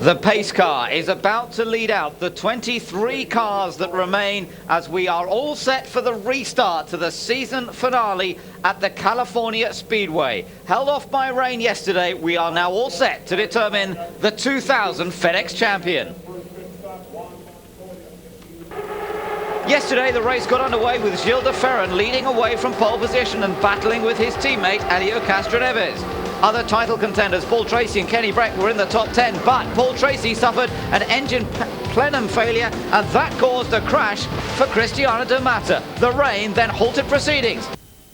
The pace car is about to lead out the 23 cars that remain as we are all set for the restart to the season finale at the California Speedway. Held off by rain yesterday, we are now all set to determine the 2000 FedEx champion. Yesterday, the race got underway with Gilles de Ferran leading away from pole position and battling with his teammate Helio Castroneves. Other title contenders, Paul Tracy and Kenny Breck, were in the top 10, but Paul Tracy suffered an engine plenum failure, and that caused a crash for Cristiano de Mata. The rain then halted proceedings.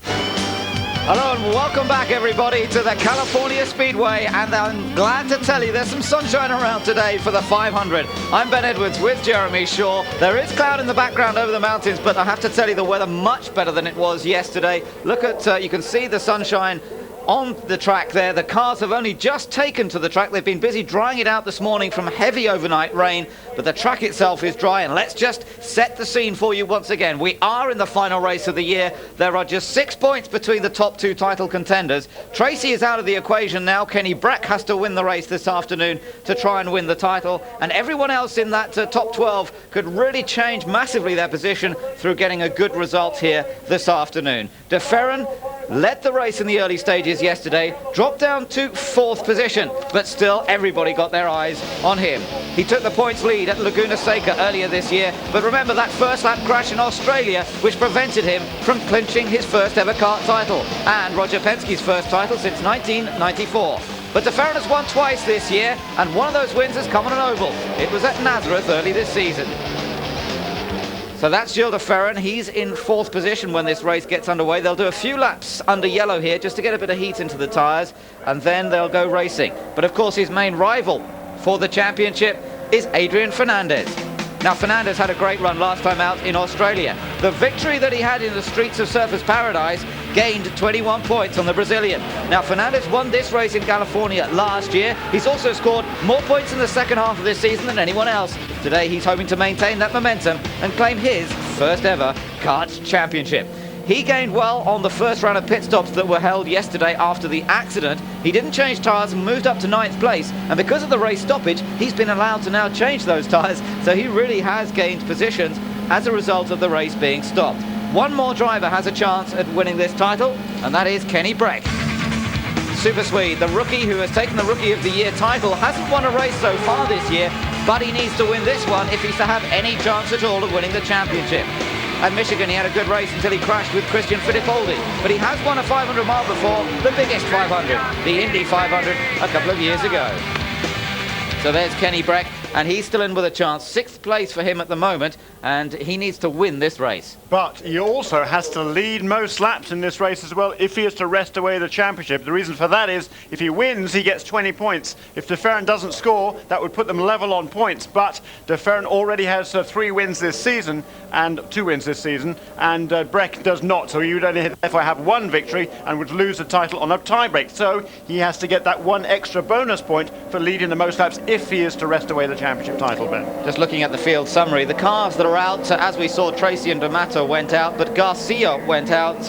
Hello and welcome back everybody to the California Speedway, and I'm glad to tell you there's some sunshine around today for the 500. I'm Ben Edwards with Jeremy Shaw. There is cloud in the background over the mountains, but I have to tell you the weather much better than it was yesterday. Look at, you can see the sunshine on the track there. The cars have only just taken to the track. They've been busy drying it out this morning from heavy overnight rain, but the track itself is dry. And let's just set the scene for you once again. We are in the final race of the year. There are just 6 points between the top two title contenders. Tracy is out of the equation now. Kenny Breck has to win the race this afternoon to try and win the title, and everyone else in that top 12 could really change massively their position through getting a good result here this afternoon. De Ferran led the race in the early stages yesterday, dropped down to 4th position, but still everybody got their eyes on him. He took the points lead at Laguna Seca earlier this year, but remember that first lap crash in Australia which prevented him from clinching his first ever kart title, and Roger Penske's first title since 1994. But de Ferran has won twice this year, and one of those wins has come on an oval. It was at Nazareth early this season. So that's Gilles de Ferran. He's in 4th position when this race gets underway. They'll do a few laps under yellow here just to get a bit of heat into the tyres, and then they'll go racing. But of course his main rival for the championship is Adrian Fernandez. Now Fernandez had a great run last time out in Australia. The victory that he had in the streets of Surfers Paradise gained 21 points on the Brazilian. Now Fernandez won this race in California last year. He's also scored more points in the second half of this season than anyone else. Today he's hoping to maintain that momentum and claim his first ever karts championship. He gained well on the first round of pit stops that were held yesterday after the accident. He didn't change tyres and moved up to 9th place, and because of the race stoppage he's been allowed to now change those tyres, so he really has gained positions as a result of the race being stopped. One more driver has a chance at winning this title, and that is Kenny Breck. Super Swede, the rookie who has taken the Rookie of the Year title, hasn't won a race so far this year, but he needs to win this one if he's to have any chance at all of winning the championship. At Michigan he had a good race until he crashed with Christian Fittipaldi, but he has won a 500 mile before, the biggest 500, the Indy 500 a couple of years ago. So there's Kenny Breck, and he's still in with a chance. 6th place for him at the moment, and he needs to win this race. But he also has to lead most laps in this race as well if he is to wrest away the championship. The reason for that is if he wins, he gets 20 points. If de Ferran doesn't score, that would put them level on points. But de Ferran already has 3 wins this season, and 2 wins this season, and Breck does not. So he would only therefore have 1 victory and would lose the title on a tiebreak. So he has to get that 1 extra bonus point for leading the most laps if he is to wrest away the championship title, Ben. Just looking at the field summary, the cars that are out, as we saw, Tracy and de Mata went out, but Garcia went out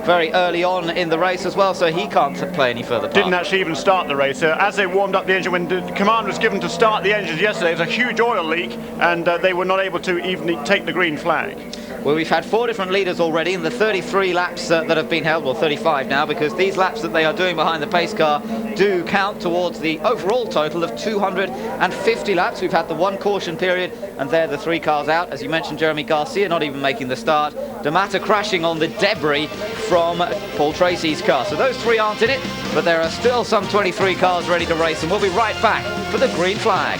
very early on in the race as well, so he can't play any further part. Didn't actually even start the race. As they warmed up the engine, when the command was given to start the engines yesterday, there was a huge oil leak, and they were not able to even take the green flag. Well, we've had 4 different leaders already in the 33 laps that have been held, well 35 now, because these laps that they are doing behind the pace car do count towards the overall total of 250 laps. We've had the 1 caution period, and there are the 3 cars out. As you mentioned, Jeremy, Garcia not even making the start. De Mata crashing on the debris from Paul Tracy's car. So those 3 aren't in it, but there are still some 23 cars ready to race, and we'll be right back for the green flag.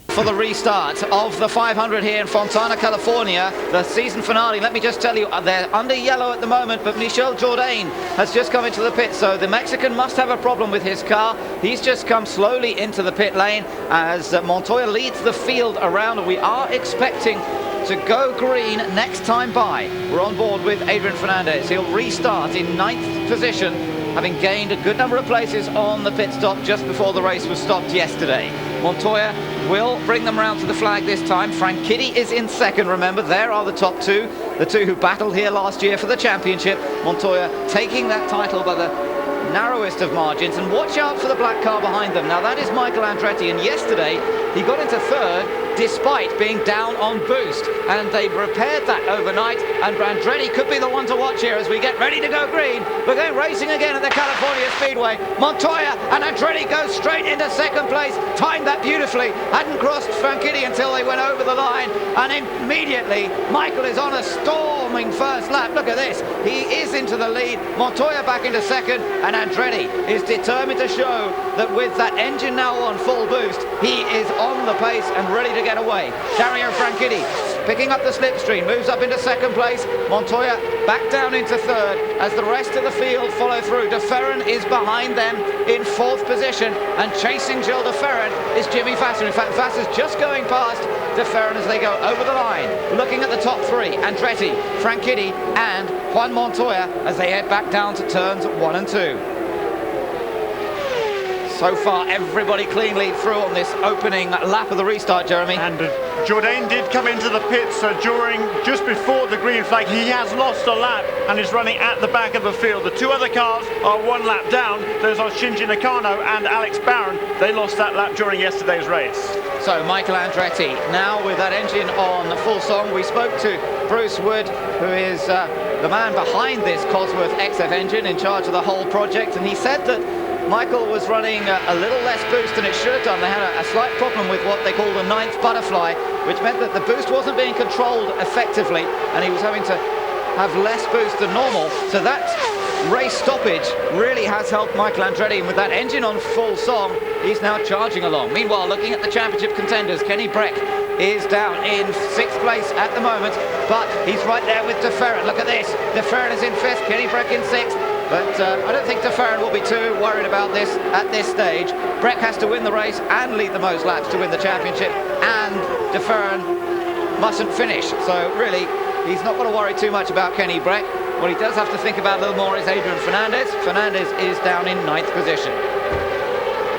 For the restart of the 500 here in Fontana, California, the season finale. Let me just tell you, they're under yellow at the moment, but Michel Jourdain has just come into the pit, so the Mexican must have a problem with his car. He's just come slowly into the pit lane as Montoya leads the field around. We are expecting to go green next time by. We're on board with Adrian Fernandez. He'll restart in 9th position, having gained a good number of places on the pit stop just before the race was stopped yesterday. Montoya will bring them round to the flag this time. Frank Kitty is in 2nd, remember, there are the top 2, the 2 who battled here last year for the championship. Montoya taking that title by the narrowest of margins, and watch out for the black car behind them. Now that is Michael Andretti, and yesterday he got into third despite being down on boost, and they repaired that overnight, and Andretti could be the one to watch here as we get ready to go green. We're going racing again at the California Speedway. Montoya and Andretti go straight into second place, timed that beautifully, hadn't crossed Franchitti until they went over the line, and immediately Michael is on a storming first lap. Look at this, he is into the lead, Montoya back into second, and Andretti is determined to show that with that engine now on full boost, he is on the pace and ready to get away. Dario Franchitti picking up the slipstream, moves up into second place. Montoya back down into third as the rest of the field follow through. De Ferran is behind them in fourth position, and chasing Gilles de Ferran is Jimmy Vasser. In fact, Vasser's just going past De Ferran as they go over the line. Looking at the top three, Andretti, Franchitti and Juan Montoya as they head back down to turns 1 and 2. So far, everybody cleanly through on this opening lap of the restart, Jeremy. And Jourdain did come into the pits just before the green flag. He has lost a lap and is running at the back of the field. The two other cars are 1 lap down. Those are Shinji Nakano and Alex Barron. They lost that lap during yesterday's race. So Michael Andretti now with that engine on full song. We spoke to Bruce Wood, who is the man behind this Cosworth XF engine, in charge of the whole project, and he said that Michael was running a little less boost than it should have done. They had a slight problem with what they call the 9th butterfly, which meant that the boost wasn't being controlled effectively, and he was having to have less boost than normal. So that race stoppage really has helped Michael Andretti, and with that engine on full song, he's now charging along. Meanwhile, looking at the championship contenders, Kenny Breck is down in 6th place at the moment, but he's right there with De Ferran. Look at this, De Ferran is in 5th, Kenny Breck in 6th. But I don't think De Ferran will be too worried about this at this stage. Breck has to win the race and lead the most laps to win the championship, and De Ferran mustn't finish. So really, he's not going to worry too much about Kenny Breck. What he does have to think about a little more is Adrian Fernandez. Fernandez is down in 9th position.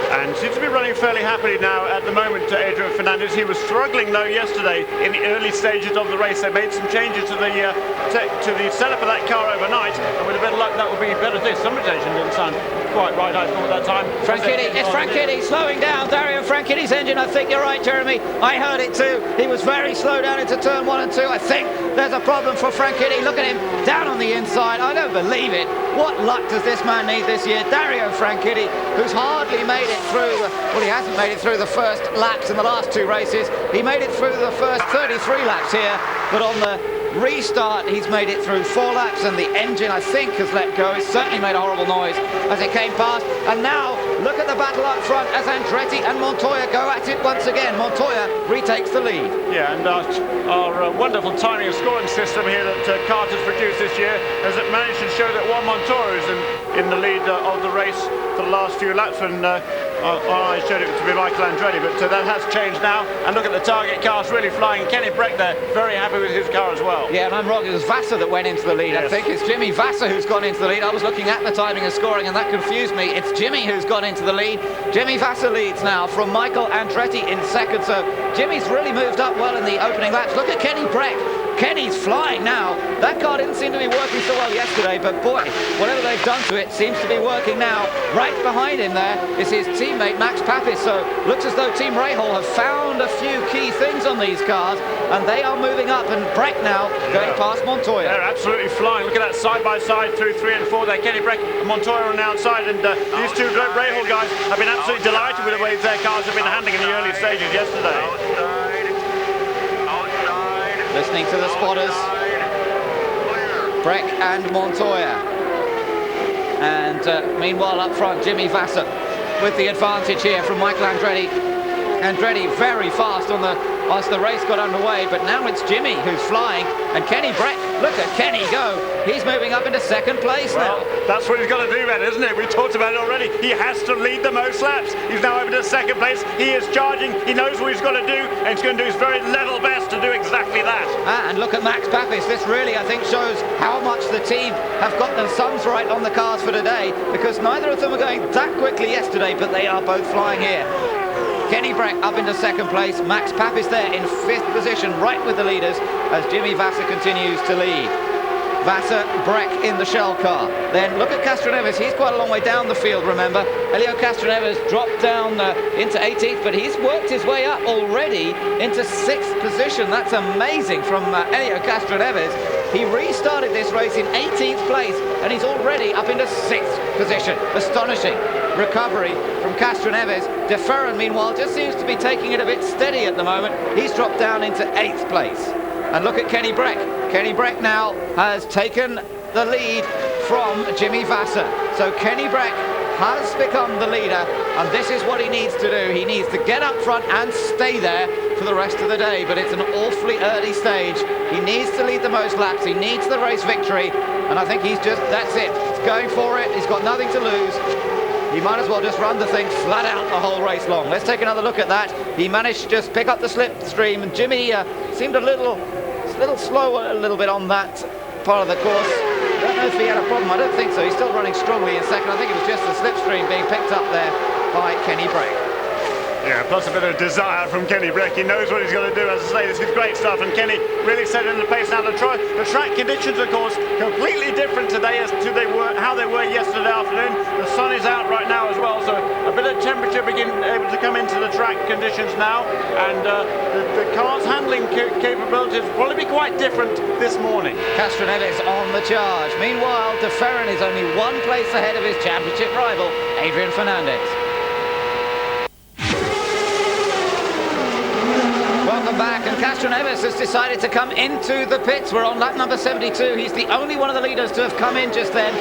And seems to be running fairly happily now at the moment to Adrian Fernandez. He was struggling though yesterday in the early stages of the race. They made some changes to the setup of that car overnight, and with a bit of luck that would be better. This summarization didn't sound quite right, I thought, at that time. Franchitti, it's Franchitti slowing down. Dario Franchitti's engine, I think you're right, Jeremy. I heard it too. He was very slow down into turn 1 and 2. I think there's a problem for Franchitti. Look at him down on the inside. I don't believe it. What luck does this man need this year? Dario Franchitti, who's hardly made it through, well, he hasn't made it through the first laps in the last 2 races. He made it through the first 33 laps here, but on the restart he's made it through 4 laps, and the engine, I think, has let go. It certainly made a horrible noise as it came past. And now look at the battle up front as Andretti and Montoya go at it once again. Montoya retakes the lead. Yeah, and our wonderful timing and scoring system here that Carter's produced this year has managed to show that Juan Montoya is in the lead of the race for the last few laps, and I showed it to be Michael Andretti, but that has changed now. And look at the target cars really flying. Kenny Breck there, very happy with his car as well. Yeah, and I'm wrong, it was Vasser that went into the lead. Yes. I think it's Jimmy Vasser who's gone into the lead. I was looking at the timing and scoring, and that confused me. It's Jimmy who's gone into the lead. Jimmy Vasser leads now from Michael Andretti in second, so Jimmy's really moved up well in the opening laps. Look at Kenny Breck. Kenny's flying now. That car didn't seem to be working so well yesterday, but boy, whatever they've done to it seems to be working now. Right behind him there is his teammate Max Papis, so looks as though Team Rahal have found a few key things on these cars, and they are moving up, and Breck now going past Montoya. They're absolutely flying. Look at that side-by-side through 3 and 4 there. Kenny Breck and Montoya on the outside, and these two Rahal guys have been absolutely delighted with the way their cars have been handling in the early stages yesterday. Listening to the spotters, Breck and Montoya. And meanwhile up front, Jimmy Vasser with the advantage here from Michael Andretti. Andretti very fast as the race got underway, but now it's Jimmy who's flying, and Kenny Breck, look at Kenny go. He's moving up into second place now. That's what he's got to do then, isn't it? We talked about it already. He has to lead the most laps. He's now over to second place. He is charging. He knows what he's got to do, and he's going to do his very level best to do exactly that. And look at Max Papis. This really, I think, shows how much the team have got their sums right on the cars for today, because neither of them were going that quickly yesterday, but they are both flying here. Kenny Breck up into second place. Max Papis there in 5th position, right with the leaders, as Jimmy Vasser continues to lead. Vassar, Breck in the Shell car. Then look at Castroneves, he's quite a long way down the field, remember. Elio Castroneves dropped down into 18th, but he's worked his way up already into 6th position. That's amazing from Elio Castroneves. He restarted this race in 18th place, and he's already up into 6th position. Astonishing recovery from Castroneves. De Ferran, meanwhile, just seems to be taking it a bit steady at the moment. He's dropped down into 8th place. And look at Kenny Breck. Kenny Breck now has taken the lead from Jimmy Vassar. So Kenny Breck has become the leader, and this is what he needs to do. He needs to get up front and stay there for the rest of the day, but it's an awfully early stage. He needs to lead the most laps. He needs the race victory, and I think that's it. He's going for it. He's got nothing to lose. He might as well just run the thing flat out the whole race long. Let's take another look at that. He managed to just pick up the slipstream, and Jimmy seemed a little slow a little bit on that part of the course. I don't know if he had a problem. I don't think so. He's still running strongly in second. I think it was just the slipstream being picked up there by Kenny Breck. Yeah, plus a bit of desire from Kenny Breck. He knows what he's got to do. As I say, this is great stuff, and Kenny really setting the pace now. The track conditions, of course, completely different today as to how they were yesterday afternoon. The sun is out right now as well, so a bit of temperature able to come into the track conditions now, and the car's handling capabilities will probably be quite different this morning. Castroneves on the charge. Meanwhile, De Ferran is only one place ahead of his championship rival, Adrian Fernandez. Welcome back, and Castroneves has decided to come into the pits. We're on lap number 72. He's the only one of the leaders to have come in just then.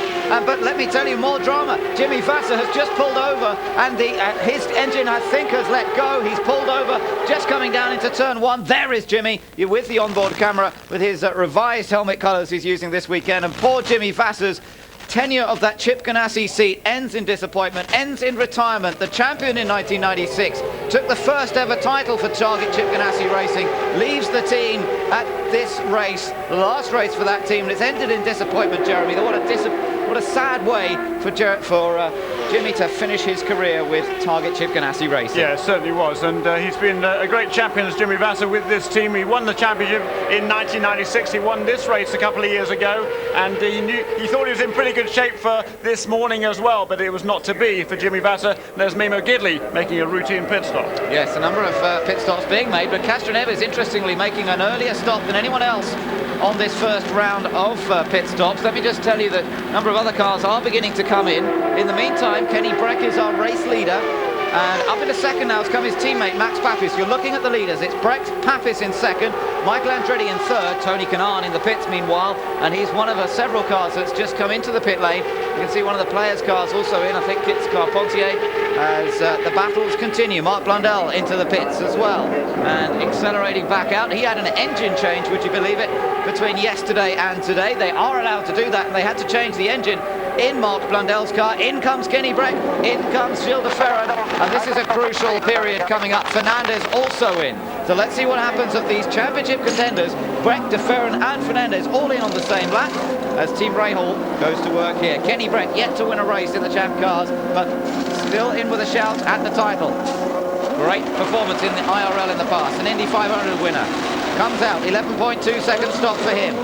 But let me tell you, more drama. Jimmy Vassar has just pulled over, and his engine, I think, has let go. He's pulled over, just coming down into turn 1. There is Jimmy. You're with the onboard camera with his revised helmet colours he's using this weekend. And poor Jimmy Vassar's tenure of that Chip Ganassi seat ends in disappointment, ends in retirement. The champion in 1996 took the first ever title for Target Chip Ganassi Racing, leaves the team at this race, the last race for that team, and it's ended in disappointment, Jeremy. What a sad way for Jimmy to finish his career with Target Chip Ganassi Racing. Yeah, it certainly was, and he's been a great champion as Jimmy Vassar with this team. He won the championship in 1996. He won this race a couple of years ago, and he thought he was in pretty good shape for this morning as well, but it was not to be for Jimmy Vassar. There's Mimo Gidley making a routine pit stop. Yes, a number of pit stops being made, but Castroneves, interestingly, making an earlier stop than anyone else on this first round of pit stops. Let me just tell you that a number of other cars are beginning to come in. In the meantime, Kenny Breck is our race leader, and up into second now has come his teammate Max Papis. You're looking at the leaders. It's Breck, Papis in second, Michael Andretti in third, Tony Kanaan in the pits meanwhile, and he's one of several cars that's just come into the pit lane. You can see one of the players' cars also in. I think it's Carpentier, as the battles continue. Mark Blundell into the pits as well, and accelerating back out. He had an engine change, would you believe it, between yesterday and today. They are allowed to do that, and they had to change the engine in Mark Blundell's car. In comes Kenny Breck, in comes Gilles de Ferran, and this is a crucial period coming up. Fernandez also in. So let's see what happens of these championship contenders. Breck, de Ferran and Fernandez all in on the same lap as Team Rahal goes to work here. Kenny Breck yet to win a race in the champ cars, but still in with a shout at the title. Great performance in the IRL in the past. An Indy 500 winner. Comes out, 11.2 second stop for him.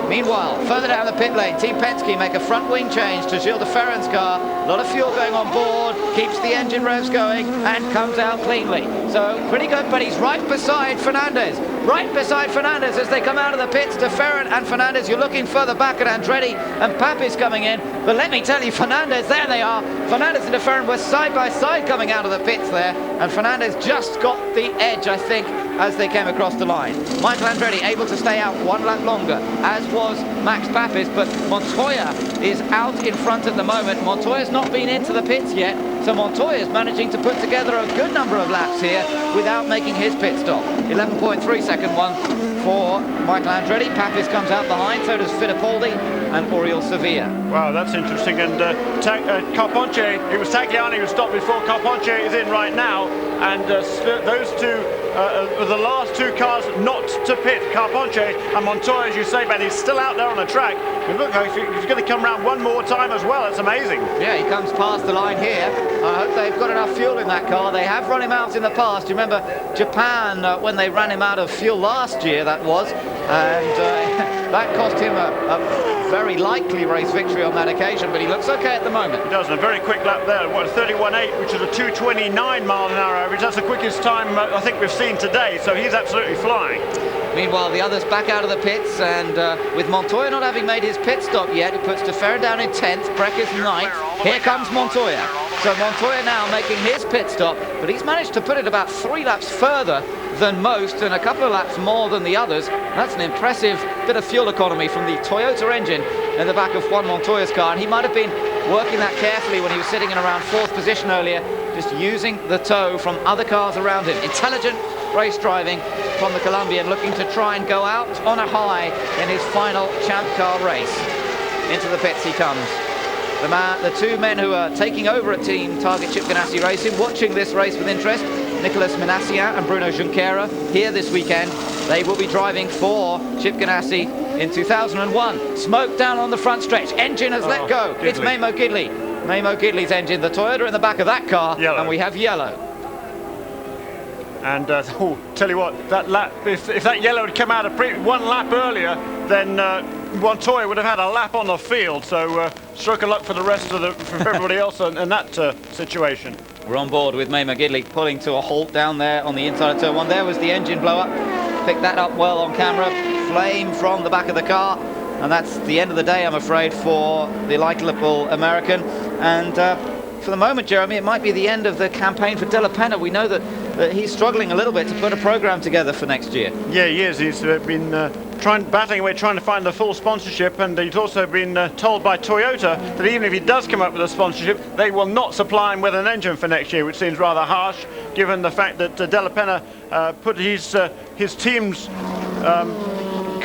Meanwhile, further down the pit lane, Team Penske make a front wing change to Gilles de Ferran's car. A lot of fuel going on board, keeps the engine revs going, and comes out cleanly. So pretty good, but he's right beside Fernandez. Right beside Fernandez as they come out of the pits. De Ferran and Fernandez, you're looking further back at Andretti and Papis coming in. But let me tell you, Fernandez, there they are. Fernandez and De Ferran were side by side coming out of the pits there. And Fernandez just got the edge, I think, as they came across the line. Michael Andretti able to stay out one lap longer, as was Max Papis, but Montoya is out in front at the moment. Montoya's not been into the pits yet, so Montoya's managing to put together a good number of laps here without making his pit stop. 11.3 second one for Michael Andretti. Papis comes out behind, so does Fittipaldi and Oriol Sevilla. Wow, that's interesting. And Carpentier, it was Tagliani who stopped before. Carpentier is in right now, and those two the last two cars not to pit. Carpentier and Montoya, as you say, Ben, he's still out there on the track. And look, he's going to come around one more time as well. That's amazing. Yeah, he comes past the line here. I hope they've got enough fuel in that car. They have run him out in the past. You remember Japan when they ran him out of fuel last year, that was. And That cost him a very likely race victory on that occasion, but he looks okay at the moment. He does, and a very quick lap there, what, 31.8, which is a 2:29 mile an hour average. That's the quickest time I think we've seen today, so he's absolutely flying. Meanwhile, the others back out of the pits, and with Montoya not having made his pit stop yet, it puts de Ferran down in 10th, Breck is 9th. Here comes Montoya. So Montoya now making his pit stop, but he's managed to put it about 3 laps further than most and a couple of laps more than the others. That's an impressive bit of fuel economy from the Toyota engine in the back of Juan Montoya's car, and he might have been working that carefully when he was sitting in around 4th position earlier, just using the tow from other cars around him. Intelligent race driving from the Colombian, looking to try and go out on a high in his final Champ Car race. Into the pits he comes. The two men who are taking over at Team Target Chip Ganassi Racing, watching this race with interest, Nicolas Minassian and Bruno Junqueira, here this weekend. They will be driving for Chip Ganassi in 2001. Smoke down on the front stretch. Engine has let go. Gidley. It's Mamo Gidley. Mamo Gidley's engine. The Toyota in the back of that car. Yellow. And we have yellow. And tell you what, that lap, if that yellow had come out one lap earlier, then Montoya would have had a lap on the field. So stroke of luck for the rest of for everybody else in that situation. We're on board with Mamo Gidley pulling to a halt down there on the inside of turn 1. There was the engine blow up. Picked that up well on camera. Flame from the back of the car. And that's the end of the day, I'm afraid, for the likable American. And for the moment, Jeremy, it might be the end of the campaign for De La Pena. We know that he's struggling a little bit to put a program together for next year. Yeah, he is. He's been battling away, trying to find the full sponsorship, and he's also been told by Toyota that even if he does come up with a sponsorship, they will not supply him with an engine for next year, which seems rather harsh, given the fact that De La Pena put his team's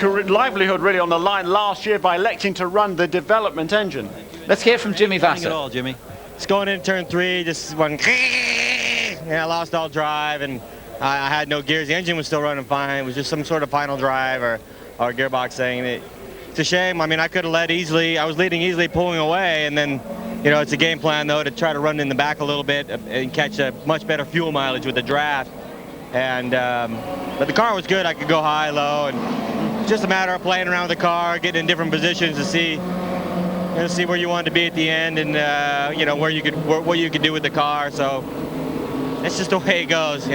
livelihood really on the line last year by electing to run the development engine. Let's hear from Jimmy Vasser. It all, Jimmy. It's going into turn 3, just one. I lost all drive, and I had no gears. The engine was still running fine. It was just some sort of final drive or gearbox thing. It's a shame. I mean, I could have led easily. I was leading easily, pulling away, and then, it's a game plan though to try to run in the back a little bit and catch a much better fuel mileage with the draft. And but the car was good. I could go high, low, and it's just a matter of playing around with the car, getting in different positions to see where you wanted to be at the end, and what you could do with the car. So it's just the way it goes,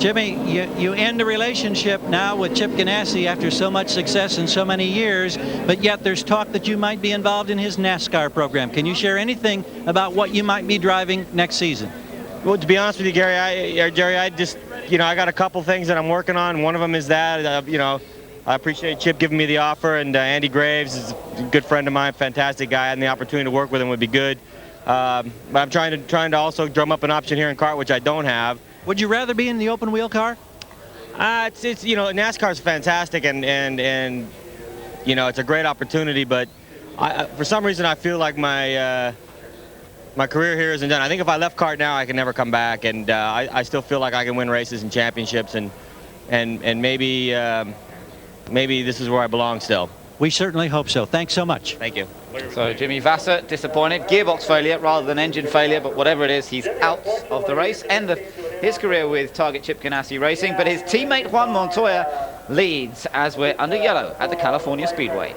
Jimmy, you end a relationship now with Chip Ganassi after so much success in so many years, but yet there's talk that you might be involved in his NASCAR program. Can you share anything about what you might be driving next season? Well, to be honest with you, Jerry, I just, I got a couple things that I'm working on. One of them is that, I appreciate Chip giving me the offer, and Andy Graves is a good friend of mine, fantastic guy, and the opportunity to work with him would be good. But I'm trying to also drum up an option here in kart, which I don't have. Would you rather be in the open wheel car? It's NASCAR's fantastic, and it's a great opportunity, but for some reason I feel like my career here isn't done. I think if I left kart now, I can never come back, and I still feel like I can win races and championships, and maybe this is where I belong still. We certainly hope so. Thanks so much. Thank you. So Jimmy Vasser, disappointed. Gearbox failure rather than engine failure, but whatever it is, he's out of the race. End of his career with Target Chip Ganassi Racing, but his teammate Juan Montoya leads as we're under yellow at the California Speedway.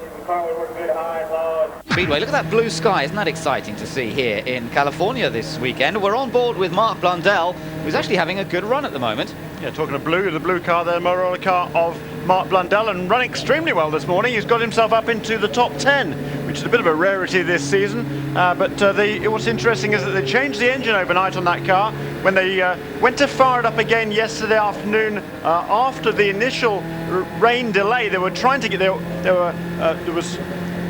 Speedway, look at that blue sky. Isn't that exciting to see here in California this weekend? We're on board with Mark Blundell, who's actually having a good run at the moment. Yeah, talking of blue, the blue car there, Marlboro car of Mark Blundell, and running extremely well this morning. He's got himself up into the top 10, which is a bit of a rarity this season. But what's interesting is that they changed the engine overnight on that car. When they went to fire it up again yesterday afternoon, after the initial rain delay, they were trying to get there was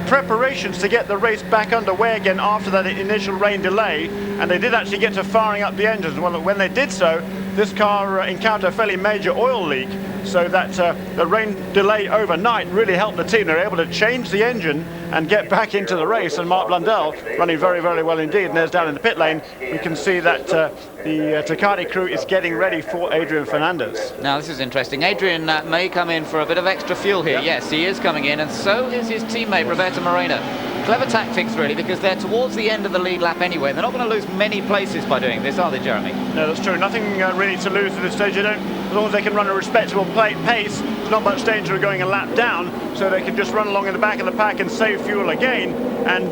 preparations to get the race back underway again after that initial rain delay, and they did actually get to firing up the engines. Well, when they did so, this car encountered a fairly major oil leak, so that the rain delay overnight really helped the team. They were able to change the engine and get back into the race, and Mark Blundell running very, very well indeed. And there's down in the pit lane, we can see that the Ducati crew is getting ready for Adrian Fernandez. Now this is interesting. Adrian may come in for a bit of extra fuel here. Yep. Yes, he is coming in, and so is his teammate Roberto Moreno. Clever tactics, really, because they're towards the end of the lead lap anyway. They're not going to lose many places by doing this, are they, Jeremy? No, that's true. Nothing really to lose at this stage. As long as they can run a respectable pace, there's not much danger of going a lap down, so they can just run along in the back of the pack and save fuel again. And,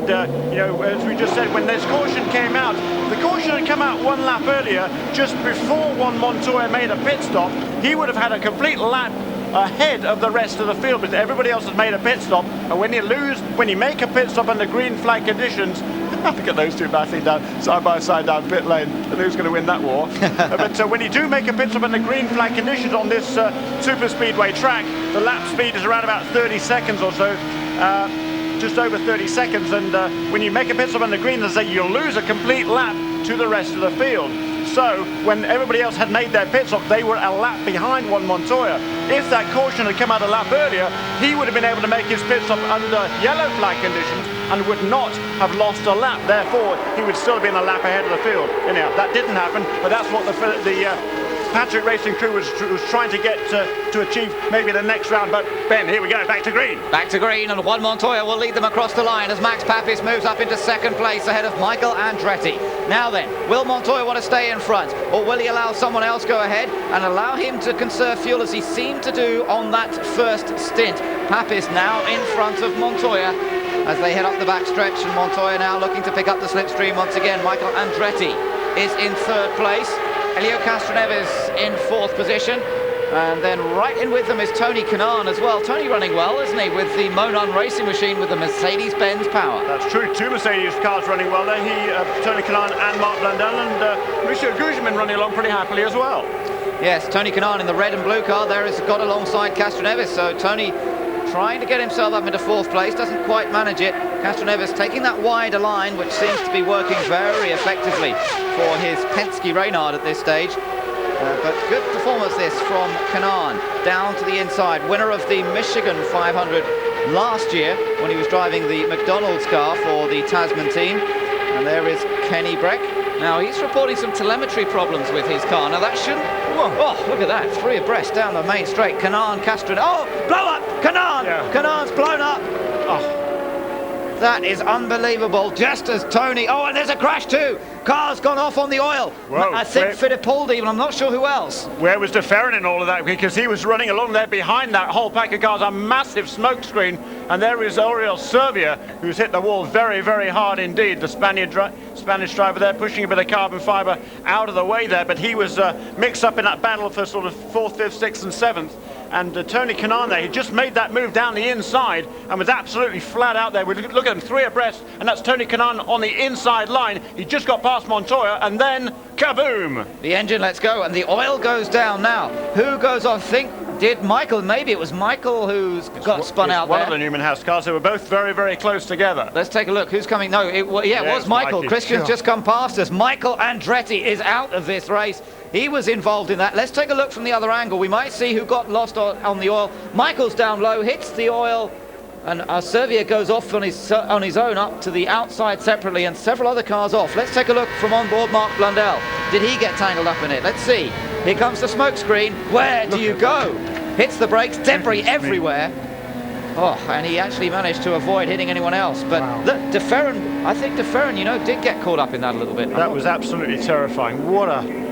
you know, as we just said, when this caution came out, the caution had come out one lap earlier, just before Juan Montoya made a pit stop. He would have had a complete lap ahead of the rest of the field, but everybody else has made a pit stop. And when you make a pit stop under green flag conditions, look at those two battling down side by side down pit lane, and who's going to win that war? But when you do make a pit stop under green flag conditions on this super speedway track, the lap speed is around about 30 seconds or so, just over 30 seconds, and when you make a pit stop under green, as I say, you'll lose a complete lap to the rest of the field. So when everybody else had made their pit stop, they were a lap behind Juan Montoya. If that caution had come out a lap earlier, he would have been able to make his pit stop under yellow flag conditions and would not have lost a lap. Therefore, he would still have been a lap ahead of the field. Anyhow, that didn't happen, but that's what the Patrick Racing crew was trying to get to achieve maybe the next round. But Ben, here we go, back to green. Back to green, and Juan Montoya will lead them across the line as Max Papis moves up into second place ahead of Michael Andretti. Now then, will Montoya want to stay in front, or will he allow someone else go ahead and allow him to conserve fuel as he seemed to do on that first stint? Papis now in front of Montoya as they head up the backstretch, and Montoya now looking to pick up the slipstream once again. Michael Andretti is in third place. Helio Castroneves in fourth position, and then right in with them is Tony Kanaan as well. Tony running well, isn't he, with the Monon racing machine with the Mercedes-Benz power. That's true, two Mercedes cars running well there. Tony Kanaan and Mark Blundell, and Mauricio Guzman running along pretty happily as well. Yes, Tony Kanaan in the red and blue car there has got alongside Castroneves, so Tony trying to get himself up into fourth place, doesn't quite manage it. Castroneves taking that wider line, which seems to be working very effectively for his Penske Reynard at this stage. But good performance this from Kanaan, down to the inside. Winner of the Michigan 500 last year when he was driving the McDonald's car for the Tasman team. And there is Kenny Breck. Now he's reporting some telemetry problems with his car. Now that shouldn't... Oh, look at that, three abreast down the main straight. Kanaan, Castroneves... Oh, blow up! Kanaan! Yeah. Kanaan's blown up! Oh. That is unbelievable, just as Tony... Oh, and there's a crash too! Car's gone off on the oil. Whoa, I think Fittipaldi, but I'm not sure who else. Where was De Ferran in all of that? Because he was running along there behind that whole pack of cars, a massive smoke screen. And there is Oriol Servia, who's hit the wall very, very hard indeed. The Spanish driver there pushing a bit of carbon fibre out of the way there, but he was mixed up in that battle for sort of 4th, 5th, 6th and 7th. And Tony Kanaan there, he just made that move down the inside and was absolutely flat out there. We look at him three abreast, and that's Tony Kanaan on the inside line. He just got past Montoya, and then kaboom! The engine lets go, and the oil goes down now. Who goes off? Did Michael? Maybe it was Michael who's got spun out there. One of the Newman House cars. They were both very, very close together. Let's take a look. Who's coming? No, it was Michael. Mikey. Christian's just come past us. Michael Andretti is out of this race. He was involved in that. Let's take a look from the other angle. We might see who got lost on the oil. Michael's down low, hits the oil, and Servia goes off on his own up to the outside separately, and several other cars off. Let's take a look from on board Mark Blundell. Did he get tangled up in it? Let's see. Here comes the smoke screen. Where do you go? Hits the brakes, debris everywhere. Oh, and he actually managed to avoid hitting anyone else. But look, De Ferran, I think De Ferran, did get caught up in that a little bit. That was absolutely terrifying.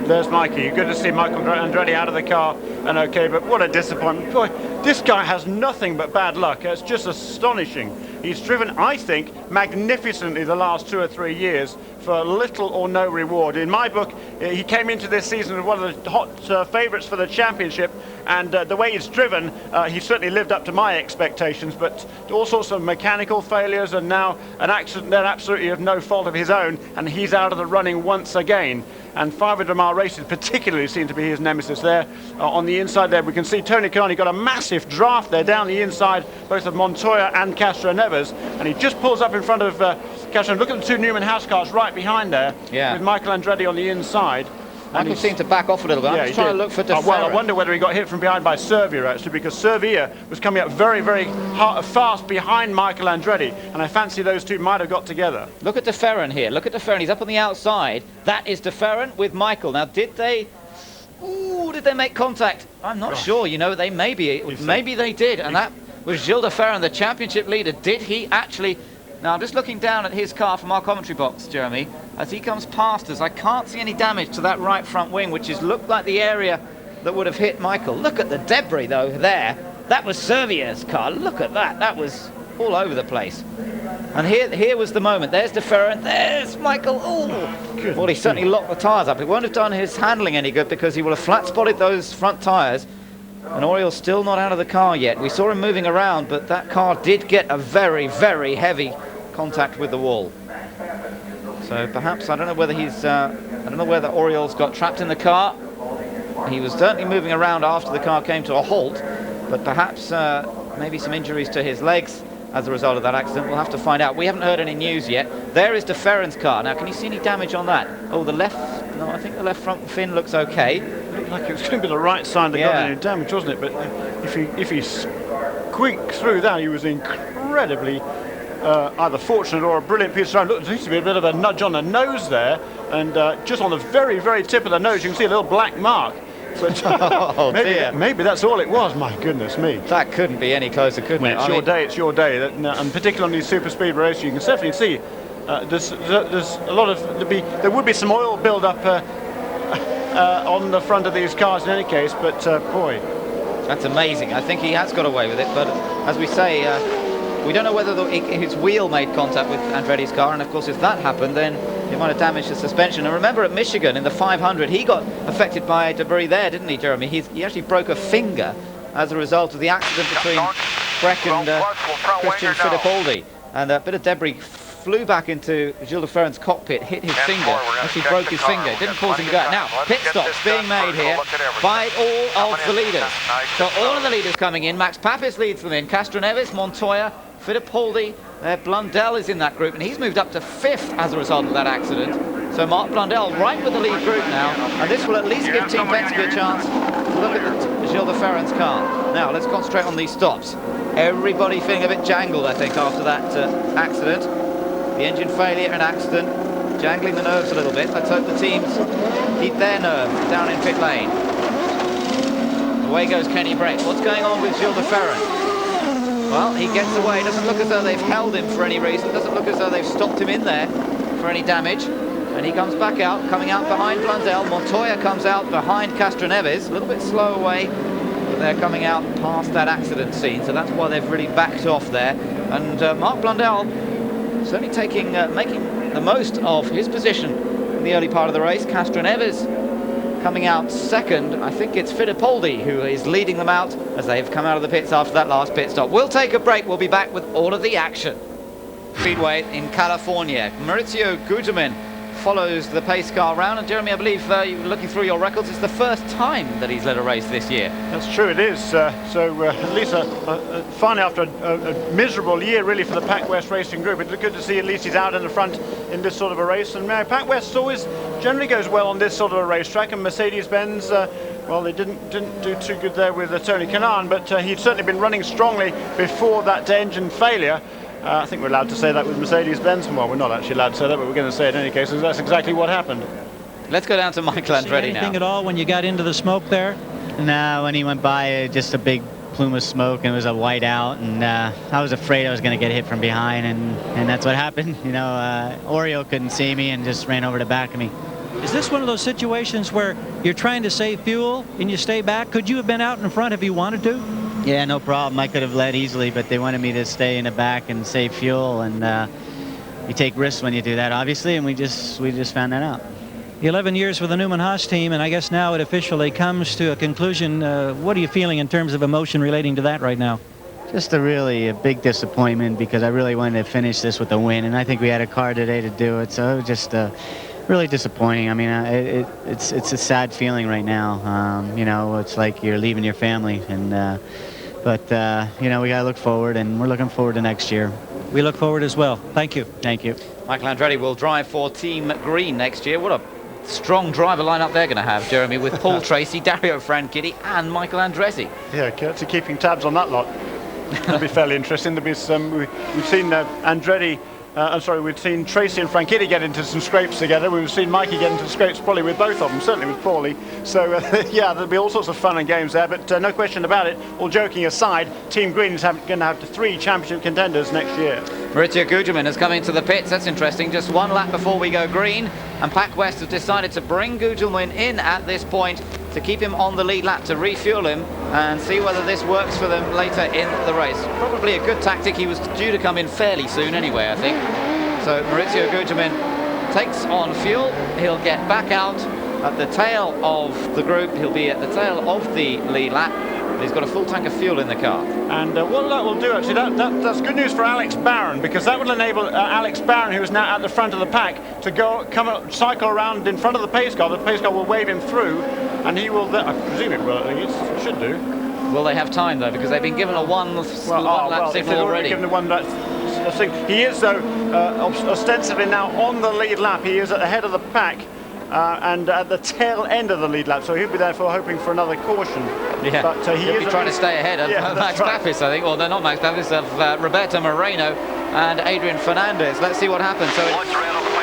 There's Mikey. Good to see Michael Andretti out of the car and okay, but what a disappointment. Boy, this guy has nothing but bad luck. It's just astonishing. He's driven, I think, magnificently the last 2 or 3 years for little or no reward. In my book, he came into this season as one of the hot favourites for the championship, and the way he's driven, he certainly lived up to my expectations, but all sorts of mechanical failures and now an accident that absolutely of no fault of his own, and he's out of the running once again. And 500-mile races particularly seem to be his nemesis there. On the inside there, we can see Tony Kanaan got a massive draft there down the inside, both of Montoya and Castroneves, and he just pulls up in front of Castroneves. Look at the two Newman House cars right behind there, with Michael Andretti on the inside. Michael seemed to back off a little bit. I'm just trying to look for De Ferran. Well, I wonder whether he got hit from behind by Servia, actually, because Servia was coming up very, very fast behind Michael Andretti, and I fancy those two might have got together. Look at De Ferran here. Look at De Ferran. He's up on the outside. That is De Ferran with Michael. Now, did they make contact? I'm not sure. Maybe they did, and that was Gilles De Ferran, the championship leader. Did he actually Now, I'm just looking down at his car from our commentary box, Jeremy. As he comes past us, I can't see any damage to that right front wing, which looked like the area that would have hit Michael. Look at the debris, though, there. That was Servier's car. Look at that. That was all over the place. And here was the moment. There's de Ferran. There's Michael. Oh, well, he certainly locked the tyres up. It won't have done his handling any good because he will have flat-spotted those front tyres. And Oriol's still not out of the car yet. We saw him moving around, but that car did get a very, very heavy contact with the wall. So perhaps, I don't know whether Oriol's got trapped in the car. He was certainly moving around after the car came to a halt, but perhaps maybe some injuries to his legs as a result of that accident. We'll have to find out. We haven't heard any news yet. There is de Ferran's car. Now, can you see any damage on that? Oh, the left, no, I think the left front fin looks okay. It looked like it was going to be the right side that got any damage, wasn't it? But if he squeaked through that, he was incredibly either fortunate or a brilliant piece of round. Look, there seems to be a bit of a nudge on the nose there, and just on the very, very tip of the nose, you can see a little black mark. But maybe that's all it was. My goodness me. That couldn't be any closer, couldn't it? It's your day. And particularly on these super speed races, you can certainly see there's a lot of there would be some oil build up on the front of these cars in any case. But boy, that's amazing. I think he has got away with it. But as we say, we don't know whether his wheel made contact with Andretti's car, and of course if that happened, then it might have damaged the suspension. And remember at Michigan in the 500, he got affected by debris there, didn't he, Jeremy? He actually broke a finger as a result of the accident between Breck and Christian Fittipaldi. And a bit of debris flew back into Gilles de Ferran's cockpit, hit his finger, actually broke his finger. It didn't cause him to go out. Now, pit stops being made here by all of the leaders. So all of the leaders coming in. Max Papis leads them in. Castroneves, Montoya, Fittipaldi, Blundell is in that group, and he's moved up to 5th as a result of that accident. So Mark Blundell right with the lead group now, and this will at least give Team Penske a chance to look at Gilles de Ferran's car. Now let's concentrate on these stops. Everybody feeling a bit jangled, I think, after that accident. The engine failure and accident, jangling the nerves a little bit. Let's hope the teams keep their nerves down in pit lane. Away goes Kenny Breck. What's going on with Gilles de Ferran? Well, he gets away. It doesn't look as though they've held him for any reason. It doesn't look as though they've stopped him in there for any damage. And he comes back out, coming out behind Blundell. Montoya comes out behind Castroneves. A little bit slow away, but they're coming out past that accident scene. So that's why they've really backed off there. And Mark Blundell certainly making the most of his position in the early part of the race. Castroneves coming out second. I think it's Fittipaldi who is leading them out as they've come out of the pits after that last pit stop. We'll take a break. We'll be back with all of the action. Speedway in California. Maurizio Gugelmin follows the pace car round, and Jeremy, I believe looking through your records, it's the first time that he's led a race this year. That's true, it is. So at least finally after a miserable year really for the Pac West Racing Group, it's good to see at least he's out in the front in this sort of a race. And Pac West always generally goes well on this sort of a racetrack, and Mercedes-Benz, well, they didn't do too good there with Tony Kanaan, but he'd certainly been running strongly before that engine failure. I think we're allowed to say that with Mercedes-Benz. Well, we're not actually allowed to say that, but we're going to say it in any case, because that's exactly what happened. Let's go down to Michael Andretti now. Anything at all when you got into the smoke there? No, when he went by, just a big plume of smoke, and it was a white out, and I was afraid I was going to get hit from behind, and that's what happened. You know, Oriol couldn't see me and just ran over the back of me. Is this one of those situations where you're trying to save fuel and you stay back? Could you have been out in front if you wanted to? Yeah, no problem. I could have led easily, but they wanted me to stay in the back and save fuel, and you take risks when you do that, obviously, and we just found that out. 11 years with the Newman Haas team, and I guess now it officially comes to a conclusion. What are you feeling in terms of emotion relating to that right now? Just a big disappointment, because I really wanted to finish this with a win, and I think we had a car today to do it, so it was just really disappointing. I mean, it's a sad feeling right now. You know, it's like you're leaving your family, and but you know, we got to look forward, and we're looking forward to next year. We look forward as well. Thank you. Thank you. Michael Andretti will drive for Team Green next year. What a strong driver lineup they're going to have, Jeremy, with Paul Tracy, Dario Franchitti, and Michael Andretti. Yeah, Kurt's keeping tabs on that lot. That'll be fairly interesting. There'll be some. We've seen Andretti we've seen Tracy and Franchitti get into some scrapes together. We've seen Mikey get into scrapes probably with both of them, certainly with Paulie. So yeah, there'll be all sorts of fun and games there, but no question about it. All joking aside, Team Green is going to have the 3 championship contenders next year. Maurizio Gugelmin has come into the pits. That's interesting. Just one lap before we go green, and Pac West has decided to bring Gugelmin in at this point to keep him on the lead lap, to refuel him and see whether this works for them later in the race. Probably a good tactic. He was due to come in fairly soon anyway, I think. So Maurizio Gugelmin takes on fuel. He'll get back out at the tail of the group. He'll be at the tail of the lead lap. He's got a full tank of fuel in the car. And what that will do, actually, that's good news for Alex Barron, because that will enable Alex Barron, who is now at the front of the pack, to cycle around in front of the pace car. The pace car will wave him through, and he will, I presume it will, at least, it should do. Will they have time, though, because they've been given a one lap signal already? Given a one lap signal. He is, though, ostensibly now on the lead lap. He is at the head of the pack. And at the tail end of the lead lap, so he'll be therefore hoping for another caution. Yeah, but he'll be trying to stay ahead of Max Papis, I think. Well, they're not Max Papis, of Roberto Moreno and Adrian Fernandez. Let's see what happens. So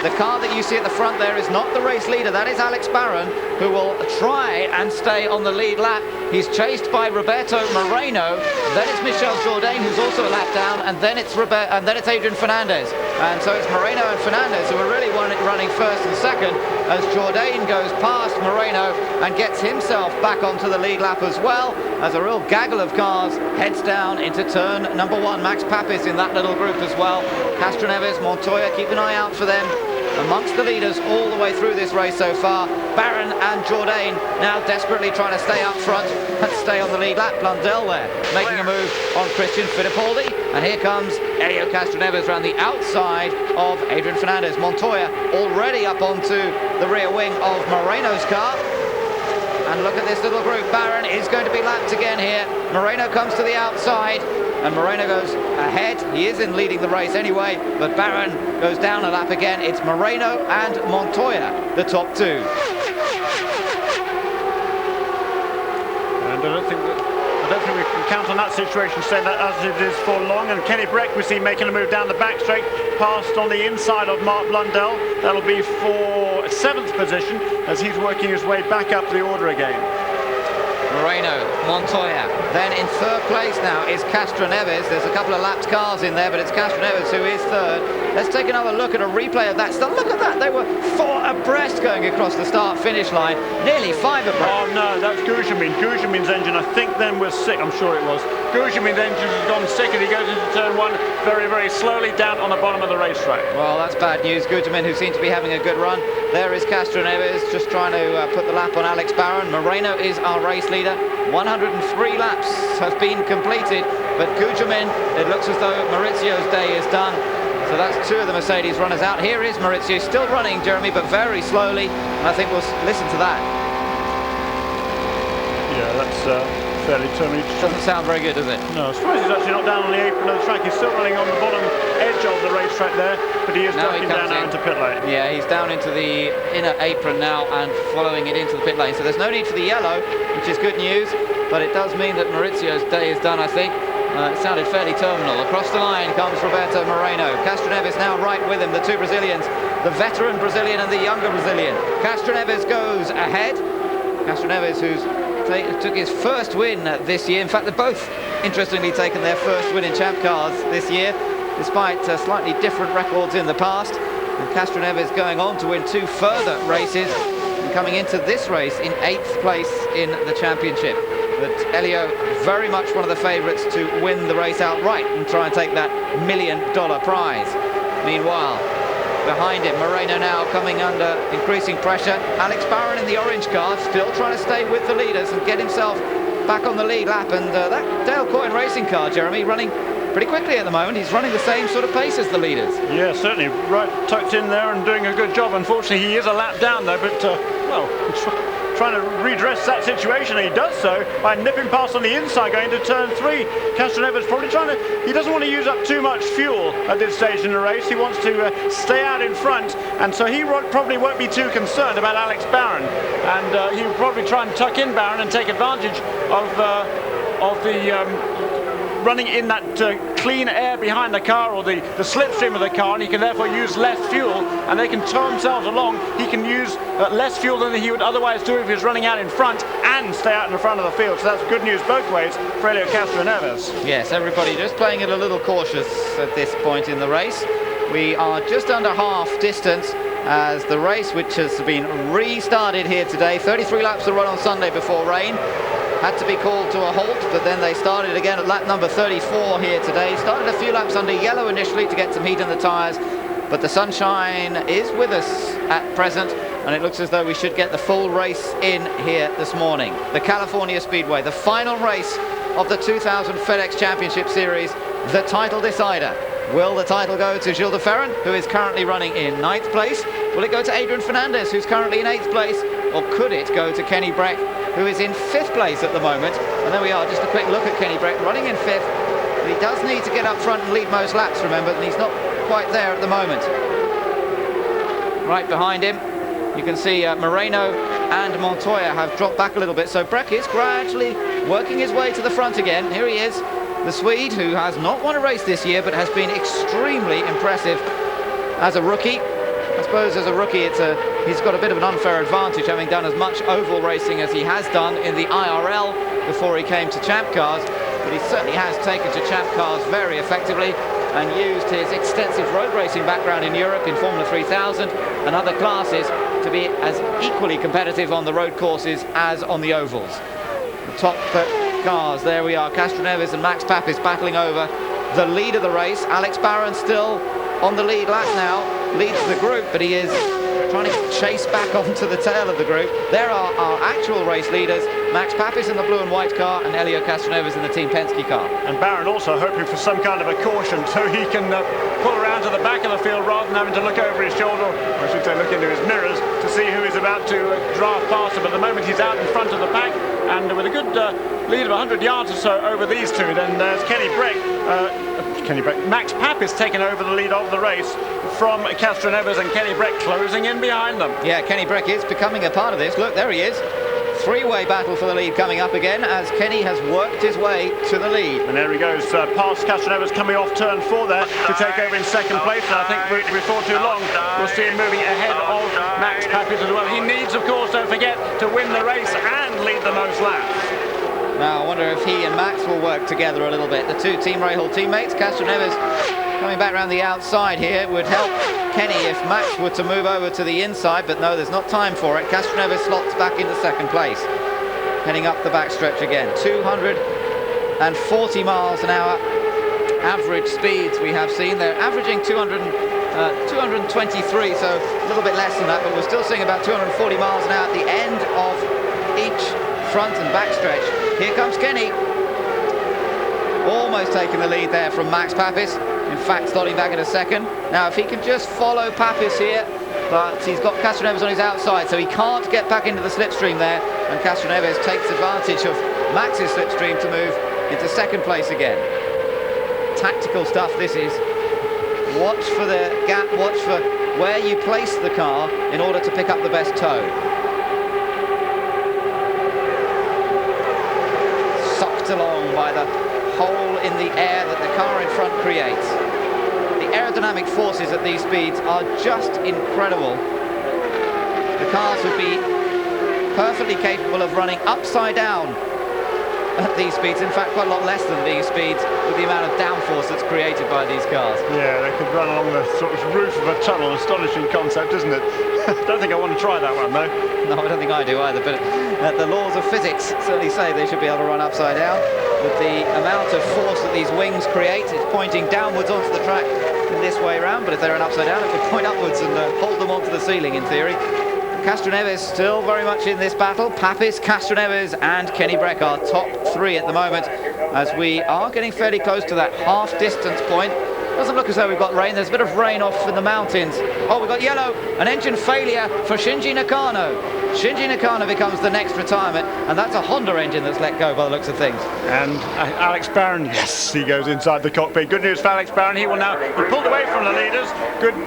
the car that you see at the front there is not the race leader. That is Alex Barron, who will try and stay on the lead lap. He's chased by Roberto Moreno. Then it's Michel Jourdain, who's also a lap down, and then it's Adrian Fernandez. And so it's Moreno and Fernandez who are really running first and second, as Jourdain goes past Moreno and gets himself back onto the lead lap as well, as a real gaggle of cars heads down into turn number 1. Max Papis in that little group as well. Castroneves, Montoya, keep an eye out for them. Amongst the leaders all the way through this race so far. Barron and Jourdain now desperately trying to stay up front and stay on the lead lap. Blundell there making a move on Christian Fittipaldi, and here comes Elio Castroneves around the outside of Adrian Fernandez. Montoya already up onto the rear wing of Moreno's car. And look at this little group. Barron is going to be lapped again here. Moreno comes to the outside, and Moreno goes ahead. He is in leading the race anyway, but Barron goes down a lap again. It's Moreno and Montoya, the top 2. And I don't think we can count on that situation, saying that as it is for long. And Kenny Breck we see making a move down the back straight, past on the inside of Mark Blundell. That'll be for 7th position as he's working his way back up the order again. Moreno, Montoya. Then in 3rd place now is Castroneves. There's a couple of lapped cars in there, but it's Castroneves who is 3rd. Let's take another look at a replay of that. So look at that. They were 4 abreast going across the start-finish line. Nearly 5 abreast. Oh no, that's Gugelmin. Gugelmin's engine, I think, then was sick. I'm sure it was. Gugelmin's engine has gone sick, and he goes into turn 1 very, very slowly down on the bottom of the racetrack. Well, that's bad news. Gugelmin, who seemed to be having a good run. There is Castroneves just trying to put the lap on Alex Barron. Moreno is our race leader. 103 laps have been completed, but Gugelmin, it looks as though Maurizio's day is done. So that's 2 of the Mercedes runners out. Here is Maurizio, still running, Jeremy, but very slowly. And I think we'll listen to that. Yeah, that's fairly terminally. Doesn't sound very good, does it? No, I'm surprised he's actually not down on the apron of the track. He's still running on the bottom edge of the racetrack there, but he is ducking down now into pit lane. Yeah, he's down into the inner apron now and following it into the pit lane. So there's no need for the yellow, which is good news, but it does mean that Maurizio's day is done, I think. It sounded fairly terminal. Across the line comes Roberto Moreno. Castroneves now right with him, the 2 Brazilians, the veteran Brazilian and the younger Brazilian. Castroneves goes ahead. Castroneves, who's took his first win this year. In fact, they've both, interestingly, taken their first win in Champ Cars this year, despite slightly different records in the past. And Castroneves going on to win 2 further races and coming into this race in 8th place in the championship. But Elio, very much one of the favourites to win the race outright and try and take that $1 million prize. Meanwhile, behind him, Moreno now coming under increasing pressure. Alex Barron in the orange car, still trying to stay with the leaders and get himself back on the lead lap. And that Dale Coyne racing car, Jeremy, running pretty quickly at the moment. He's running the same sort of pace as the leaders. Yeah, certainly. Right tucked in there and doing a good job. Unfortunately, he is a lap down, though, but, well, trying to redress that situation, and he does so by nipping past on the inside going into turn 3. Castroneves probably he doesn't want to use up too much fuel at this stage in the race. He wants to stay out in front, and so he probably won't be too concerned about Alex Barron, and he'll probably try and tuck in Barron and take advantage of the running in that clean air behind the car, or the slipstream of the car, and he can therefore use less fuel, and they can tow themselves along. He can use less fuel than he would otherwise do if he was running out in front and stay out in the front of the field. So that's good news both ways for Helio Castroneves. Yes, everybody just playing it a little cautious at this point in the race. We are just under half distance as the race, which has been restarted here today. 33 laps to run on Sunday before rain. Had to be called to a halt, but then they started again at lap number 34 here today. Started a few laps under yellow initially to get some heat in the tyres, but the sunshine is with us at present, and it looks as though we should get the full race in here this morning. The California Speedway, the final race of the 2000 FedEx Championship Series, the title decider. Will the title go to Gilles de Ferran, who is currently running in 9th place? Will it go to Adrian Fernandez, who's currently in 8th place? Or could it go to Kenny Breck, who is in 5th place at the moment? And there we are, just a quick look at Kenny Breck running in 5th. But he does need to get up front and lead most laps, remember, and he's not quite there at the moment. Right behind him, you can see Moreno and Montoya have dropped back a little bit. So Breck is gradually working his way to the front again. Here he is, the Swede, who has not won a race this year, but has been extremely impressive as a rookie. I suppose as a rookie, he's got a bit of an unfair advantage, having done as much oval racing as he has done in the IRL before he came to Champ Cars. But he certainly has taken to Champ Cars very effectively and used his extensive road racing background in Europe in Formula 3000 and other classes to be as equally competitive on the road courses as on the ovals. The top cars, there we are, Castroneves and Max Papis battling over the lead of the race. Alex Barron still on the lead lap now, leads the group, but he is trying to chase back onto the tail of the group. There are our actual race leaders, Max Papis in the blue and white car and Helio Castroneves in the Team Penske car. And Barron also hoping for some kind of a caution so he can pull around to the back of the field rather than having to look over his shoulder, or I should say look into his mirrors, to see who is about to draft past him. At the moment he's out in front of the pack, and with a good lead of 100 yards or so over these two. Then there's Kenny Breck, Max Papis taking over the lead of the race from Castroneves, and Kenny Breck closing in behind them. Yeah, Kenny Breck is becoming a part of this. Look, there he is. Three-way battle for the lead coming up again as Kenny has worked his way to the lead. And there he goes, past Castroneves, coming off turn 4 there to take over in 2nd place. And I think before too long we'll see him moving ahead of Max Papis as well. He needs, of course, don't forget, to win the race and lead the most laps. Now I wonder if he and Max will work together a little bit. The two Team Rahal teammates, Castroneves coming back around the outside here. It would help Kenny if Max were to move over to the inside, but no, there's not time for it. Castroneves slots back into 2nd place, heading up the backstretch again. 240 miles an hour average speeds we have seen. They're averaging 223, so a little bit less than that, but we're still seeing about 240 miles an hour at the end of each front and backstretch. Here comes Kenny, almost taking the lead there from Max Papis. In fact, starting back in a 2nd. Now, if he can just follow Papis here, but he's got Castroneves on his outside, so he can't get back into the slipstream there, and Castroneves takes advantage of Max's slipstream to move into 2nd place again. Tactical stuff this is. Watch for the gap, watch for where you place the car in order to pick up the best tow. Sucked along by the hole in the air that the car in front creates. The aerodynamic forces at these speeds are just incredible. The cars would be perfectly capable of running upside down at these speeds, in fact quite a lot less than these speeds, with the amount of downforce that's created by these cars. Yeah, they could run along the sort of roof of a tunnel. Astonishing concept, isn't it? Don't think I want to try that one though. No, I don't think I do either, but the laws of physics certainly say they should be able to run upside down. With the amount of force that these wings create, it's pointing downwards onto the track in this way around, but if they ran upside down it would point upwards and hold them onto the ceiling in theory. Castroneves still very much in this battle. Papis, Castroneves and Kenny Breck are top 3 at the moment, as we are getting fairly close to that half distance point Doesn't look as though we've got rain. There's a bit of rain off in the mountains. Oh, we've got yellow. An engine failure for Shinji Nakano. Shinji Nakano becomes the next retirement, and that's a Honda engine that's let go by the looks of things. And Alex Barron, yes, he goes inside the cockpit. Good news for Alex Barron. He pulled away from the leaders.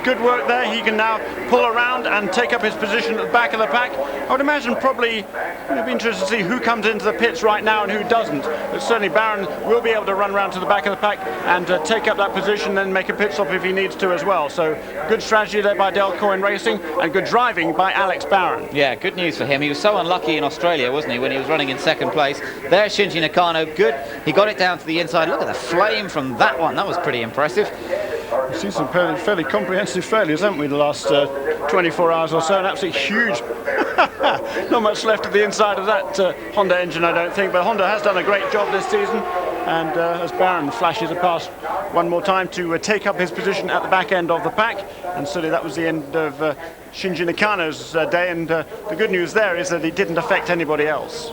Good work there. He can now pull around and take up his position at the back of the pack. I would imagine probably it'll be interesting to see who comes into the pits right now and who doesn't. But certainly Barron will be able to run around to the back of the pack and take up that position, then make a pit stop if he needs to as well. So good strategy there by Del Coyne Racing, and good driving by Alex Barron. Yeah, good news for him. He was so unlucky in Australia, wasn't he, when he was running in second place. There's Shinji Nakano. Good. He got it down to the inside. Look at the flame from that one. That was pretty impressive. We've seen some fairly comprehensive failures, haven't we, the last 24 hours or so? An absolutely huge, not much left of the inside of that Honda engine, I don't think, but Honda has done a great job this season, and as Barron flashes past one more time to take up his position at the back end of the pack, and certainly that was the end of Shinji Nakano's day, and the good news there is that it didn't affect anybody else.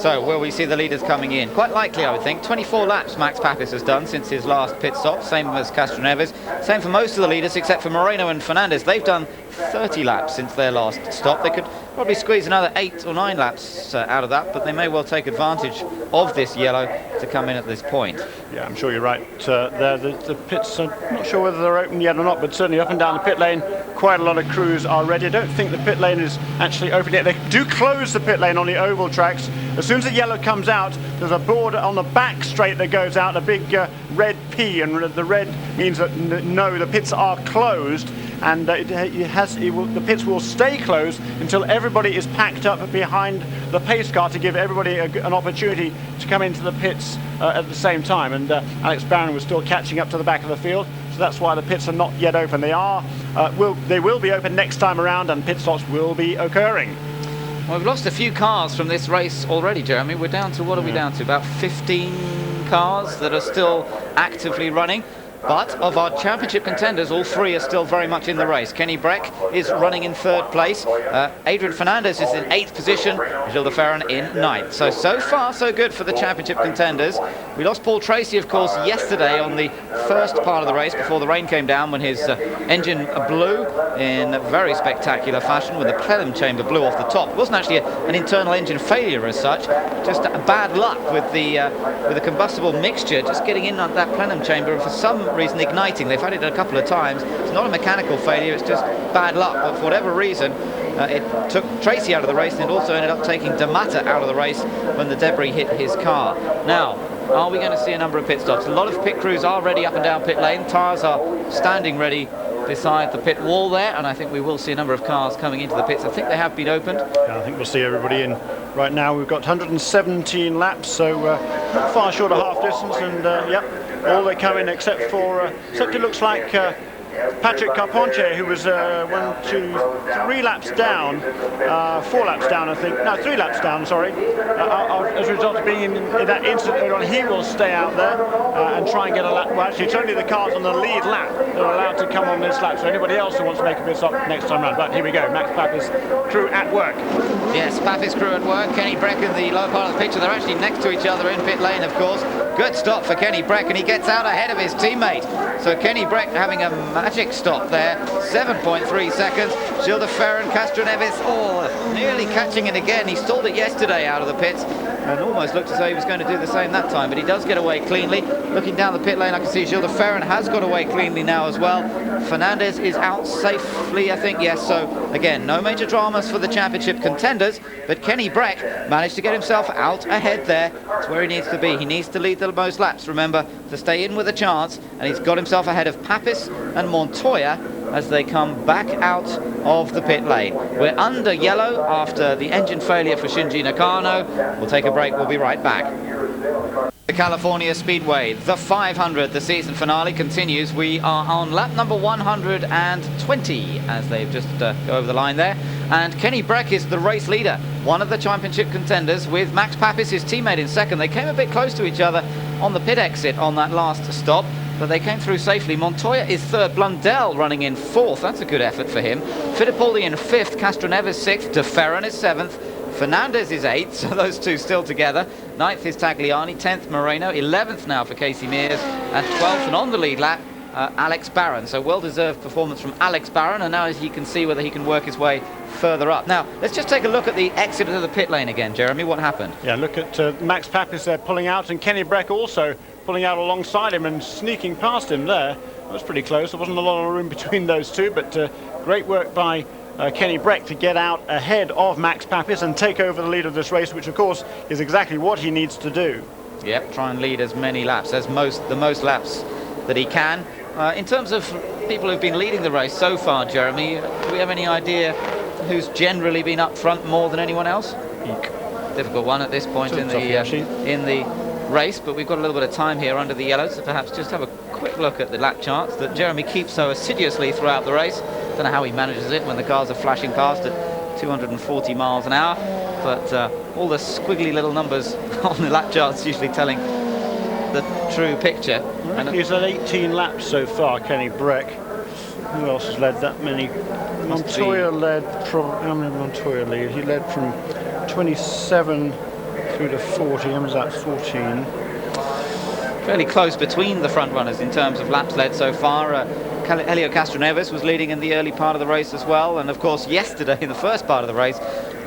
So, will we see the leaders coming in? Quite likely, I would think. 24 laps Max Papis has done since his last pit stop, same as Castroneves. Same for most of the leaders, except for Moreno and Fernandez. They've done 30 laps since their last stop. They could probably squeeze another 8 or 9 laps out of that, but they may well take advantage of this yellow to come in at this point. Yeah, I'm sure you're right. The pits, I'm not sure whether they're open yet or not, but certainly up and down the pit lane, quite a lot of crews are ready. I don't think the pit lane is actually open yet. They do close the pit lane on the oval tracks. As soon as the yellow comes out, there's a board on the back straight that goes out, a big red P, and the red means that no, the pits are closed, and the pits will stay closed until everybody is packed up behind the pace car to give everybody an opportunity to come into the pits at the same time. And Alex Barron was still catching up to the back of the field, so that's why the pits are not yet open. They will be open next time around, and pit stops will be occurring. Well, we've lost a few cars from this race already, Jeremy. We're down to, what are we down to? About 15 cars that are still actively running. But of our championship contenders, all 3 are still very much in the race. Kenny Breck is running in 3rd place. Adrian Fernandez is in 8th position. Gilles de Ferran in 9th. So far, so good for the championship contenders. We lost Paul Tracy, of course, yesterday on the first part of the race before the rain came down, when his engine blew in a very spectacular fashion, when the plenum chamber blew off the top. It wasn't actually an internal engine failure as such, just bad luck with the combustible mixture just getting in on that plenum chamber, and for some reason igniting. They've had it a couple of times. It's not a mechanical failure, it's just bad luck, but for whatever reason it took Tracy out of the race, and it also ended up taking D'Amata out of the race when the debris hit his car. Now, are we going to see a number of pit stops? A lot of pit crews are ready up and down pit lane. Tyres are standing ready beside the pit wall there, and I think we will see a number of cars coming into the pits. I think they have been opened. Yeah, I think we'll see everybody in right now. We've got 117 laps, so not far short of half distance, and yep, all they come in except it looks like Patrick Carpentier, who was 3 laps down, 4 laps down, I think. No, 3 laps down, sorry. As a result of being in that incident earlier on, he will stay out there and try and get a lap. Well, actually, it's only the cars on the lead lap that are allowed to come on this lap, so anybody else who wants to make a pit stop next time round. But here we go, Max Papis' crew at work. Yes, Papis' crew at work. Kenny Breck in the lower part of the picture. They're actually next to each other in pit lane, of course. Good stop for Kenny Breck, and he gets out ahead of his teammate. So Kenny Breck having a magic stop there, 7.3 seconds. Gilles de Ferran, Castroneves, nearly catching it again. He stalled it yesterday out of the pits and almost looked as though he was going to do the same that time, but he does get away cleanly. Looking down the pit lane, I can see Gilles de Ferran has got away cleanly now as well. Fernandez is out safely, I think, yes. So again, no major dramas for the championship contenders, but Kenny Breck managed to get himself out ahead there. That's where he needs to be. He needs to lead the most laps, remember, to stay in with a chance, and he's got himself ahead of Papis and Montoya as they come back out of the pit lane. We're under yellow after the engine failure for Shinji Nakano. We'll take a break, we'll be right back. The California Speedway, the 500, the season finale continues. We are on lap number 120 as they've just go over the line there. And Kenny Breck is the race leader, one of the championship contenders, with Max Papis, his teammate, in second. They came a bit close to each other on the pit exit on that last stop, but they came through safely. Montoya is third, Blundell running in fourth. That's a good effort for him. Fittipaldi in fifth, Castroneves sixth, De Ferran is seventh, Fernandez is 8th, so those two still together. 9th is Tagliani, 10th Moreno, 11th now for Casey Mears, and 12th and on the lead lap, Alex Barron. So well-deserved performance from Alex Barron, and now he can see whether he can work his way further up. Now, let's just take a look at the exit of the pit lane again, Jeremy. What happened? Yeah, look at Max Papis there pulling out, and Kenny Breck also pulling out alongside him and sneaking past him there. That was pretty close. There wasn't a lot of room between those two, but great work by Kenny Breck to get out ahead of Max Papis and take over the lead of this race, which of course is exactly what he needs to do. Yep, try and lead as many laps, the most laps that he can. In terms of people who've been leading the race so far, Jeremy, do we have any idea who's generally been up front more than anyone else? Difficult one at this point in the race, but we've got a little bit of time here under the yellow, so perhaps just have a quick look at the lap charts that Jeremy keeps so assiduously throughout the race. Don't know how he manages it when the cars are flashing past at 240 miles an hour, but all the squiggly little numbers on the lap charts usually telling the true picture. And he's had 18 laps so far, Kenny Breck. Who else has led that many? Montoya led from, how many did Montoya lead? He led from 27 through to 40. How was that? 14. Fairly close between the front runners in terms of laps led so far. Helio Castroneves was leading in the early part of the race as well, and of course yesterday in the first part of the race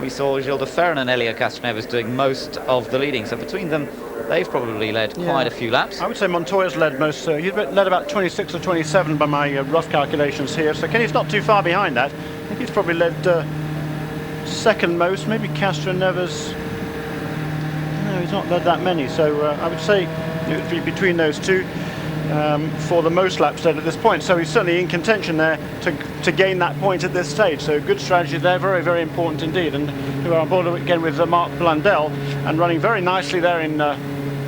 we saw Gilles de Ferran and Helio Castroneves doing most of the leading, so between them they've probably led quite a few laps. I would say Montoya's led most. He's led about 26 or 27 by my rough calculations here, so Kenny's not too far behind that. I think he's probably led second most, maybe Castroneves. No, he's not led that many, so I would say it would be between those two for the most laps led at this point. So he's certainly in contention there to gain that point at this stage. So good strategy there, very, very important indeed. And we're on board again with Mark Blundell and running very nicely there in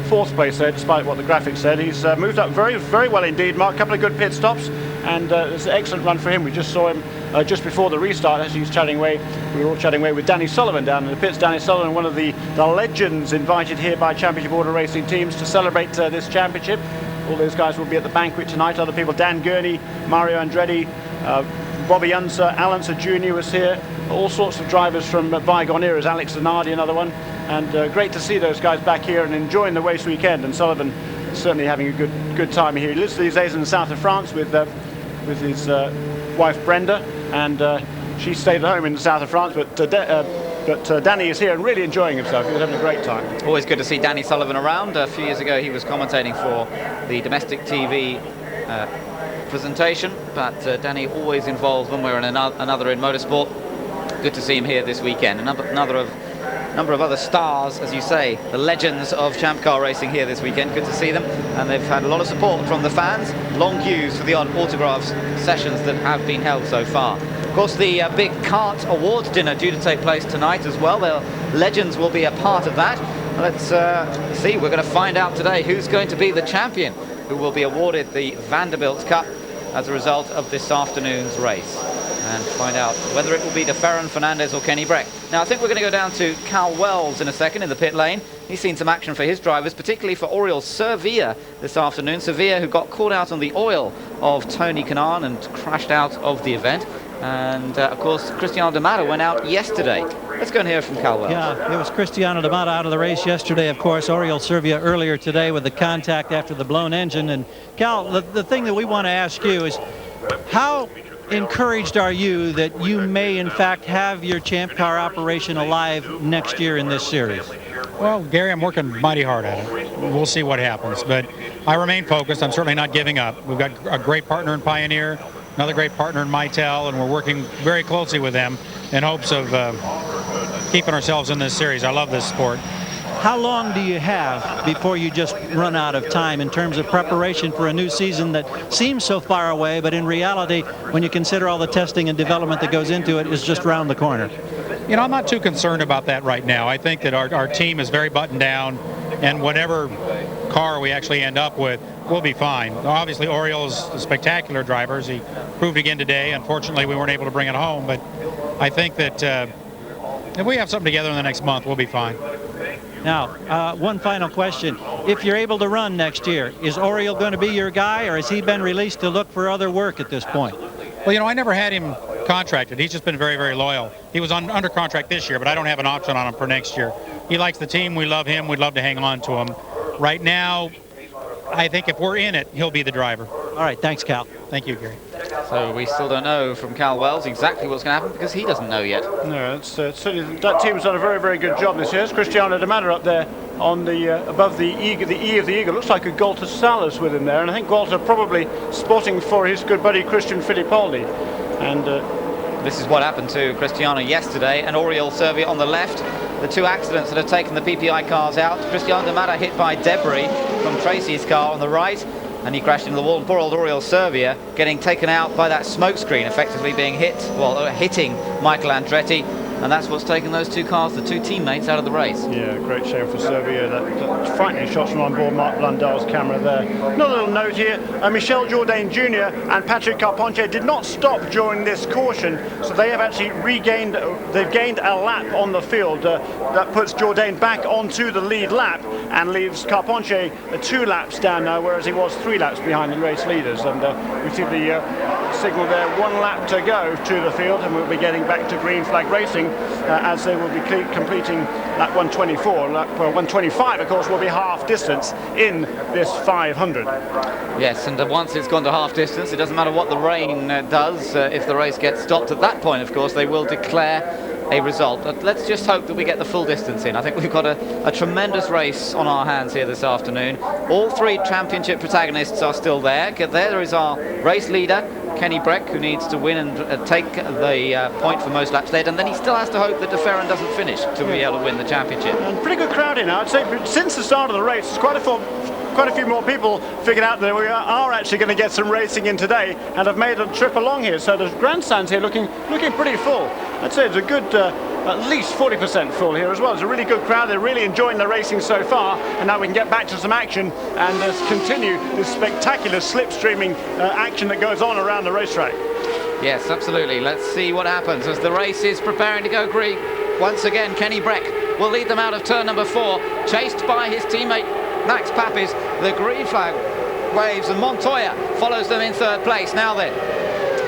fourth place there, despite what the graphics said. He's moved up very, very well indeed. Mark, a couple of good pit stops, and it's an excellent run for him. We just saw him just before the restart as he's chatting away. We were all chatting away with Danny Sullivan down in the pits. Danny Sullivan, one of the legends invited here by Championship Order Racing teams to celebrate this championship. All those guys will be at the banquet tonight. Other people, Dan Gurney, Mario Andretti, Bobby Unser, Alan Unser Jr. was here. All sorts of drivers from bygone eras. Alex Zanardi, another one. And great to see those guys back here and enjoying the race weekend. And Sullivan is certainly having a good time here. He lives these days in the south of France with his wife Brenda, and she stayed at home in the south of France. But Danny is here and really enjoying himself. He's having a great time. Always good to see Danny Sullivan around. A few years ago he was commentating for the domestic TV presentation, but Danny always involved one way or another in motorsport. Good to see him here this weekend. A number of other stars, as you say, the legends of Champ Car racing here this weekend. Good to see them, and they've had a lot of support from the fans. Long queues for the odd autographs sessions that have been held so far. Of course, the big kart awards dinner due to take place tonight as well. The legends will be a part of that. Let's see, we're going to find out today who's going to be the champion, who will be awarded the Vanderbilt Cup as a result of this afternoon's race, and find out whether it will be de Ferran, Fernandez or Kenny Breck. Now I think we're going to go down to Cal Wells in a second in the pit lane. He's seen some action for his drivers, particularly for Oriol Servia this afternoon. Servia, who got caught out on the oil of Tony Kanaan and crashed out of the event. And of course Cristiano D'Amato went out yesterday. Let's go and hear from Cal Wells. Yeah, it was Cristiano D'Amato out of the race yesterday. Of course, Oriol Servia earlier today with the contact after the blown engine. And Cal, the thing that we want to ask you is, how encouraged are you that you may in fact have your Champ Car operation alive next year in this series? Well, Gary, I'm working mighty hard at it. We'll see what happens, but I remain focused. I'm certainly not giving up. We've got a great partner in Pioneer, another great partner in Mitel, and we're working very closely with them in hopes of keeping ourselves in this series. I love this sport. How long do you have before you just run out of time in terms of preparation for a new season that seems so far away, but in reality, when you consider all the testing and development that goes into it, is just around the corner? You know, I'm not too concerned about that right now. I think that our team is very buttoned down, and whatever car we actually end up with, we'll be fine. Obviously, Oriol's a spectacular driver, as he proved again today. Unfortunately, we weren't able to bring it home, but I think that if we have something together in the next month, we'll be fine. Now, one final question. If you're able to run next year, is Oriol going to be your guy, or has he been released to look for other work at this point? Well, you know, I never had him contracted. He's just been very, very loyal. He was under contract this year, but I don't have an option on him for next year. He likes the team. We love him. We'd love to hang on to him. Right now, I think if we're in it, he'll be the driver. All right, thanks, Cal. Thank you, Gary. So we still don't know from Cal Wells exactly what's going to happen because he doesn't know yet. No, it's certainly that team's done a very, very good job this year. It's Cristiano De Matter up there on the above the E of the Eagle. Looks like a Gualter Salas with him there, and I think Gualter probably spotting for his good buddy Christian Fittipaldi. And this is what happened to Cristiano yesterday, and Oriol Servia on the left. The two accidents that have taken the PPI cars out. Cristiano De Matter hit by debris from Tracy's car on the right, and he crashed into the wall. Poor old Oriol Servia getting taken out by that smoke screen, effectively being hitting Michael Andretti, and that's what's taken those two cars, the two teammates, out of the race. yeah, great shame for Servia. That frightening shots from on board Marc Blundell's camera there. Another little note here, Michel Jourdain Jr. and Patrick Carpentier did not stop during this caution, so they have actually they've gained a lap on the field. That puts Jourdain back onto the lead lap and leaves Carpentier 2 laps down now, whereas he was 3 laps behind the race leaders. And we see the signal there, 1 lap to go to the field, and we'll be getting back to green flag racing as they will be completing lap 124. Lap 125, of course, will be half distance in this 500. Yes, and once it's gone to half distance, it doesn't matter what the rain does. If the race gets stopped at that point, of course, they will declare a result. But let's just hope that we get the full distance in. I think we've got a tremendous race on our hands here this afternoon. All 3 championship protagonists are still there. There is our race leader, Kenny Breck, who needs to win and take the point for most laps led, and then he still has to hope that De Ferran doesn't finish to be able to win the championship. And pretty good crowd here now. I'd say since the start of the race, there's quite a few more people figured out that we are actually going to get some racing in today and have made a trip along here. So the grandstands here looking pretty full. I'd say it's a good at least 40% full here as well. It's a really good crowd. They're really enjoying the racing so far, and now we can get back to some action and continue this spectacular slipstreaming action that goes on around the racetrack. Yes, absolutely. Let's see what happens as the race is preparing to go green. Once again, Kenny Breck will lead them out of turn number 4, chased by his teammate Max Papis. The green flag waves and Montoya follows them in 3rd place. Now then,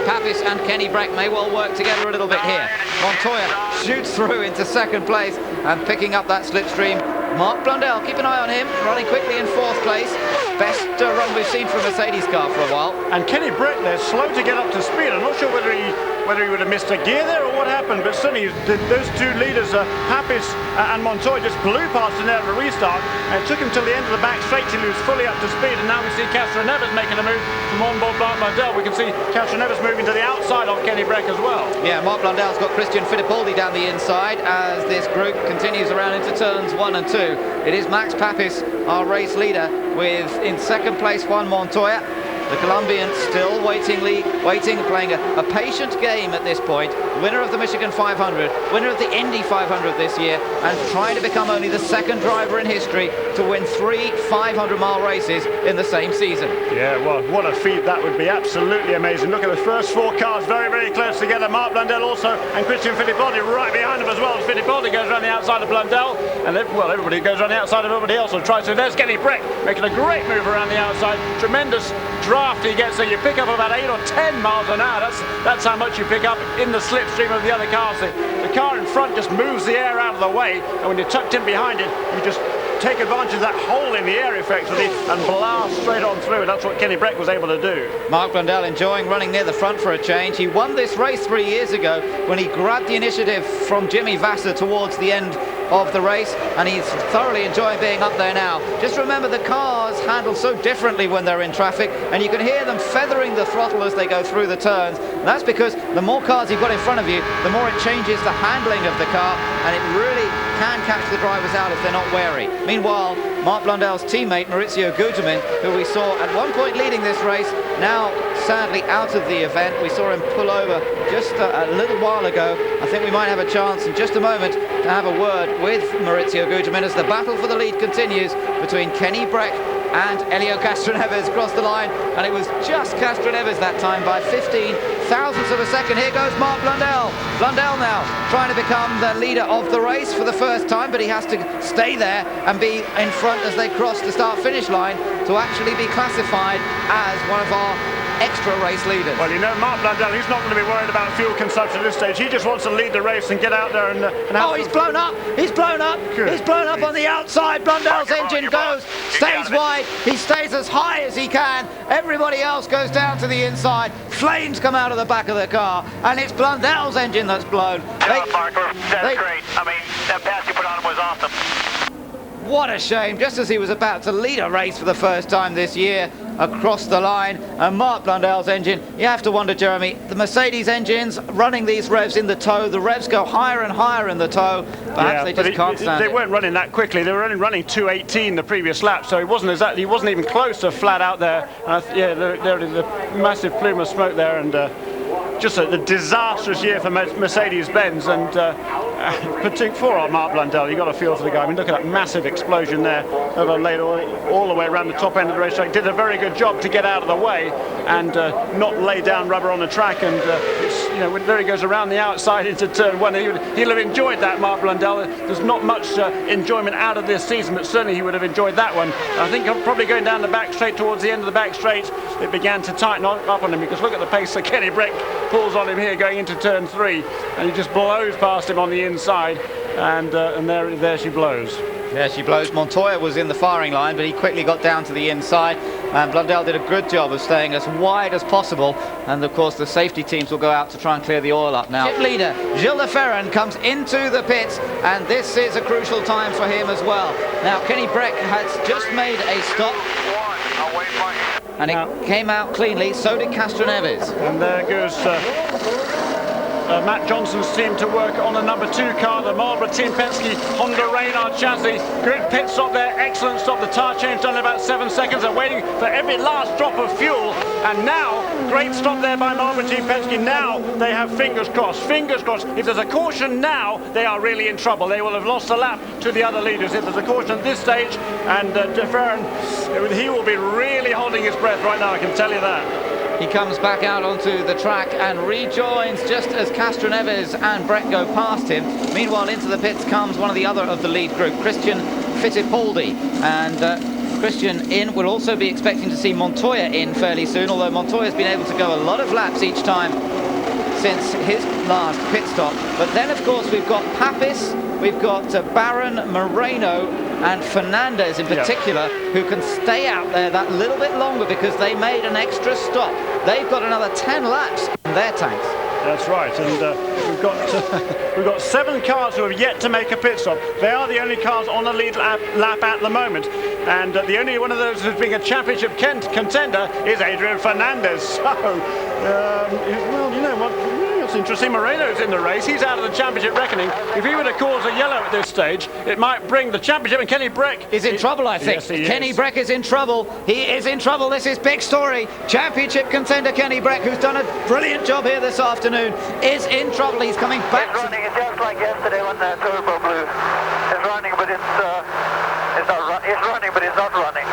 Papis and Kenny Breck may well work together a little bit here. Montoya shoots through into 2nd place and picking up that slipstream. Marc Blundell, keep an eye on him, running quickly in 4th place. Best run we've seen from a Mercedes car for a while. And Kenny Breck there, slow to get up to speed. I'm not sure whether he would have missed a gear there or what happened, but certainly those 2 leaders, Papis and Montoya, just blew past him there at the restart, and it took him till the end of the back straight till he was fully up to speed. And now we see Castroneves making a move from on board Marc Blundell. We can see Castroneves moving to the outside of Kenny Breck as well. Yeah, Marc Blundell's got Christian Fittipaldi down the inside as this group continues around into turns 1 and 2. It is Max Papis, our race leader, with in 2nd place Juan Montoya. The Colombian still waiting, playing a patient game at this point. Winner of the Michigan 500, winner of the Indy 500 this year, and trying to become only the 2nd driver in history to win 3 500-mile races in the same season. Yeah, well, what a feat that would be. Absolutely amazing. Look at the first 4 cars very, very close together. Marc Blundell also, and Christian Fittipaldi right behind him as well. As Fittipaldi goes around the outside of Blundell, and everybody goes around the outside of everybody else and tries to. There's Kenny Breck making a great move around the outside. Tremendous draft he gets, so you pick up about 8 or 10 miles an hour. That's how much you pick up in the slipstream of the other cars. The car in front just moves the air out of the way, and when you're tucked in behind it, you just take advantage of that hole in the air effectively and blast straight on through, and that's what Kenny Breck was able to do. Marc Blundell enjoying running near the front for a change. He won this race 3 years ago when he grabbed the initiative from Jimmy Vasser towards the end of the race, and he's thoroughly enjoying being up there now. Just remember, the cars handle so differently when they're in traffic, and you can hear them feathering the throttle as they go through the turns. And that's because the more cars you've got in front of you, the more it changes the handling of the car, and it really can catch the drivers out if they're not wary. Meanwhile, Marc Blundell's teammate Maurizio Gugelmin, who we saw at one point leading this race, now sadly out of the event. We saw him pull over just a little while ago. I think we might have a chance in just a moment to have a word with Maurizio Gugelmin as the battle for the lead continues between Kenny Breck and Helio Castroneves across the line, and it was just Castroneves that time by 15 thousandths of a second. Here goes Marc Blundell. Blundell now trying to become the leader of the race for the first time, but he has to stay there and be in front as they cross the start-finish line to actually be classified as one of our extra race leaders. Well, you know, Mark Blundell, he's not going to be worried about fuel consumption at this stage. He just wants to lead the race and get out there and have... Oh, he's blown up! He's blown up! Good. He's blown up on the outside. Blundell's engine goes, stays wide. He stays as high as he can. Everybody else goes down to the inside. Flames come out of the back of the car, and it's Blundell's engine that's blown. Marco, that's great. I mean, that pass you put on him was awesome. What a shame, just as he was about to lead a race for the first time this year across the line, and Mark Blundell's engine, you have to wonder, Jeremy, the Mercedes engines running these revs in the toe, the revs go higher and higher in the toe, perhaps they just can't stand it. They weren't running that quickly, they were only running 2:18 the previous lap, so he wasn't even close to flat out there. Yeah, there is a massive plume of smoke there, and just a disastrous year for Mercedes-Benz, and particularly for Mark Blundell, you got to feel for the guy. I mean, look at that massive explosion there, laid all the way around the top end of the racetrack. Did a very good job to get out of the way and not lay down rubber on the track. And it's, you know, there he goes around the outside into turn one. He'll have enjoyed that, Mark Blundell. There's not much enjoyment out of this season, but certainly he would have enjoyed that one. I think probably going down the back straight towards the end of the back straight, it began to tighten up on him, because look at the pace that Kenny Breck pulls on him here going into turn 3, and he just blows past him on the inside, and there she blows. Yeah, she blows. Montoya was in the firing line, but he quickly got down to the inside, and Blundell did a good job of staying as wide as possible, and of course the safety teams will go out to try and clear the oil up now. Pit leader Gilles de Ferran comes into the pits, and this is a crucial time for him as well. Now Kenny Breck has just made a stop, and it came out cleanly, so did Castroneves. And there goes Matt Johnson's team to work on the number 2 car, the Marlboro Team Penske Honda Reynard chassis. Good pit stop there, excellent stop. The tyre change done in about 7 seconds. They're waiting for every last drop of fuel, and now, great stop there by Marlboro Team Penske. Now they have fingers crossed, fingers crossed. If there's a caution now, they are really in trouble. They will have lost a lap to the other leaders if there's a caution at this stage, and de Ferran, he will be really holding his breath right now, I can tell you that. He comes back out onto the track and rejoins just as Castroneves and Breck go past him. Meanwhile, into the pits comes one of the other of the lead group, Christian Fittipaldi. And Christian in. We'll also be expecting to see Montoya in fairly soon, although Montoya's been able to go a lot of laps each time since his last pit stop. But then, of course, we've got Papis, we've got Barron, Moreno, and Fernandez in particular, who can stay out there that little bit longer because they made an extra stop. They've got another 10 laps in their tanks. That's right, and we've got 7 cars who have yet to make a pit stop. They are the only cars on the lead lap at the moment, and the only one of those who's being a championship contender is Adrian Fernandez. So, well, you know what? It's interesting. Moreno's in the race. He's out of the championship reckoning. If he were to cause a yellow at this stage, it might bring the championship, and Kenny Breck is in trouble, I think. Yes, Kenny Breck is in trouble. He is in trouble. This is big story. Championship contender Kenny Breck, who's done a brilliant job here this afternoon, is in trouble. He's coming back. It's running just like yesterday when the Turbo Blue is running, but it's running, but it's not running.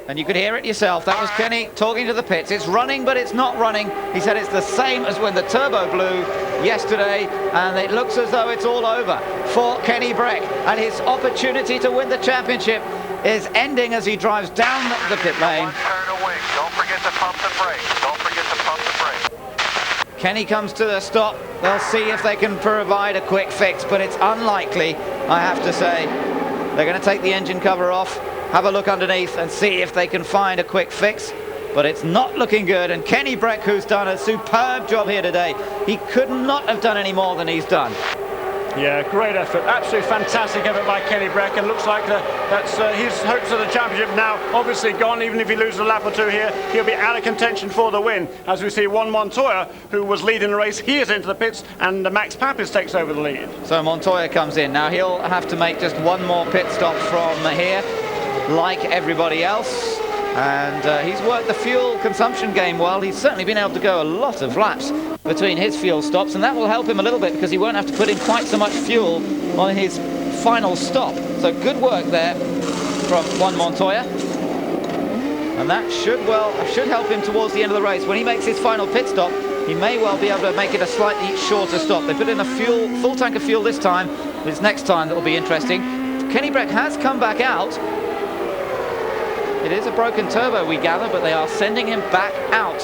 And you could hear it yourself. That was Kenny talking to the pits. It's running, but it's not running. He said it's the same as when the Turbo blew yesterday, and it looks as though it's all over for Kenny Breck. And his opportunity to win the championship is ending as he drives down the pit lane. One turn away. Don't forget to pump the brakes. Don't forget to pump the brakes. Kenny comes to the stop. They'll see if they can provide a quick fix, but it's unlikely, I have to say. They're going to take the engine cover off, have a look underneath and see if they can find a quick fix, but it's not looking good. And Kenny Breck, who's done a superb job here today, he could not have done any more than he's done. Yeah, great effort, absolutely fantastic effort by Kenny Breck, and looks like that's his hopes of the championship now obviously gone. Even if he loses a lap or two here, he'll be out of contention for the win. As we see Juan Montoya, who was leading the race, he is into the pits, and Max Papis takes over the lead. So Montoya comes in. Now he'll have to make just one more pit stop from here, like everybody else. And he's worked the fuel consumption game well. He's certainly been able to go a lot of laps between his fuel stops, and that will help him a little bit because he won't have to put in quite so much fuel on his final stop. So good work there from Juan Montoya, and that should help him towards the end of the race. When he makes his final pit stop, he may well be able to make it a slightly shorter stop. They put in a full tank of fuel this time. It's next time that will be interesting. Kenny Breck has come back out. It is a broken turbo, we gather, but they are sending him back out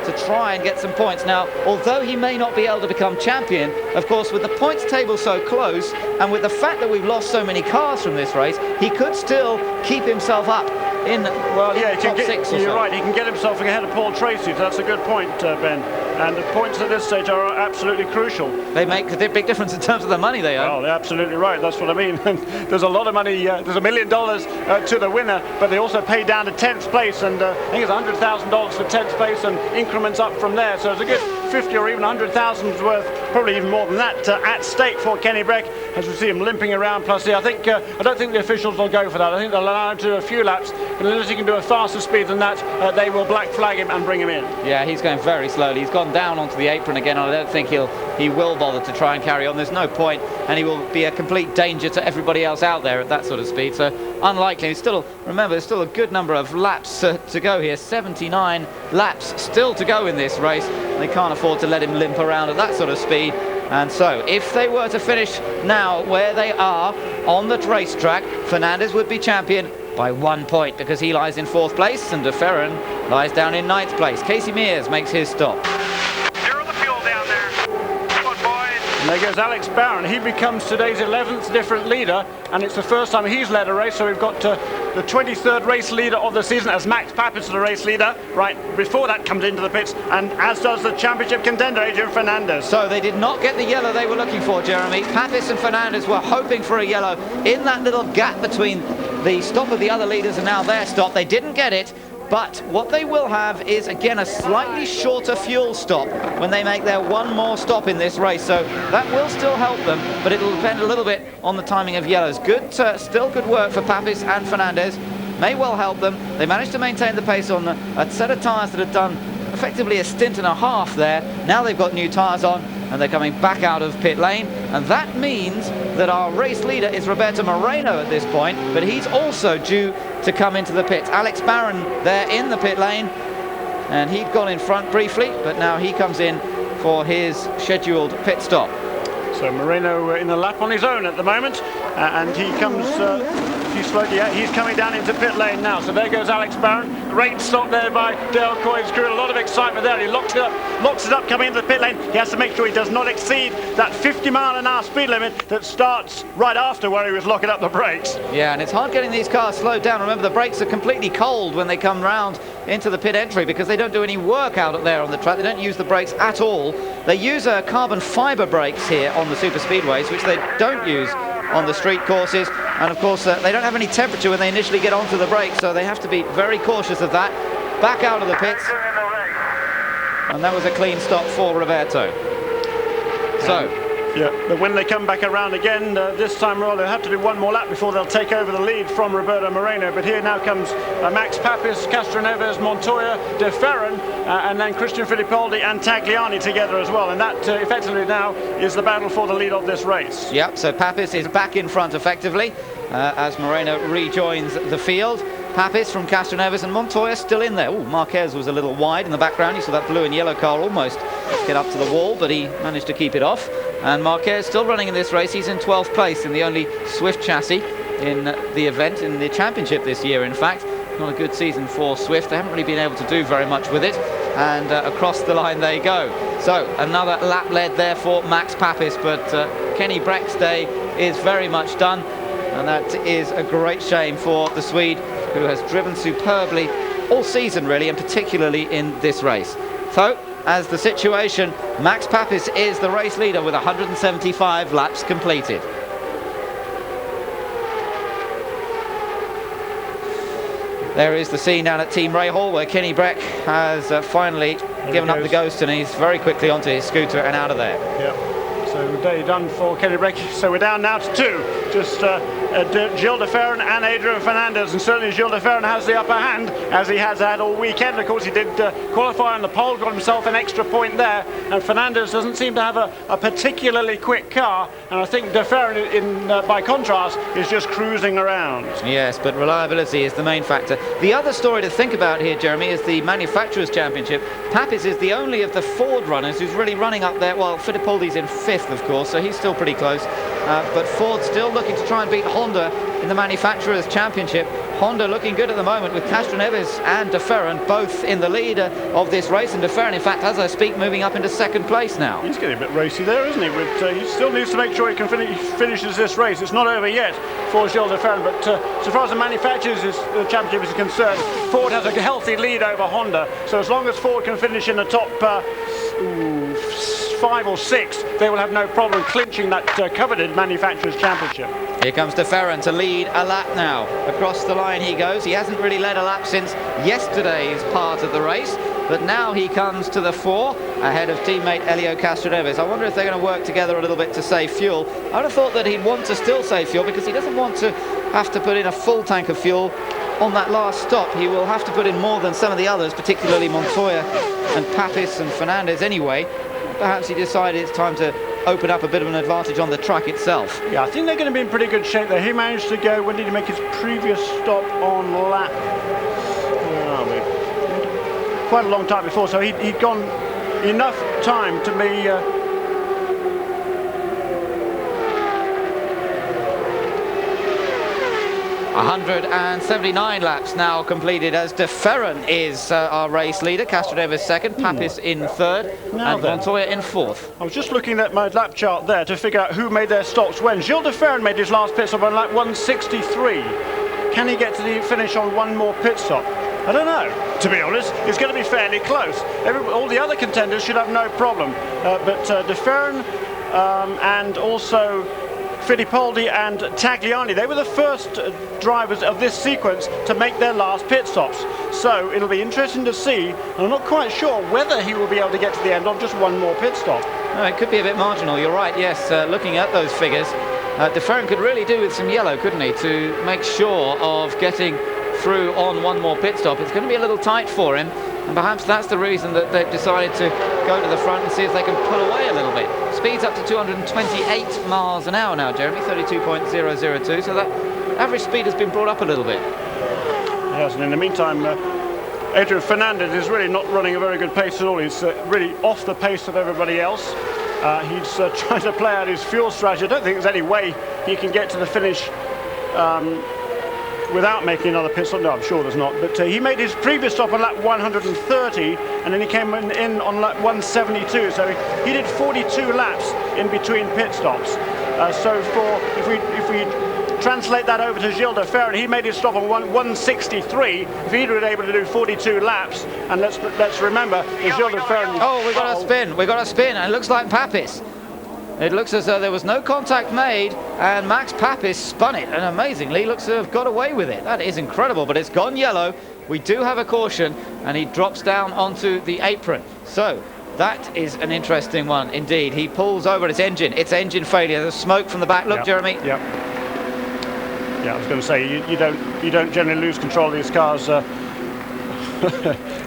to try and get some points. Now, although he may not be able to become champion, of course, with the points table so close, and with the fact that we've lost so many cars from this race, he could still keep himself up in, well, yeah, top six or so. You're right, he can get himself ahead of Paul Tracy, so that's a good point, Ben. And the points at this stage are absolutely crucial. They make a big difference in terms of the money they earn. Oh, they're absolutely right, that's what I mean. There's a lot of money, there's $1 million to the winner, but they also pay down to 10th place, and I think it's $100,000 for 10th place and increments up from there, so it's a good 50 or even 100,000 worth, probably even more than that, at stake for Kenny Breck, as we see him limping around. Plus, I don't think the officials will go for that. I think they'll allow him to do a few laps, and unless he can do a faster speed than that, they will black flag him and bring him in. Yeah, he's going very slowly. He's gone down onto the apron again, and I don't think he will bother to try and carry on. There's no point, and he will be a complete danger to everybody else out there at that sort of speed. So unlikely. Remember, there's still a good number of laps to go here. 79 laps still to go in this race. They can't afford to let him limp around at that sort of speed. And so, if they were to finish now where they are on the racetrack, Fernandez would be champion by 1 point because he lies in 4th place and De Ferran lies down in 9th place. Casey Mears makes his stop. Zero the fuel down there. Come on, boys. And there goes Alex Barron. He becomes today's 11th different leader, and it's the first time he's led a race, so we've got the 23rd race leader of the season as Max Papis, the race leader, right before that comes into the pits, and as does the championship contender, Adrian Fernandez. So they did not get the yellow they were looking for, Jeremy. Papis and Fernandez were hoping for a yellow in that little gap between the stop of the other leaders and now their stop. They didn't get it. But what they will have is, again, a slightly shorter fuel stop when they make their one more stop in this race. So that will still help them, but it'll depend a little bit on the timing of yellows. Still good work for Papis and Fernandez. May well help them. They managed to maintain the pace on a set of tyres that had done effectively a stint and a half there. Now they've got new tyres on, and they're coming back out of pit lane, and that means that our race leader is Roberto Moreno at this point, but he's also due to come into the pits. Alex Barron there in the pit lane, and he'd gone in front briefly, but now he comes in for his scheduled pit stop. So Moreno in the lap on his own at the moment, and he comes he's coming down into pit lane now. So there goes Alex Barron. Great stop there by Dale Coy's crew. A lot of excitement there. He locks it up coming into the pit lane. He has to make sure he does not exceed that 50-mile-an-hour speed limit that starts right after where he was locking up the brakes. Yeah, and it's hard getting these cars slowed down. Remember, the brakes are completely cold when they come round into the pit entry because they don't do any work out there on the track. They don't use the brakes at all. They use carbon fiber brakes here on the super speedways, which they don't use on the street courses, and of course they don't have any temperature when they initially get onto the brakes, so they have to be very cautious of that. Back out of the pits, and that was a clean stop for Roberto. So yeah, but when they come back around again, this time around they'll have to do one more lap before they'll take over the lead from Roberto Moreno. But here now comes Max Papis, Castroneves, Montoya, De Ferran, and then Christian Fittipaldi and Tagliani together as well. And that effectively now is the battle for the lead of this race. Yep, so Papis is back in front effectively as Moreno rejoins the field. Papis from Castroneves and Montoya still in there. Oh, Marquez was a little wide in the background. You saw that blue and yellow car almost get up to the wall, but he managed to keep it off. And Marquez still running in this race. He's in 12th place in the only Swift chassis in the event, in the championship this year, in fact. Not a good season for Swift. They haven't really been able to do very much with it. And across the line they go. So another lap led there for Max Papis, but Kenny Breck's day is very much done. And that is a great shame for the Swede, who has driven superbly all season really, and particularly in this race. So, as the situation, Max Papis is the race leader with 175 laps completed. There is the scene down at Team Rahal where Kenny Breck has finally given up the ghost, and he's very quickly onto his scooter and out of there. Yep. So day done for Kenny Breck. So we're down now to two. Just Gilles de Ferran and Adrian Fernandez, and certainly Gilles de Ferran has the upper hand, as he has had all weekend. Of course, he did qualify on the pole, got himself an extra point there, and Fernandez doesn't seem to have a particularly quick car, and I think de Ferran, by contrast, is just cruising around. Yes, but reliability is the main factor. The other story to think about here, Jeremy, is the Manufacturers' Championship. Papis is the only of the Ford runners who's really running up there. Well, Fittipaldi's in 5th, of course, so he's still pretty close. But Ford still looking to try and beat Honda in the Manufacturers' Championship. Honda looking good at the moment with Castroneves and De Ferran both in the lead of this race, and De Ferran, in fact, as I speak, moving up into second place now. He's getting a bit racy there, isn't he? He still needs to make sure he can finishes this race. It's not over yet for Gilles De Ferran, but so far as the manufacturers the championship is concerned, Ford has a healthy lead over Honda. So as long as Ford can finish in the top 5 or 6, they will have no problem clinching that coveted manufacturers championship. Here comes De Ferran to lead a lap now. Across the line he goes. He hasn't really led a lap since yesterday's part of the race, but now he comes to the fore ahead of teammate Helio Castroneves. I wonder if they're going to work together a little bit to save fuel. I would have thought that he'd want to still save fuel because he doesn't want to have to put in a full tank of fuel on that last stop. He will have to put in more than some of the others, particularly Montoya and Papis and Fernandez anyway. Perhaps he decided it's time to open up a bit of an advantage on the track itself. Yeah, I think they're going to be in pretty good shape there. He managed to go, when did he make his previous stop on lap? Where are we? Quite a long time before, so he'd gone enough time to be 179 laps now completed as De Ferran is our race leader, Castroneves second, Papis in third, and Montoya in fourth. I was just looking at my lap chart there to figure out who made their stops when. Gilles De Ferran made his last pit stop on lap 163. Can he get to the finish on one more pit stop? I don't know, to be honest. It's going to be fairly close. All the other contenders should have no problem. But De Ferran and also Fittipaldi and Tagliani, they were the first drivers of this sequence to make their last pit stops. So it'll be interesting to see, and I'm not quite sure whether he will be able to get to the end on just one more pit stop. No, it could be a bit marginal, you're right, yes. Looking at those figures, De Ferran could really do with some yellow, couldn't he, to make sure of getting through on one more pit stop. It's going to be a little tight for him, and perhaps that's the reason that they've decided to go to the front and see if they can pull away a little bit. Speeds up to 228 miles an hour now, Jeremy, 32.002, so that average speed has been brought up a little bit. Yes, and in the meantime, Adrian Fernandez is really not running a very good pace at all. He's really off the pace of everybody else. He's trying to play out his fuel strategy. I don't think there's any way he can get to the finish without making another pit stop. No, I'm sure there's not. But he made his previous stop on lap 130, and then he came in on lap 172. So he did 42 laps in between pit stops. So if we translate that over to Gilles De Ferran, he made his stop on 163. If he'd been able to do 42 laps, and let's remember, Gilles De Ferran. Oh, we got a spin. We got a spin, and it looks like Papis. It looks as though there was no contact made, and Max Papis spun it, and amazingly looks to have got away with it. That is incredible, but it's gone yellow. We do have a caution, and he drops down onto the apron. So that is an interesting one indeed. He pulls over its engine. It's engine failure. There's smoke from the back. Look, Jeremy. Yeah, I was going to say you don't generally lose control of these cars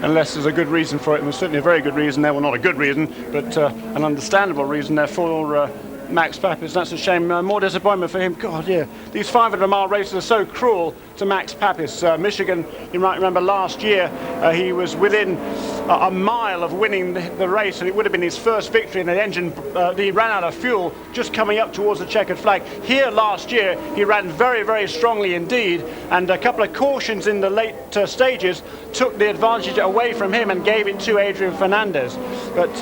unless there's a good reason for it, and there's certainly a very good reason there. Well, not a good reason, but an understandable reason there for Max Papis. That's a shame. More disappointment for him. God, yeah, these 500-mile races are so cruel to Max Papis. Michigan, you might remember last year, he was within a mile of winning the race, and it would have been his first victory, and the engine, he ran out of fuel just coming up towards the checkered flag. Here last year, he ran very, very strongly indeed, and a couple of cautions in the late stages took the advantage away from him and gave it to Adrian Fernandez. But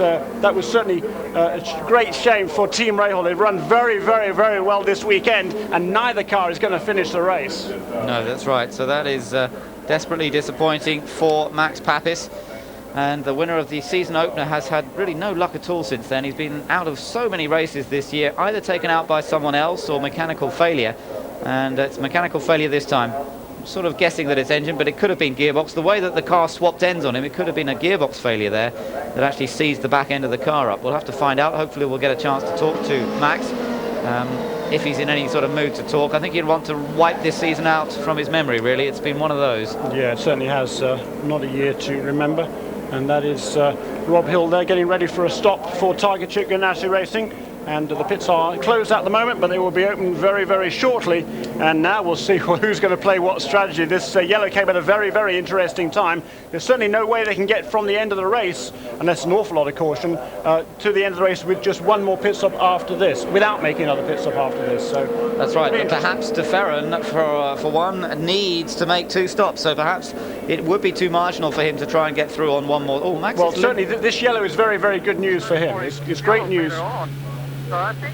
that was certainly a great shame for Team Rahal. They've run very, very, very well this weekend, and neither car is going to finish the race. No, that's right. So that is desperately disappointing for Max Papis. And the winner of the season opener has had really no luck at all since then. He's been out of so many races this year, either taken out by someone else or mechanical failure. And it's mechanical failure this time. I'm sort of guessing that it's engine, but it could have been gearbox. The way that the car swapped ends on him, it could have been a gearbox failure there that actually seized the back end of the car up. We'll have to find out. Hopefully we'll get a chance to talk to Max. If he's in any sort of mood to talk. I think he'd want to wipe this season out from his memory, really. It's been one of those. Yeah, it certainly has. Not a year to remember. And that is Rob Hill there getting ready for a stop for Tiger Chip Ganassi Racing. and the pits are closed at the moment, but they will be open very, very shortly. And now we'll see who's going to play what strategy. This yellow came at a very, very interesting time. There's certainly no way they can get from the end of the race, unless an awful lot of caution, to the end of the race with just one more pit stop after this, without making another pit stop after this. So that's right. But perhaps De Ferran, for one, needs to make 2 stops. So perhaps it would be too marginal for him to try and get through on one more. Oh, Max. Well, certainly this yellow is very, very good news for him. It's great news. So I think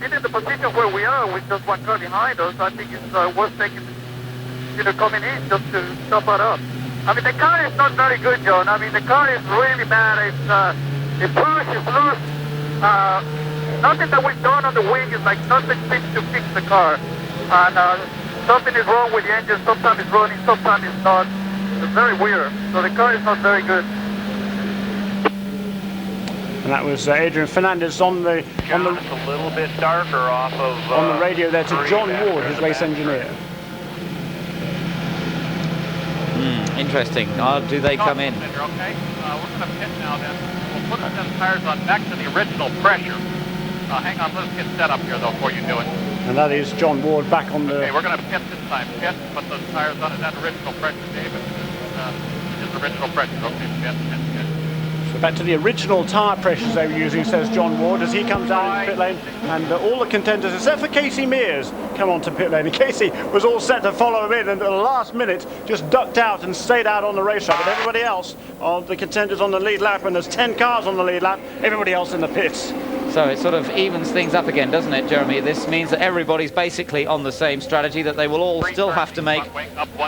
in the position where we are with just one car behind us, I think it's worth taking, coming in just to stop it up. I mean, the car is not very good, John. I mean, the car is really bad. It's loose. Nothing that we've done on the wing is like nothing seems to fix the car. And something is wrong with the engine. Sometimes it's running, sometimes it's not. It's very weird. So the car is not very good. And that was Adrian Fernandez on the a little bit darker off of on the radio there to John Ward, his race engineer. Interesting. Do they come in? Okay, we're going to pit now. Then we'll put the tires on back to the original pressure. Hang on, let's get set up here though before you do it. And that is John Ward back on the. Okay, we're going to pit this time. Pit, put those tires on. Is that original pressure, David? Is original pressure? Okay, pit. So back to the original tyre pressures they were using, says John Ward, as he comes down into pit lane, and all the contenders, except for Casey Mears, come onto pit lane. And Casey was all set to follow him in, and at the last minute just ducked out and stayed out on the racetrack. But everybody else, of the contenders on the lead lap, and there's 10 cars on the lead lap, everybody else in the pits. So it sort of evens things up again, doesn't it, Jeremy? This means that everybody's basically on the same strategy, that they will all still have to make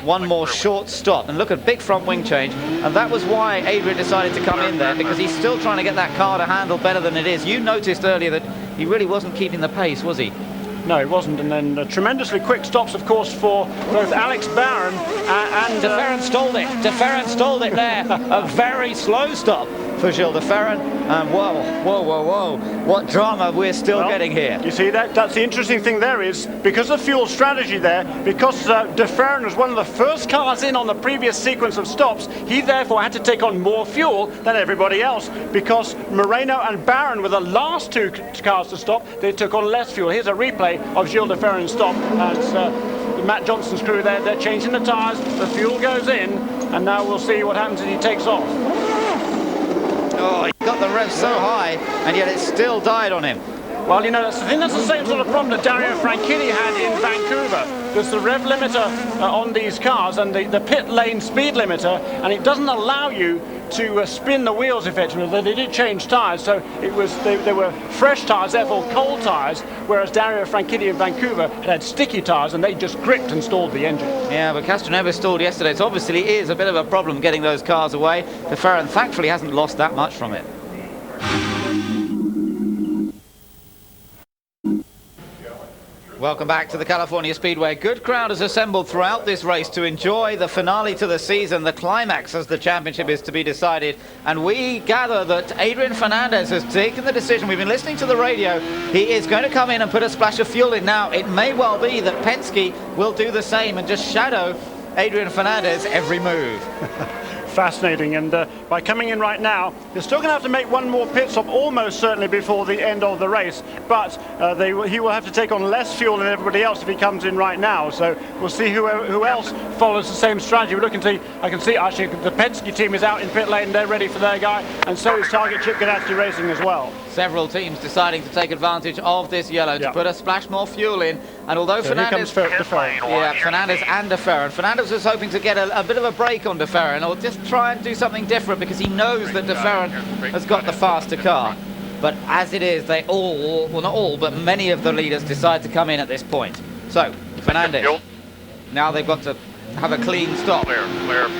one more short stop. And look at big front wing change. And that was why Adrian decided to come in there, because he's still trying to get that car to handle better than it is. You noticed earlier that he really wasn't keeping the pace, was he? No, it wasn't. And then tremendously quick stops, of course, for both Alex Barron and... De Ferran stalled it. De Ferran stalled it there. A very slow stop for Gilles de Ferran. And whoa. What drama we're still getting here. You see, that's the interesting thing there is, because of fuel strategy there, because de Ferran was one of the first cars in on the previous sequence of stops, he therefore had to take on more fuel than everybody else, because Moreno and Barron were the last 2 cars to stop. They took on less fuel. Here's a replay of Gilles de Ferran's stop as Matt Johnson's crew there, they're changing the tyres, the fuel goes in, and now we'll see what happens as he takes off. Oh, he got the rev so high, and yet it still died on him. Well, I think that's the same sort of problem that Dario Franchitti had in Vancouver. There's the rev limiter on these cars and the pit lane speed limiter, and it doesn't allow you to spin the wheels effectively. They did change tyres, so they were fresh tyres, therefore cold tyres, whereas Dario Franchitti in Vancouver had sticky tyres and they just gripped and stalled the engine. Yeah, but Castroneves stalled yesterday. It obviously is a bit of a problem getting those cars away. De Ferran thankfully hasn't lost that much from it. Welcome back to the California Speedway. Good crowd has assembled throughout this race to enjoy the finale to the season, the climax as the championship is to be decided. And we gather that Adrian Fernandez has taken the decision. We've been listening to the radio. He is going to come in and put a splash of fuel in. Now, it may well be that Penske will do the same and just shadow Adrian Fernandez every move. Fascinating, and by coming in right now, they're still going to have to make one more pit stop almost certainly before the end of the race, but he will have to take on less fuel than everybody else if he comes in right now, so we'll see who else follows the same strategy. We're looking to see, I can see actually the Penske team is out in pit lane, they're ready for their guy, and so is Target Chip Ganassi Racing as well. Several teams deciding to take advantage of this yellow to put a splash more fuel in, and although Fernandez... Fernandez and de Ferran. Fernandez was hoping to get a bit of a break on de Ferran, or just try and do something different, because he knows that de Ferran has got the faster car. But as it is, they all, well not all, but many of the leaders decide to come in at this point. So, Fernandez, now they've got to have a clean stop. Clear,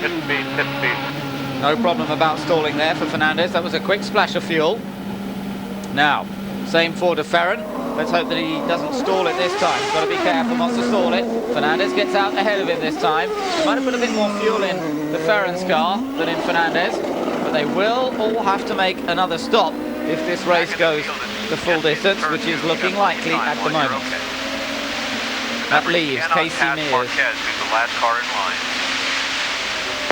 pit speed. No problem about stalling there for Fernandez. That was a quick splash of fuel. Now, same for de Ferran. Let's hope that he doesn't stall it this time. Got to be careful not to stall it. Fernandez gets out ahead of him this time. They might have put a bit more fuel in de Ferran's car than in Fernandez, but they will all have to make another stop if this race goes the full distance, which is looking likely at the moment. That leaves Casey Mears.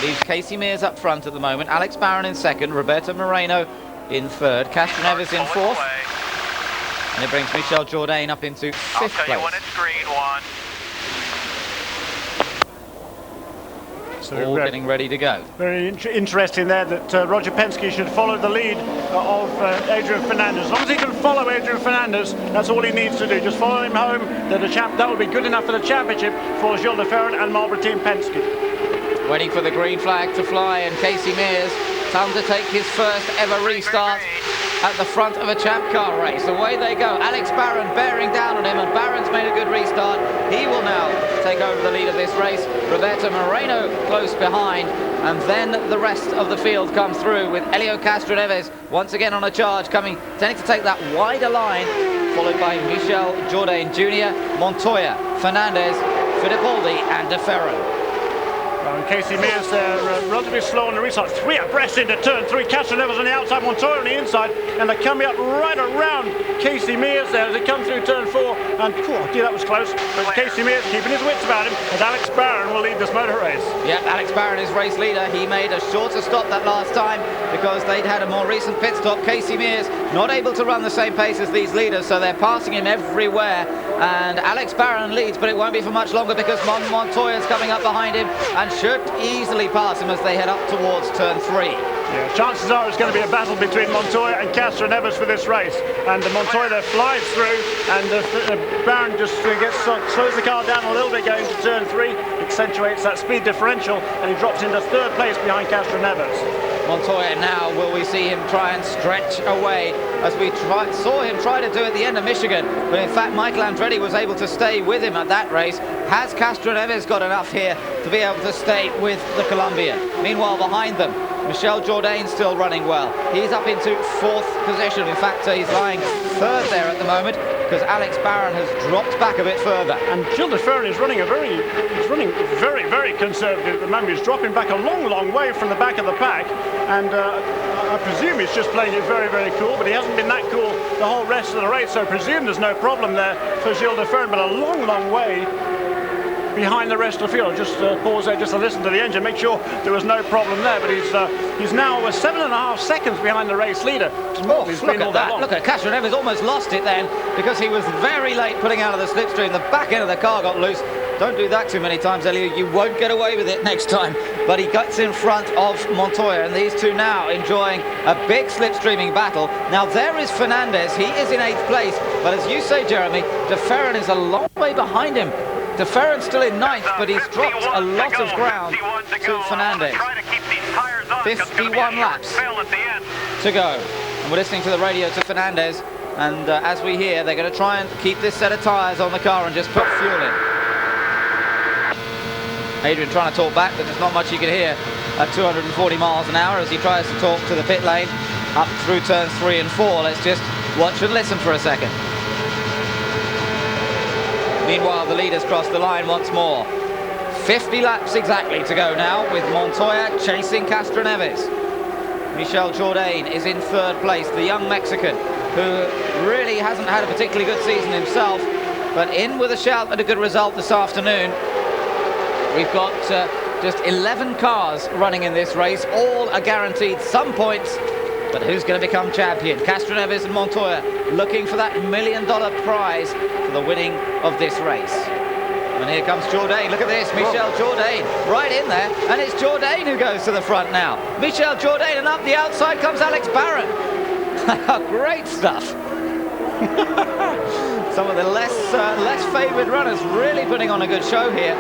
Leaves Casey Mears up front at the moment. Alex Barron in second. Roberto Moreno in third. Castroneves in fourth. And it brings Michel Jourdain up into 5th I'll tell place. you when it's green, Juan. So All getting ready to go. Very interesting there that Roger Penske should follow the lead of Adrian Fernandez. As long as he can follow Adrian Fernandez, that's all he needs to do. Just follow him home. That will be good enough for the championship for Gilles de Ferran and Marlboro Team Penske. Waiting for the green flag to fly, and Casey Mears, time to take his first ever restart at the front of a champ car race. Away they go. Alex Barron bearing down on him, and Barron's made a good restart. He will now take over the lead of this race. Roberto Moreno close behind, and then the rest of the field comes through with Helio Castroneves once again on a charge, tending to take that wider line, followed by Michel Jourdain Jr., Montoya, Fernandez, Fittipaldi and de Ferran. And Casey Mears there, relatively slow on the restart. 3 abreast into turn 3. Castroneves on the outside, Montoya on the inside, and they're coming up right around Casey Mears there as they come through turn 4. And gee, that was close. But Casey Mears keeping his wits about him, and Alex Barron will lead this motor race. Yeah, Alex Barron is race leader. He made a shorter stop that last time because they'd had a more recent pit stop. Casey Mears not able to run the same pace as these leaders, so they're passing him everywhere. And Alex Barron leads, but it won't be for much longer because Montoya's coming up behind him and should easily pass him as they head up towards turn 3. Yeah, chances are it's going to be a battle between Montoya and Castroneves for this race. And Montoya there flies through, and Barron just slows the car down a little bit going to turn 3, accentuates that speed differential, and he drops into 3rd place behind Castroneves. Montoya now, will we see him try and stretch away as we saw him try to do at the end of Michigan, but in fact Michael Andretti was able to stay with him at that race. Has Castroneves got enough here to be able to stay with the Colombian? Meanwhile behind them, Michel Jourdain still running well. He's up into 4th position. In fact, he's lying 3rd there at the moment because Alex Barron has dropped back a bit further. And Gilles de Ferran is running very, very conservative at the moment. He's dropping back a long way from the back of the pack, and I presume he's just playing it very, very cool, but he hasn't been that cool the whole rest of the race, so I presume there's no problem there for Gilles de Ferran, but a long way behind the rest of the field. Just pause there just to listen to the engine, make sure there was no problem there, but he's now 7.5 seconds behind the race leader. Look at that. Look at Castroneves almost lost it then because he was very late pulling out of the slipstream. The back end of the car got loose. Don't do that too many times, Elio. You won't get away with it next time. But he gets in front of Montoya, and these two now enjoying a big slipstreaming battle. Now there is Fernandez. He is in 8th place, but as you say, Jeremy, de Ferran is a long way behind him. De Ferran's still in 9th, but he's dropped a lot of ground to Fernandez. 51 laps to go. And we're listening to the radio to Fernandez, and as we hear, they're going to try and keep this set of tyres on the car and just put fuel in. Adrian trying to talk back, but there's not much you can hear at 240 miles an hour as he tries to talk to the pit lane up through turns 3 and 4. Let's just watch and listen for a second. Meanwhile, the leaders cross the line once more. 50 laps exactly to go now, with Montoya chasing Castroneves. Michel Jourdain is in 3rd place, the young Mexican, who really hasn't had a particularly good season himself, but in with a shout at a good result this afternoon. We've got just 11 cars running in this race. All are guaranteed some points, but who's going to become champion? Castroneves and Montoya looking for that $1 million prize for the winning of this race. And here comes Jourdain. Look at this, Michel Jourdain right in there, and it's Jourdain who goes to the front now. Michel Jourdain, and up the outside comes Alex Barron. Great stuff. Some of the less favoured runners really putting on a good show here.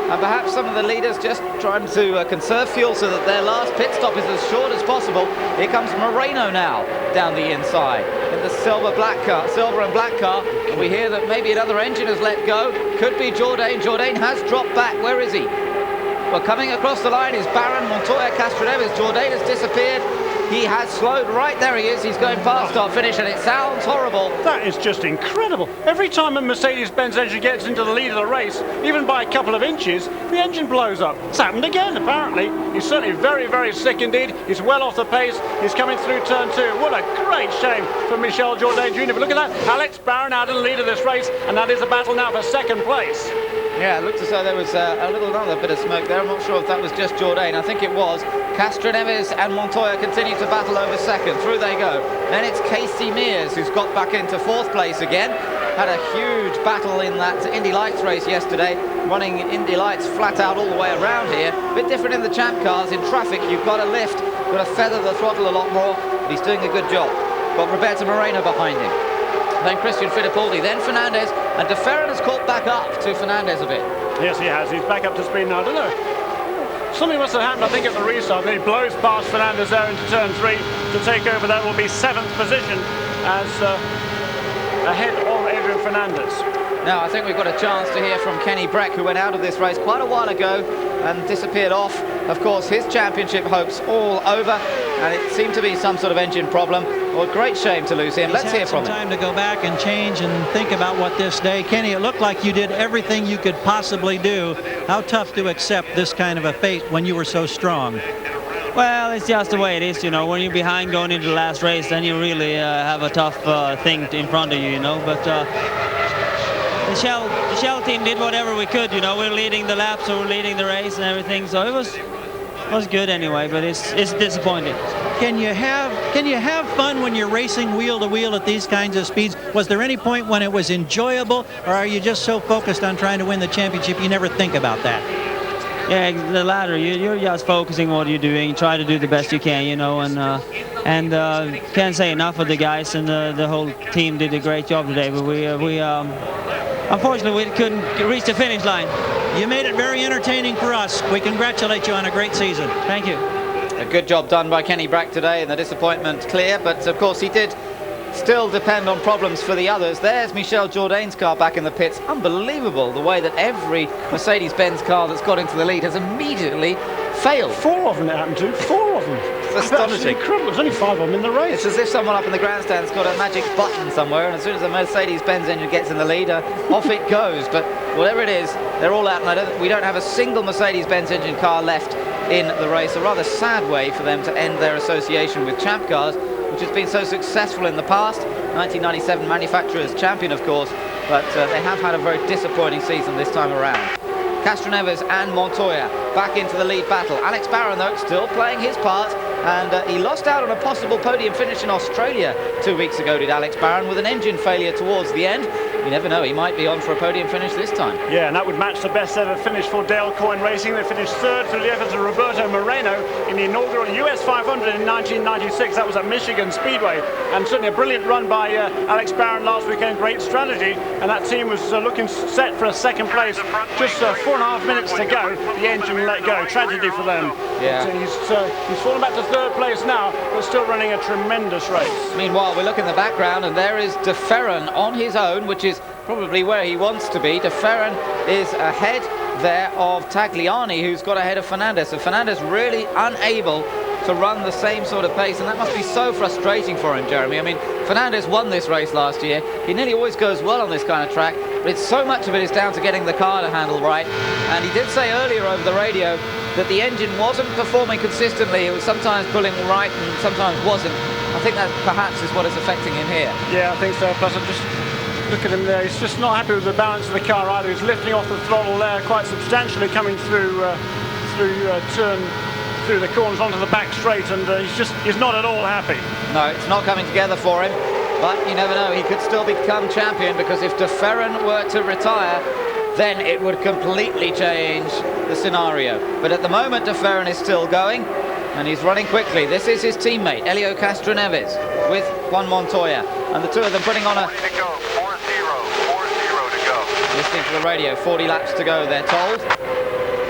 And perhaps some of the leaders just trying to conserve fuel so that their last pit stop is as short as possible. Here comes Moreno now down the inside in the silver and black car. And we hear that maybe another engine has let go. Could be Jourdain. Jourdain has dropped back. Where is he? Well, coming across the line is Barron, Montoya, Castroneves. Jourdain has disappeared. He has slowed. Right there he is. He's going past our finish, and it sounds horrible. That is just incredible. Every time a Mercedes-Benz engine gets into the lead of the race, even by a couple of inches, the engine blows up. It's happened again, apparently. He's certainly very, very slick indeed. He's well off the pace. He's coming through turn 2. What a great shame for Michel Jourdain Jr. But look at that. Alex Barron out in the lead of this race, and that is a battle now for 2nd place. Yeah, it looked as though there was another bit of smoke there. I'm not sure if that was just Jourdain. I think it was. Castroneves and Montoya continue to battle over second. Through they go. Then it's Casey Mears who's got back into fourth place again. Had a huge battle in that Indy Lights race yesterday, running Indy Lights flat out all the way around here. A bit different in the champ cars. In traffic, you've got to lift, got to feather the throttle a lot more, but he's doing a good job. Got Roberto Moreno behind him. Then Christian Fittipaldi, then Fernandez, and De Ferran has caught back up to Fernandez a bit. Yes, he has. He's back up to speed now. I don't know. Something must have happened, I think, at the restart. He blows past Fernandez there into turn 3 to take over. That will be 7th position as ahead of Adrian Fernandez. Now, I think we've got a chance to hear from Kenny Breck, who went out of this race quite a while ago and disappeared off. Of course, his championship hopes all over, and it seemed to be some sort of engine problem. Well, great shame to lose him. Let's hear from him. Time to go back and change and think about what this day. Kenny, it looked like you did everything you could possibly do. How tough to accept this kind of a fate when you were so strong? Well, it's just the way it is, you know. When you're behind going into the last race, then you really have a tough thing in front of you, you know. But the Shell team did whatever we could, you know. We're leading the laps, so we're leading the race and everything. So it was good anyway, but it's disappointing. Can you have fun when you're racing wheel to wheel at these kinds of speeds? Was there any point when it was enjoyable, or are you just so focused on trying to win the championship you never think about that? Yeah, the latter. You're just focusing on what you're doing. Try to do the best you can, you know, and can't say enough of the guys, and the whole team did a great job today. But we unfortunately we couldn't reach the finish line. You made it very entertaining for us. We congratulate you on a great season. Thank you. A good job done by Kenny Breck today, and the disappointment clear, but of course he did still depend on problems for the others. There's Michel Jourdain's car back in the pits. Unbelievable the way that every Mercedes-Benz car that's got into the lead has immediately failed. 4 of them it happened to. 4 of them. It's astonishing. Incredible. There's only 5 of them in the race. It's as if someone up in the grandstand's got a magic button somewhere, and as soon as the Mercedes-Benz engine gets in the lead, off it goes. But whatever it is, they're all out, and we don't have a single Mercedes-Benz engine car left in the race. A rather sad way for them to end their association with champ cars, which has been so successful in the past. 1997 manufacturers champion, of course, but they have had a very disappointing season this time around. Castroneves and Montoya back into the lead battle. Alex Barron, though, still playing his part, and he lost out on a possible podium finish in Australia 2 weeks ago, did Alex Barron, with an engine failure towards the end. You never know, he might be on for a podium finish this time. Yeah, and that would match the best ever finish for Dale Coyne Racing. They finished 3rd through the efforts of Roberto Moreno in the inaugural US 500 in 1996. That was at Michigan Speedway, and certainly a brilliant run by Alex Barron last weekend. Great strategy, and that team was looking set for a 2nd place. Just 4.5 minutes to go, the engine let go. Tragedy for them. Yeah. He's fallen back to 3rd place now, but still running a tremendous race. Meanwhile, we look in the background, and there is De Ferran on his own, which is probably where he wants to be. De Ferran is ahead there of Tagliani, who's got ahead of Fernandez. So Fernandez really unable to run the same sort of pace, and that must be so frustrating for him, Jeremy. I mean, Fernandez won this race last year. He nearly always goes well on this kind of track, but it's so much of it is down to getting the car to handle right. And he did say earlier over the radio that the engine wasn't performing consistently. It was sometimes pulling right and sometimes wasn't. I think that perhaps is what is affecting him here. Yeah, I think so. Plus, I just look at him there. He's just not happy with the balance of the car either. He's lifting off the throttle there quite substantially, coming through the corners onto the back straight, and he's not at all happy. No, it's not coming together for him. But you never know. He could still become champion, because if De Ferran were to retire, then it would completely change the scenario. But at the moment, De Ferran is still going, and he's running quickly. This is his teammate, Helio Castroneves, with Juan Montoya, and the two of them putting on a... 40 to go, 4-0 to go. Listening to the radio, 40 laps to go, they're told.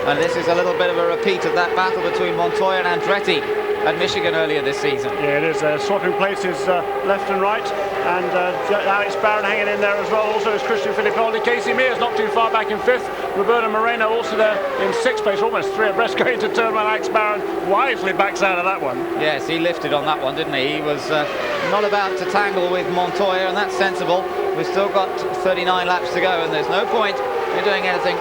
And this is a little bit of a repeat of that battle between Montoya and Andretti at Michigan earlier this season. Yeah, it is. Swapping places left and right, and Alex Barron hanging in there as well. Also is Christian Fittipaldi. Casey Mears not too far back in 5th. Roberto Moreno also there in 6th place, almost 3 abreast going to turn one. Alex Barron wisely backs out of that one. Yes, he lifted on that one, didn't he? He was not about to tangle with Montoya, and that's sensible. We've still got 39 laps to go, and there's no point in doing anything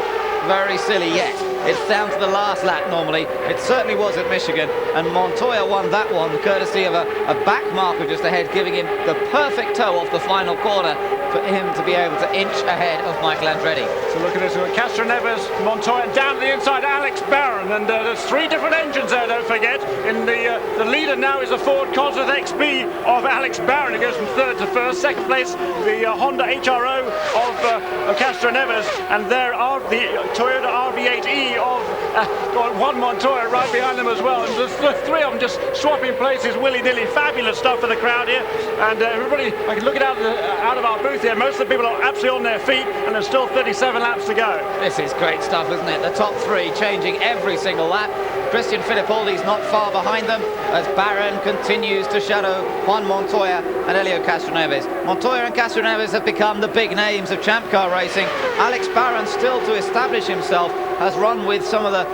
very silly yet. It's down to the last lap normally. It certainly was at Michigan, and Montoya won that one courtesy of a back marker just ahead, giving him the perfect toe off the final corner. for him to be able to inch ahead of Michael Andretti. So look at this, we've got Castroneves, Montoya, down to the inside, Alex Barron, and there's 3 different engines there, don't forget. In the leader now is a Ford Cosworth XB of Alex Barron. It goes from 3rd to 1st. Second place, the Honda HRO of Castroneves, and there are the Toyota RV8E of Juan Montoya right behind them as well. And there's 3 of them just swapping places willy-nilly. Fabulous stuff for the crowd here, and everybody, I can look it out of our booth here, most of the people are absolutely on their feet, and there's still 37 laps to go. This is great stuff, isn't it? The top 3 changing every single lap. Christian Fittipaldi's not far behind them as Barron continues to shadow Juan Montoya and Helio Castroneves. Montoya and Castroneves have become the big names of Champ Car racing. Alex Barron, still to establish himself, has run with some of the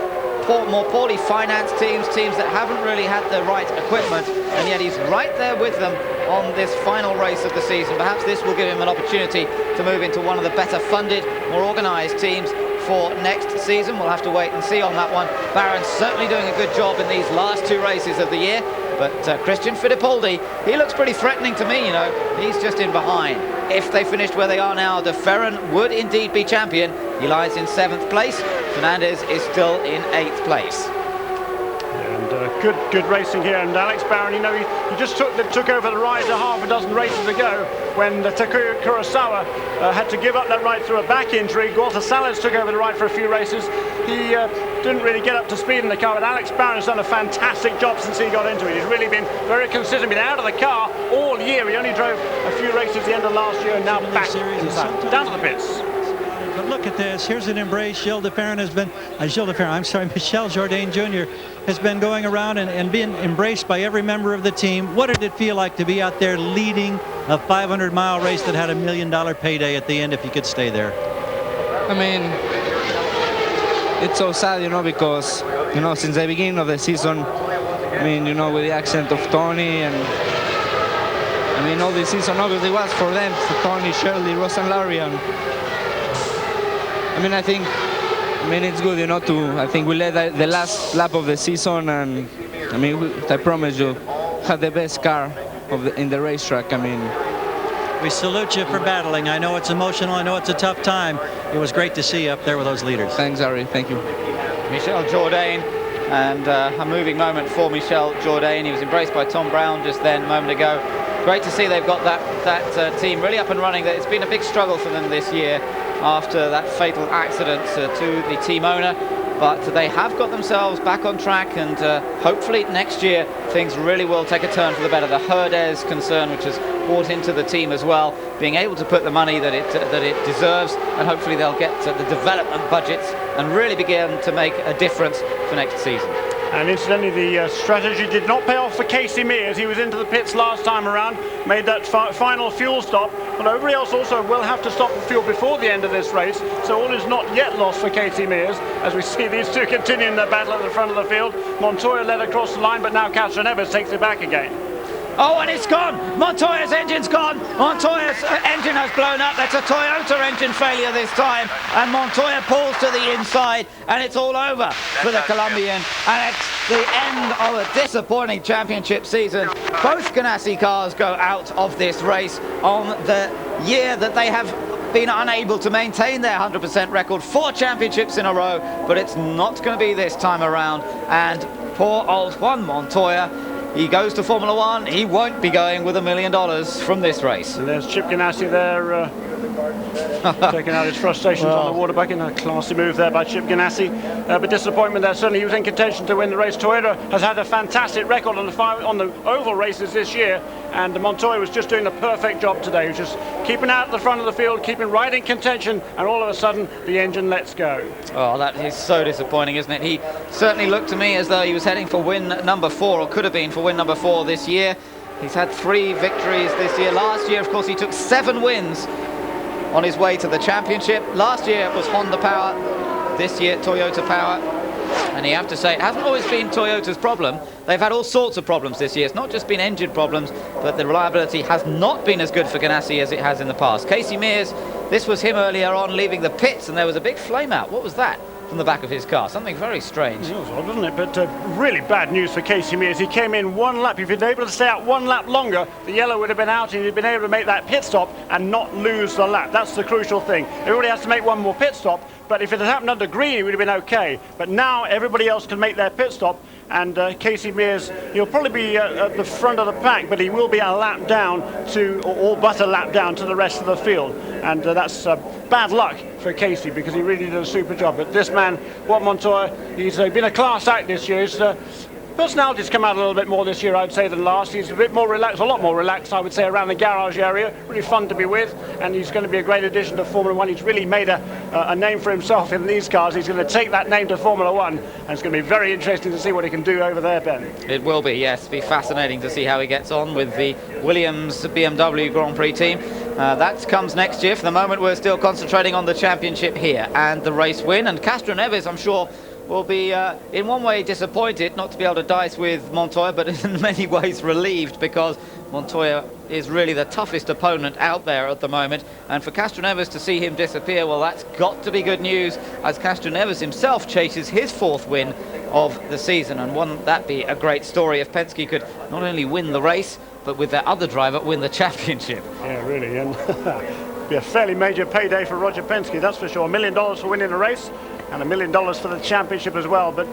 more poorly financed teams that haven't really had the right equipment, and yet he's right there with them on this final race of the season. Perhaps this will give him an opportunity to move into one of the better funded, more organised teams for next season. We'll have to wait and see on that one. Barron's certainly doing a good job in these last 2 races of the year, but Christian Fittipaldi, he looks pretty threatening to me, you know. He's just in behind. If they finished where they are now, De Ferran would indeed be champion. He lies in 7th place. Fernandez is still in 8th place. Good racing here, and Alex Barron, you know, he just took over the ride a half a dozen races ago when Takuya Kurosawa had to give up that ride through a back injury. Walter Salas took over the ride for a few races. He didn't really get up to speed in the car, but Alex Barron has done a fantastic job since he got into it. He's really been very consistent, been out of the car all year. He only drove a few races at the end of last year, and now back inside, down to the pits. But look at this. Here's an embrace. Michel Jourdain Jr. has been going around and being embraced by every member of the team. What did it feel like to be out there leading a 500-mile race that had $1 million payday at the end if you could stay there? I mean, it's so sad, you know, because, you know, since the beginning of the season, I mean, you know, with the accident of Tony, and I mean, all this season obviously was for them, for Tony, Shirley, Ross and Larry, and I mean, I mean, it's good, you know, I think we led the last lap of the season, and I mean, I promise you, had the best car in the racetrack. I mean, we salute you for battling. I know it's emotional. I know it's a tough time. It was great to see you up there with those leaders. Thanks, Ari. Thank you. Michel Jourdain, and a moving moment for Michel Jourdain. He was embraced by Tom Brown just then, a moment ago. Great to see they've got that team really up and running. It's been a big struggle for them this year after that fatal accident to the team owner, but they have got themselves back on track, and hopefully next year things really will take a turn for the better. The Herdez concern, which has brought into the team as well, being able to put the money that it deserves, and hopefully they'll get the development budgets and really begin to make a difference for next season. And incidentally, the strategy did not pay off for Casey Mears. He was into the pits last time around, made that final fuel stop, but everybody else also will have to stop for fuel before the end of this race, so all is not yet lost for Casey Mears, as we see these two continuing their battle at the front of the field. Montoya led across the line, but now Castroneves takes it back again. Oh, and it's gone. Montoya's engine's gone. Montoya's engine has blown up. That's a Toyota engine failure this time. And Montoya pulls to the inside, and it's all over for the Colombian. And it's the end of a disappointing championship season. Both Ganassi cars go out of this race on the year that they have been unable to maintain their 100% record. 4 championships in a row, but it's not going to be this time around. And poor old Juan Montoya, he goes to Formula One. He won't be going with $1 million from this race. And there's Chip Ganassi there, taking out his frustrations on the water back in. A classy move there by Chip Ganassi. But disappointment there. Certainly he was in contention to win the race. Toyota has had a fantastic record on the oval races this year, and Montoya was just doing the perfect job today. He was just keeping out at the front of the field, keeping right in contention, and all of a sudden the engine lets go. Oh, that is so disappointing, isn't it? He certainly looked to me as though he was heading for win number 4, or could have been for win number 4 this year. He's had 3 victories this year. Last year, of course, he took 7 wins on his way to the championship. Last year it was Honda power, this year Toyota power. And you have to say, it hasn't always been Toyota's problem. They've had all sorts of problems this year. It's not just been engine problems, but the reliability has not been as good for Ganassi as it has in the past. Casey Mears, this was him earlier on leaving the pits, and there was a big flame out. What was that? from the back of his car. Something very strange. It was odd, wasn't it? But really bad news for Casey Mears. He came in one lap. If he'd been able to stay out one lap longer, the yellow would have been out and he'd been able to make that pit stop and not lose the lap. That's the crucial thing. Everybody has to make one more pit stop, but if it had happened under green, it would have been okay. But now everybody else can make their pit stop, and Casey Mears, he'll probably be at the front of the pack, but he will be a lap down to, or all but a lap down to the rest of the field. And that's bad luck for Casey, because he really did a super job. But this man, Juan Montoya, he's been a class act this year. His personality's come out a little bit more this year, I'd say, than last. He's a bit more relaxed, a lot more relaxed, I would say, around the garage area. Really fun to be with, and he's going to be a great addition to Formula One. He's really made a name for himself in these cars. He's going to take that name to Formula One, and it's going to be very interesting to see what he can do over there, Ben. It will be, yes. It'll be fascinating to see how he gets on with the Williams BMW Grand Prix team. That comes next year. For the moment, we're still concentrating on the championship here and the race win. And Castro Neves, I'm sure, will be in one way disappointed not to be able to dice with Montoya, but in many ways relieved, because Montoya is really the toughest opponent out there at the moment. And for Castro Neves to see him disappear, well, that's got to be good news, as Castro Neves himself chases his 4th win of the season. And wouldn't that be a great story if Penske could not only win the race, but with their other driver win the championship? Yeah, really, and be a fairly major payday for Roger Penske, that's for sure. $1 million for winning the race, and $1 million for the championship as well. But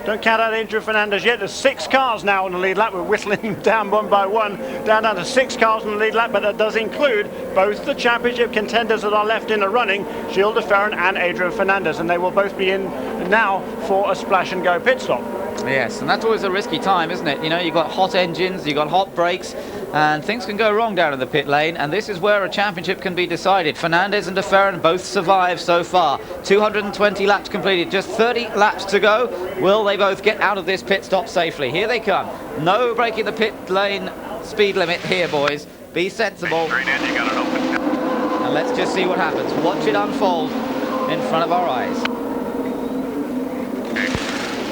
don't count out Adrian Fernandez yet. There's 6 cars now on the lead lap. We're whittling down one by one, down to 6 cars on the lead lap, but that does include both the championship contenders that are left in the running, Gilles de Ferran and Adrian Fernandez, and they will both be in now for a splash and go pit stop. Yes, and that's always a risky time, isn't it? You know, you've got hot engines, you've got hot brakes, and things can go wrong down in the pit lane, and this is where a championship can be decided. Fernandez and de Ferran both survived so far. 220 laps completed, just 30 laps to go. Will they both get out of this pit stop safely? Here they come. No breaking the pit lane speed limit here, boys. Be sensible. And let's just see what happens. Watch it unfold in front of our eyes. Okay.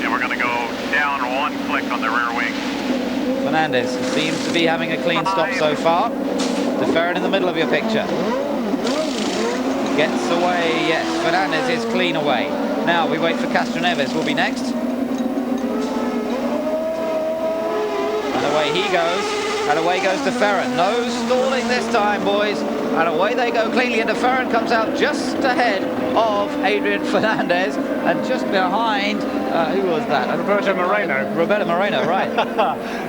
And we're going to go down 1 click on the rear wing. Fernandez seems to be having a clean stop so far. De Ferran in the middle of your picture. Gets away, yes, Fernandez is clean away. Now we wait for Castro Neves, will be next. And away he goes, and away goes De Ferran. No stalling this time, boys. And away they go cleanly, and De Ferran comes out just ahead of Adrian Fernandez, and just behind, who was that? Roberto Moreno. Roberto Moreno, right.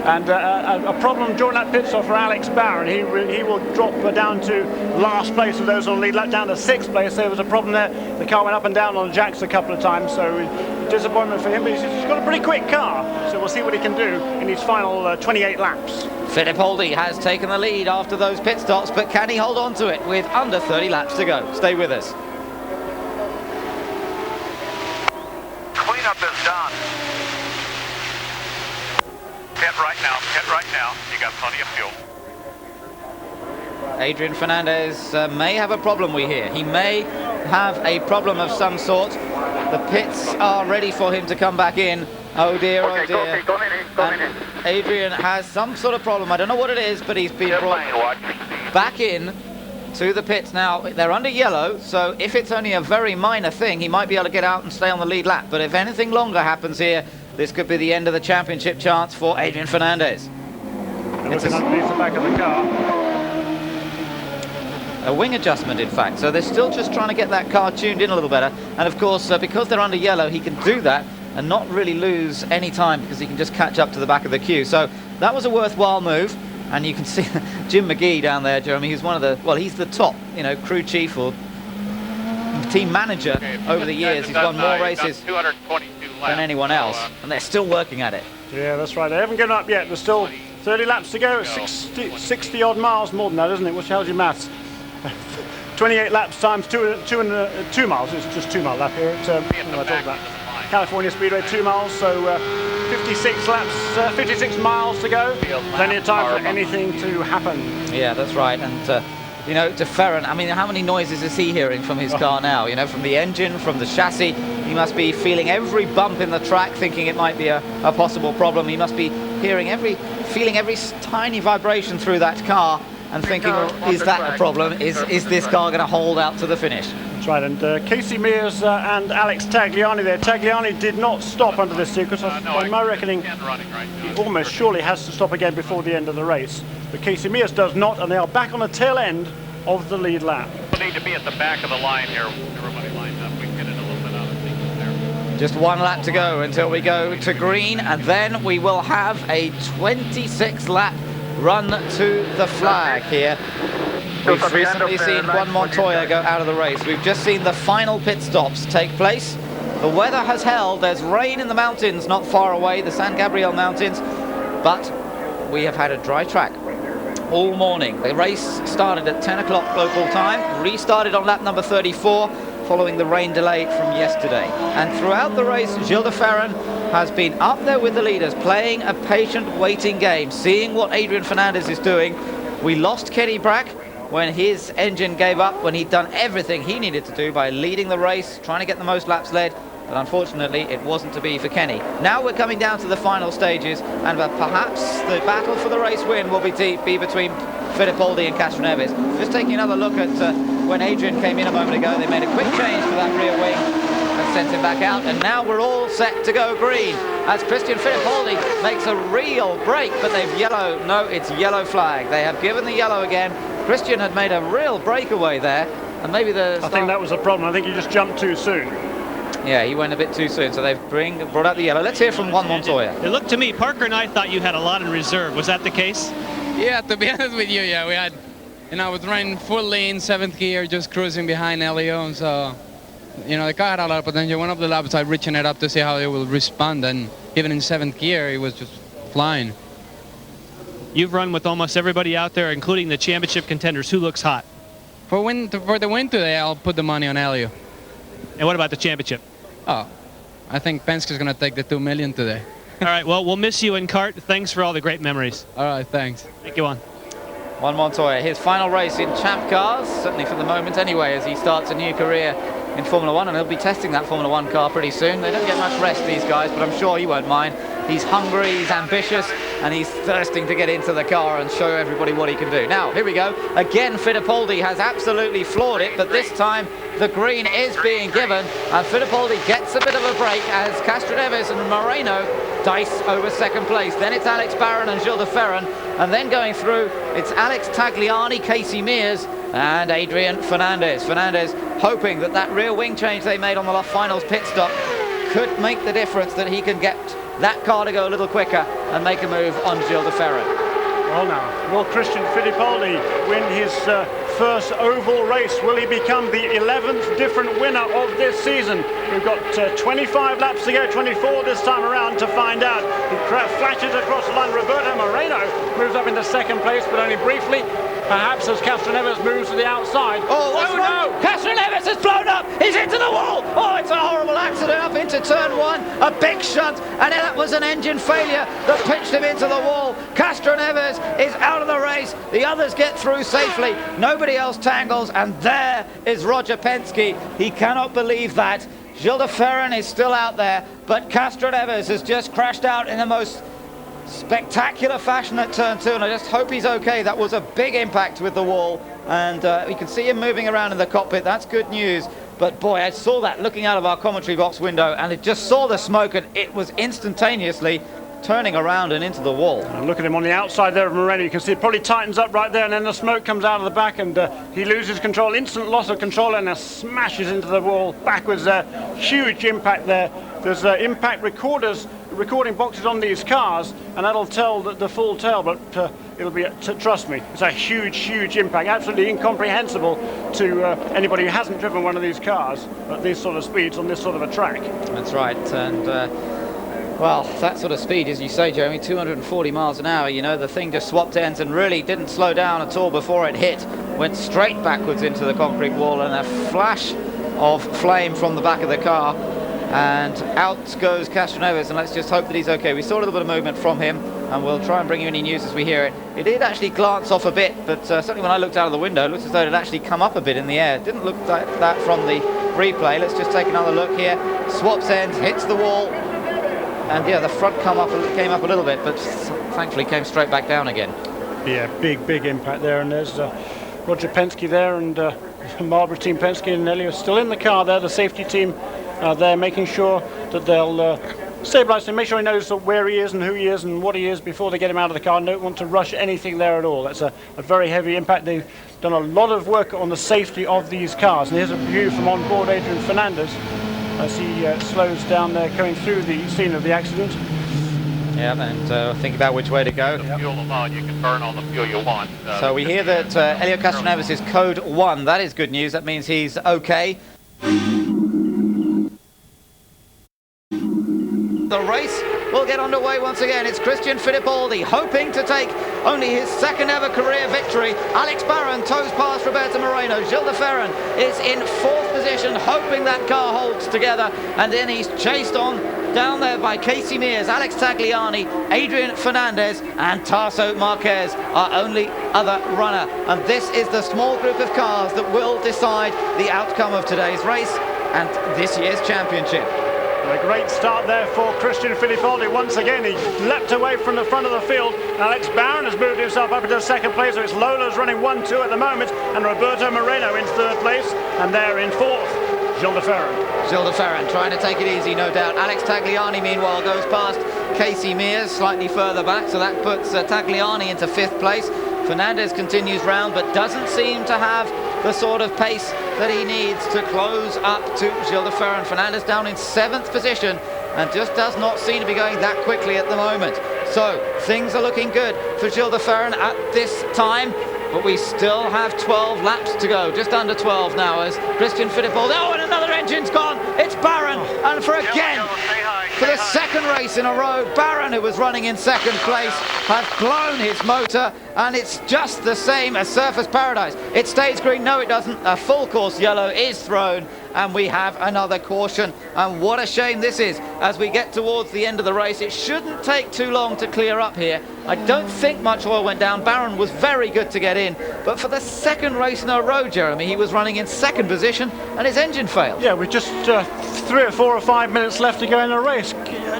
And a problem during that pit stop for Alex Bauer, and he will drop down to last place of those on the lead lap, down to 6th place. There was a problem there. The car went up and down on the jacks a couple of times, so disappointment for him, but he's got a pretty quick car, so we'll see what he can do in his final 28 laps. Fittipaldi has taken the lead after those pit stops, but can he hold on to it with under 30 laps to go? Stay with us. Cleanup is done. Pit right now, pit right now. You got plenty of fuel. Adrian Fernandez may have a problem, we hear. He may have a problem of some sort. The pits are ready for him to come back in. Oh dear, oh dear. Coming in. Adrian has some sort of problem. I don't know what it is, but he's been brought back in to the pits now. They're under yellow, so if it's only a very minor thing, he might be able to get out and stay on the lead lap. But if anything longer happens here, this could be the end of the championship chance for Adrian Fernandez. It's underneath the back of the car. A wing adjustment, in fact. So they're still just trying to get that car tuned in a little better. And of course, because they're under yellow, he can do that and not really lose any time, because he can just catch up to the back of the queue. So that was a worthwhile move. And you can see Jim McGee down there, Jeremy. He's one of the, well, he's the top, you know, crew chief or team manager over the years. He's won more races than anyone else, and they're still working at it. Yeah, that's right. They haven't given up yet. There's still 30 laps to go. 60 odd miles more than that, isn't it? Which tells you maths. 28 laps times 2 miles. It's just 2 mile lap here at California Speedway, 2 miles. So 56 laps, 56 miles to go. Plenty of time for anything to happen. Yeah, that's right. And you know, de Ferran, I mean, how many noises is he hearing from his car now? You know, from the engine, from the chassis. He must be feeling every bump in the track, thinking it might be a possible problem. He must be feeling every tiny vibration through that car and thinking, well, is that a problem? Is this car going to hold out to the finish? That's right, and Casey Mears and Alex Tagliani there. Tagliani did not stop under this sequence. By my reckoning, he almost surely has to stop again before the end of the race. But Casey Mears does not, and they are back on the tail end of the lead lap. We need to be at the back of the line here. Everybody lined up. We can get it a little bit out of sequence there. Just one lap to go until we go to green, and then we will have a 26-lap run to the flag here. We've recently seen Juan Montoya go out of the race. We've just seen the final pit stops take place. The weather has held. There's rain in the mountains not far away, the San Gabriel Mountains, but we have had a dry track all morning. The race started at 10 o'clock local time, restarted on lap number 34 following the rain delay from yesterday. And throughout the race, Gilles de Ferran has been up there with the leaders, playing a patient waiting game, seeing what Adrian Fernandez is doing. We lost Kenny Brack when his engine gave up, when he'd done everything he needed to do by leading the race, trying to get the most laps led, but unfortunately it wasn't to be for Kenny. Now we're coming down to the final stages, and perhaps the battle for the race win will be between Fittipaldi and Castroneves. Just taking another look at when Adrian came in a moment ago, they made a quick change to that rear wing and sent him back out, and now we're all set to go green as Christian Fittipaldi makes a real break, but they've yellow. No, it's yellow flag. They have given the yellow again. Christian had made a real breakaway there, and maybe I think that was the problem. I think he just jumped too soon. Yeah, he went a bit too soon, so they've brought out the yellow. Let's hear from Juan Montoya. It looked to me, Parker and I thought you had a lot in reserve. Was that the case? Yeah, to be honest with you, yeah, we had, I was running full lane, 7th gear, just cruising behind Elio, so, the car had a lot of potential. One of the laps I reaching it up to see how it will respond, and even in 7th gear, it was just flying. You've run with almost everybody out there, including the championship contenders. Who looks hot? For the win today, I'll put the money on Elio. And what about the championship? Oh, I think Penske's going to take the $2 million today. All right, well, we'll miss you in kart. Thanks for all the great memories. All right, thanks. Thank you, Juan. Juan Montoya, his final race in Champ Cars, certainly for the moment anyway, as he starts a new career in Formula 1, and he'll be testing that Formula 1 car pretty soon. They don't get much rest, these guys, but I'm sure he won't mind. He's hungry, he's ambitious, and he's thirsting to get into the car and show everybody what he can do. Now, here we go. Again, Fittipaldi has absolutely floored it, but this time the green is being given, and Fittipaldi gets a bit of a break as Castroneves and Moreno dice over second place. Then it's Alex Barron and Gilles de Ferran, and then going through, it's Alex Tagliani, Casey Mears, and Adrian Fernandez. Fernandez hoping that that rear wing change they made on the finals pit stop could make the difference, that he can get that car to go a little quicker and make a move on Gilles de Ferran. Well now, will Christian Fittipaldi win his first oval race? Will he become the 11th different winner of this season? We've got 25 laps to go, 24 this time around to find out. He flashes across the line. Roberto Moreno moves up into second place, but only briefly. Perhaps as Castroneves moves to the outside. Oh no! Castroneves has blown up! He's into the wall! Oh, it's a horrible accident up into turn one. A big shunt, and that was an engine failure that pitched him into the wall. Castroneves is out of the race. The others get through safely. Nobody else tangles, and there is Roger Penske. He cannot believe that. Gilles de Ferran is still out there, but Castroneves has just crashed out in the most spectacular fashion at turn two, and I just hope he's okay. That was a big impact with the wall, and you can see him moving around in the cockpit. That's good news, but boy, I saw that looking out of our commentary box window, and it just saw the smoke, and it was instantaneously turning around and into the wall. And look at him on the outside there of Moreno. You can see it probably tightens up right there, and then the smoke comes out of the back, and he loses control, instant loss of control, and smashes into the wall backwards there. Huge impact there. There's impact recording boxes on these cars, and that'll tell the full tell, but it'll be, trust me, it's a huge impact, absolutely incomprehensible to anybody who hasn't driven one of these cars at these sort of speeds on this sort of a track. That's right, and well, that sort of speed, as you say, Jeremy, 240 miles an hour, the thing just swapped ends and really didn't slow down at all before it hit, went straight backwards into the concrete wall, and a flash of flame from the back of the car. And out goes Castroneves, and let's just hope that he's okay. We saw a little bit of movement from him, and we'll try and bring you any news as we hear it. It did actually glance off a bit, but certainly when I looked out of the window, it looks as though it had actually come up a bit in the air. It didn't look like that from the replay. Let's just take another look here. Swaps ends, hits the wall, and yeah, the front came up a little bit, but thankfully came straight back down again. Yeah, big impact there, and there's Roger Penske there, and Marlboro team, Penske and Elio still in the car there. The safety team there making sure that they'll stabilize him, make sure he knows where he is and who he is and what he is before they get him out of the car. Don't want to rush anything there at all. That's a very heavy impact. They've done a lot of work on the safety of these cars. And here's a view from on board Adrian Fernandez as he slows down there going through the scene of the accident. Yeah, and think about which way to go. The fuel alone, you can burn all the fuel you want. So we hear that Elio Castroneves is code 1. That is good news. That means he's okay. The race will get underway once again. It's Christian Fittipaldi hoping to take only his second ever career victory. Alex Barron toes past Roberto Moreno. Gilles de Ferran is in 4th position, hoping that car holds together, and then he's chased on down there by Casey Mears, Alex Tagliani, Adrian Fernandez and Tasso Marquez, our only other runner. And this is the small group of cars that will decide the outcome of today's race and this year's championship. A great start there for Christian Fittipaldi. Once again, he leapt away from the front of the field. Alex Barron has moved himself up into 2nd place, so it's Lola's running 1-2 at the moment, and Roberto Moreno in 3rd place, and they're in 4th. Gilles de Ferran. Gilles de Ferran trying to take it easy, no doubt. Alex Tagliani, meanwhile, goes past Casey Mears slightly further back, so that puts Tagliani into 5th place. Fernandez continues round, but doesn't seem to have the sort of pace that he needs to close up to Gilles de Ferran. Fernandez down in 7th position and just does not seem to be going that quickly at the moment. So things are looking good for Gilles de Ferran at this time, but we still have 12 laps to go, just under 12 now as Christian Fittipaldi. Oh, and another engine's gone. It's Barron, and for again, for the 2nd race in a row, Barron, who was running in 2nd place, has blown his motor, and it's just the same as Surfers Paradise. It stays green. No, it doesn't. A full course yellow is thrown, and we have another caution. And what a shame this is as we get towards the end of the race. It shouldn't take too long to clear up here. I don't think much oil went down. Barron was very good to get in, but for the 2nd race in a row, Jeremy, he was running in 2nd position and his engine failed. Yeah, with just 3 or 4 or 5 minutes left to go in the race.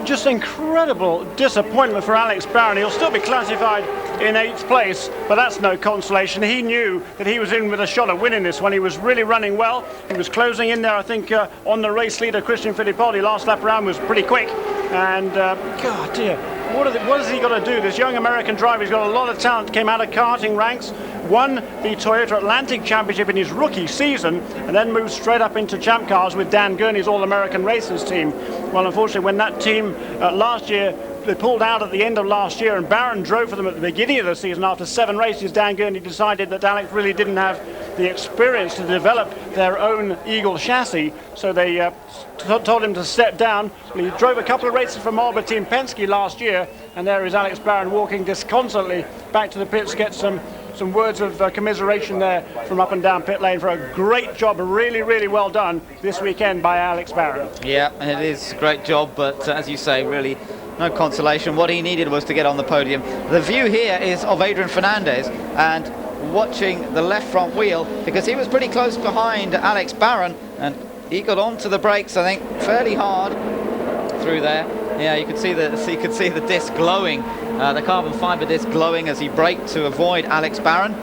Just incredible disappointment for Alex Barron. He'll still be classified in 8th place, but that's no consolation. He knew that he was in with a shot at winning this one. He was really running well. He was closing in there, I think, on the race leader, Christian Fittipaldi. Last lap around was pretty quick. And, God dear, what has he got to do? This young American driver, he's got a lot of talent, came out of karting ranks, won the Toyota Atlantic Championship in his rookie season, and then moved straight up into Champ Cars with Dan Gurney's All-American Racers team. Well, unfortunately, when that team last year, they pulled out at the end of last year, and Barron drove for them at the beginning of the season. After 7 races, Dan Gurney decided that Alex really didn't have the experience to develop their own Eagle chassis, so they told him to step down. Well, he drove a couple of races for Marlboro team Penske last year, and there is Alex Barron walking disconsolately back to the pits to get some words of commiseration there from up and down pit lane for a great job, really, really well done this weekend by Alex Barron. Yeah, it is a great job, but as you say, really no consolation. What he needed was to get on the podium. The view here is of Adrian Fernandez and watching the left front wheel, because he was pretty close behind Alex Barron and he got onto the brakes, I think, fairly hard through there. Yeah, you could see the disc glowing, the carbon fiber disc glowing as he braked to avoid Alex Barron.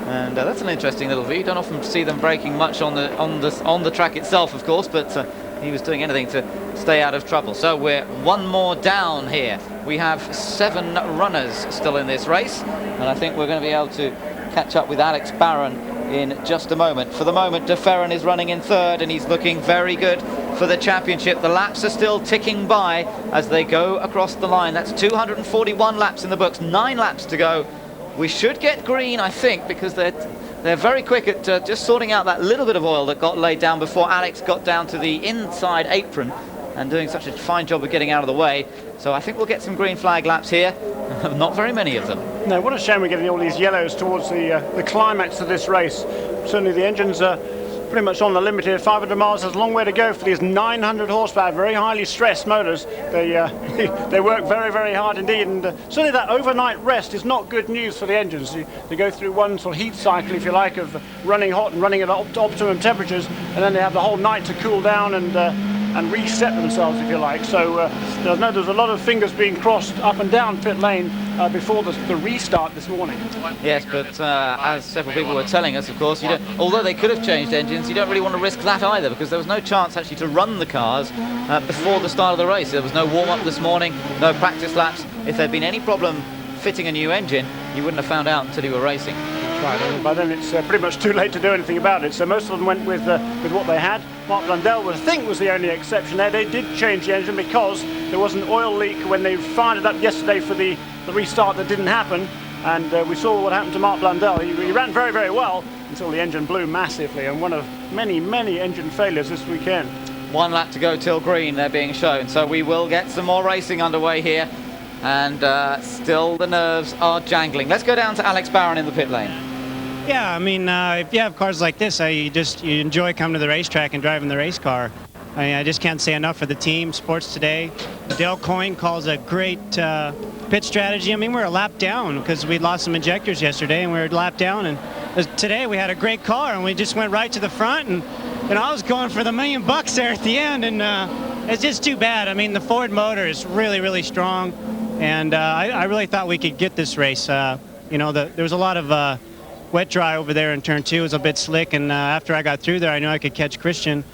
And that's an interesting little view. You don't often see them braking much on the track itself, of course, but he was doing anything to stay out of trouble. So we're one more down here. We have 7 runners still in this race, and I think we're going to be able to catch up with Alex Barron in just a moment. For the moment, de Ferran is running in 3rd, and he's looking very good for the championship. The laps are still ticking by as they go across the line. That's 241 laps in the books, 9 laps to go. We should get green, I think, because they're very quick at just sorting out that little bit of oil that got laid down before Alex got down to the inside apron and doing such a fine job of getting out of the way. So I think we'll get some green flag laps here. Not very many of them. No, what a shame we're getting all these yellows towards the climax of this race. Certainly the engines are pretty much on the limit here. 500 miles, there's a long way to go for these 900 horsepower, very highly stressed motors. They work very, very hard indeed, and certainly that overnight rest is not good news for the engines. They go through one sort of heat cycle, if you like, of running hot and running at optimum temperatures, and then they have the whole night to cool down and and reset themselves, if you like. So there's a lot of fingers being crossed up and down pit lane before the restart this morning. Yes, but as several people were telling us, of course, although they could have changed engines, you don't really want to risk that either, because there was no chance actually to run the cars before the start of the race. There was no warm-up this morning, no practice laps. If there'd been any problem fitting a new engine, you wouldn't have found out until you were racing. Right, and by then it's pretty much too late to do anything about it. So most of them went with what they had. Mark Blundell, I think, was the only exception there. They did change the engine because there was an oil leak when they fired it up yesterday for the restart that didn't happen. And we saw what happened to Mark Blundell. He ran very, very well until the engine blew massively, and one of many, many engine failures this weekend. 1 lap to go till green, they're being shown. So we will get some more racing underway here. And still the nerves are jangling. Let's go down to Alex Barron in the pit lane. Yeah, I mean, if you have cars like this, you enjoy coming to the racetrack and driving the race car. I mean, I just can't say enough for the team, Sports Today. Dale Coyne calls a great pit strategy. I mean, we're a lap down because we lost some injectors yesterday, and we were a lap down. And today we had a great car, and we just went right to the front. And I was going for the $1 million there at the end, and it's just too bad. I mean, the Ford motor is really, really strong. And I really thought we could get this race. There was a lot of wet dry over there in turn 2. It was a bit slick, and after I got through there, I knew I could catch Christian,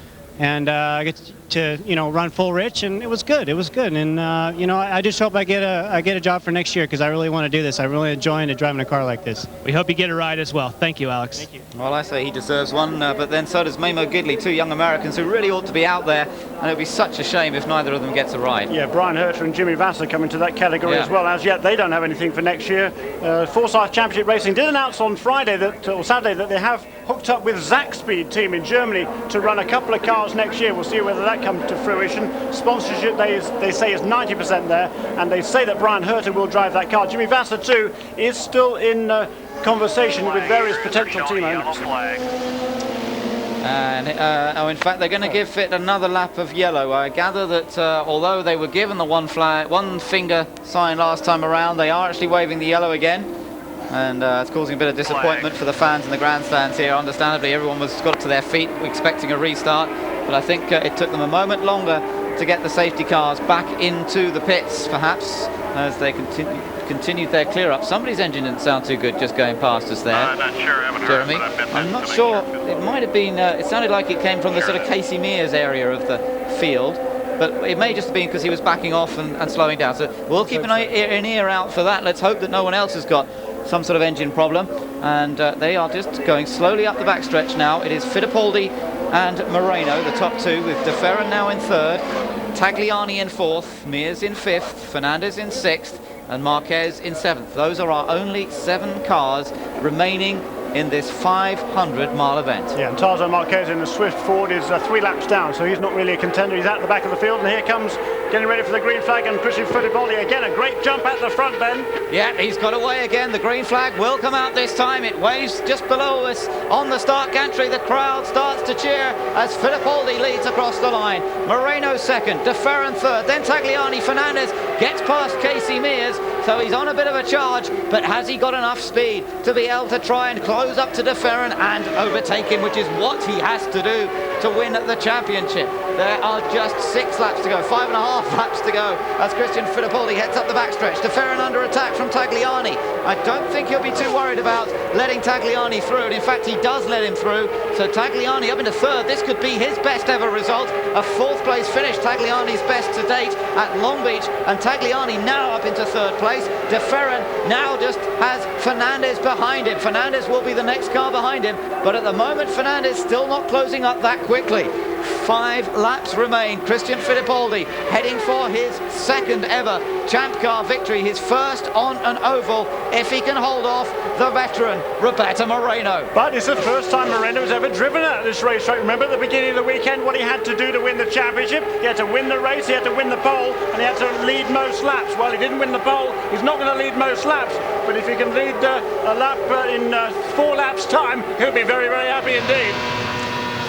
and I get to run full rich, and it was good. It was good, and I just hope I get a job for next year, because I really want to do this. I'm really enjoying driving a car like this. We hope you get a ride as well. Thank you, Alex. Thank you. Well, I say he deserves one, but then so does Mamo Gidley, 2 young Americans who really ought to be out there, and it would be such a shame if neither of them gets a ride. Yeah, Brian Herter and Jimmy Vasser come into that category as well. As yet, they don't have anything for next year. Forsyth Championship Racing did announce on Saturday that they have hooked up with Zaxpeed team in Germany to run a couple of cars next year. We'll see whether that comes to fruition. Sponsorship, they say, is 90% there, and they say that Brian Herter will drive that car. Jimmy Vasser, too, is still in conversation with various potential team owners. And in fact, they're going to give it another lap of yellow. I gather that although they were given the one finger sign last time around, they are actually waving the yellow again. And it's causing a bit of disappointment for the fans in the grandstands here. Understandably, everyone was got to their feet expecting a restart, but I think it took them a moment longer to get the safety cars back into the pits, perhaps, as they continued their clear up. Somebody's engine didn't sound too good just going past us there. I'm not sure, Jeremy. I'm not sure. It might have been, it sounded like it came from the sort of Casey Mears area of the field, but it may just have been because he was backing off and slowing down. So we'll keep an ear out for that. Let's hope that no one else has got some sort of engine problem. And they are just going slowly up the backstretch now. It is Fittipaldi and Moreno, the top 2, with De Ferran now in 3rd, Tagliani in 4th, Mears in 5th, Fernandez in 6th, and Marquez in 7th. Those are our only 7 cars remaining in this 500-mile event. Yeah, and Tarzan Marquez in the Swift Ford is 3 laps down, so he's not really a contender. He's out the back of the field, and here comes, getting ready for the green flag, and Christian Fittipaldi again, a great jump at the front, Ben. Yeah, he's got away again. The green flag will come out this time. It waves just below us on the start gantry. The crowd starts to cheer as Fittipaldi leads across the line. Moreno 2nd, De Ferran 3rd, then Tagliani. Fernandez gets past Casey Mears, so he's on a bit of a charge, but has he got enough speed to be able to try and close up to De Ferran and overtake him, which is what he has to do to win the championship. There are just 6 laps to go, 5.5 laps to go, as Christian Fittipaldi heads up the backstretch. De Ferran under attack from Tagliani. I don't think he'll be too worried about letting Tagliani through, and in fact he does let him through. So Tagliani up into 3rd. This could be his best ever result. A 4th place finish, Tagliani's best to date at Long Beach, and Tagliani now up into 3rd place. De Ferran now just has Fernandez behind him. Fernandez will be the next car behind him, but at the moment Fernandez still not closing up that quickly. 5 laps remain. Christian Fittipaldi heading for his 2nd ever Champ Car victory, his 1st on an oval, if he can hold off the veteran Roberto Moreno. But it's the first time Moreno has ever driven at this racetrack. Remember at the beginning of the weekend what he had to do to win the championship? He had to win the race, he had to win the pole, and he had to lead most laps. Well, he didn't win the pole, he's not going to lead most laps, but if he can lead a lap in 4 laps time, he'll be very, very happy indeed.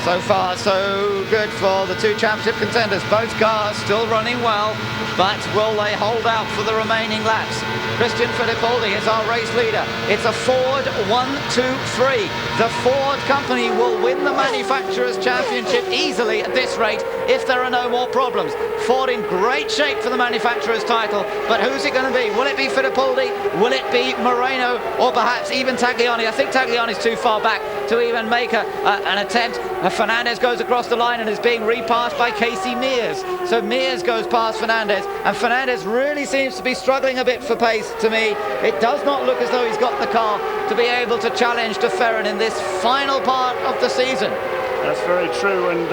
So far, so good for the two championship contenders. Both cars still running well, but will they hold out for the remaining laps? Christian Fittipaldi is our race leader. It's a Ford 1-2-3. The Ford company will win the Manufacturers' Championship easily at this rate if there are no more problems. Ford in great shape for the Manufacturers' title, but who's it going to be? Will it be Fittipaldi? Will it be Moreno? Or perhaps even Tagliani? I think Tagliani's too far back to even make an attempt. Fernandez goes across the line and is being repassed by Casey Mears. So Mears goes past Fernandez, and Fernandez really seems to be struggling a bit for pace to me. It does not look as though he's got the car to be able to challenge de Ferran in this final part of the season. That's very true, and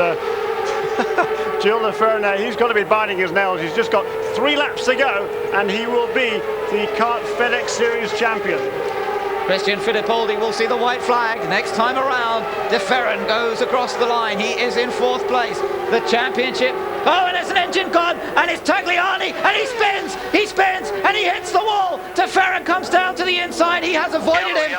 Gilles de Ferran now, he's got to be biting his nails. He's just got 3 laps to go, and he will be the kart FedEx Series champion. Christian Fittipaldi will see the white flag next time around. De Ferran goes across the line. He is in 4th place. The championship. Oh, and there's an engine gone, and it's Tagliani, and he spins, and he hits the wall. De Ferran comes down to the inside. He has avoided him.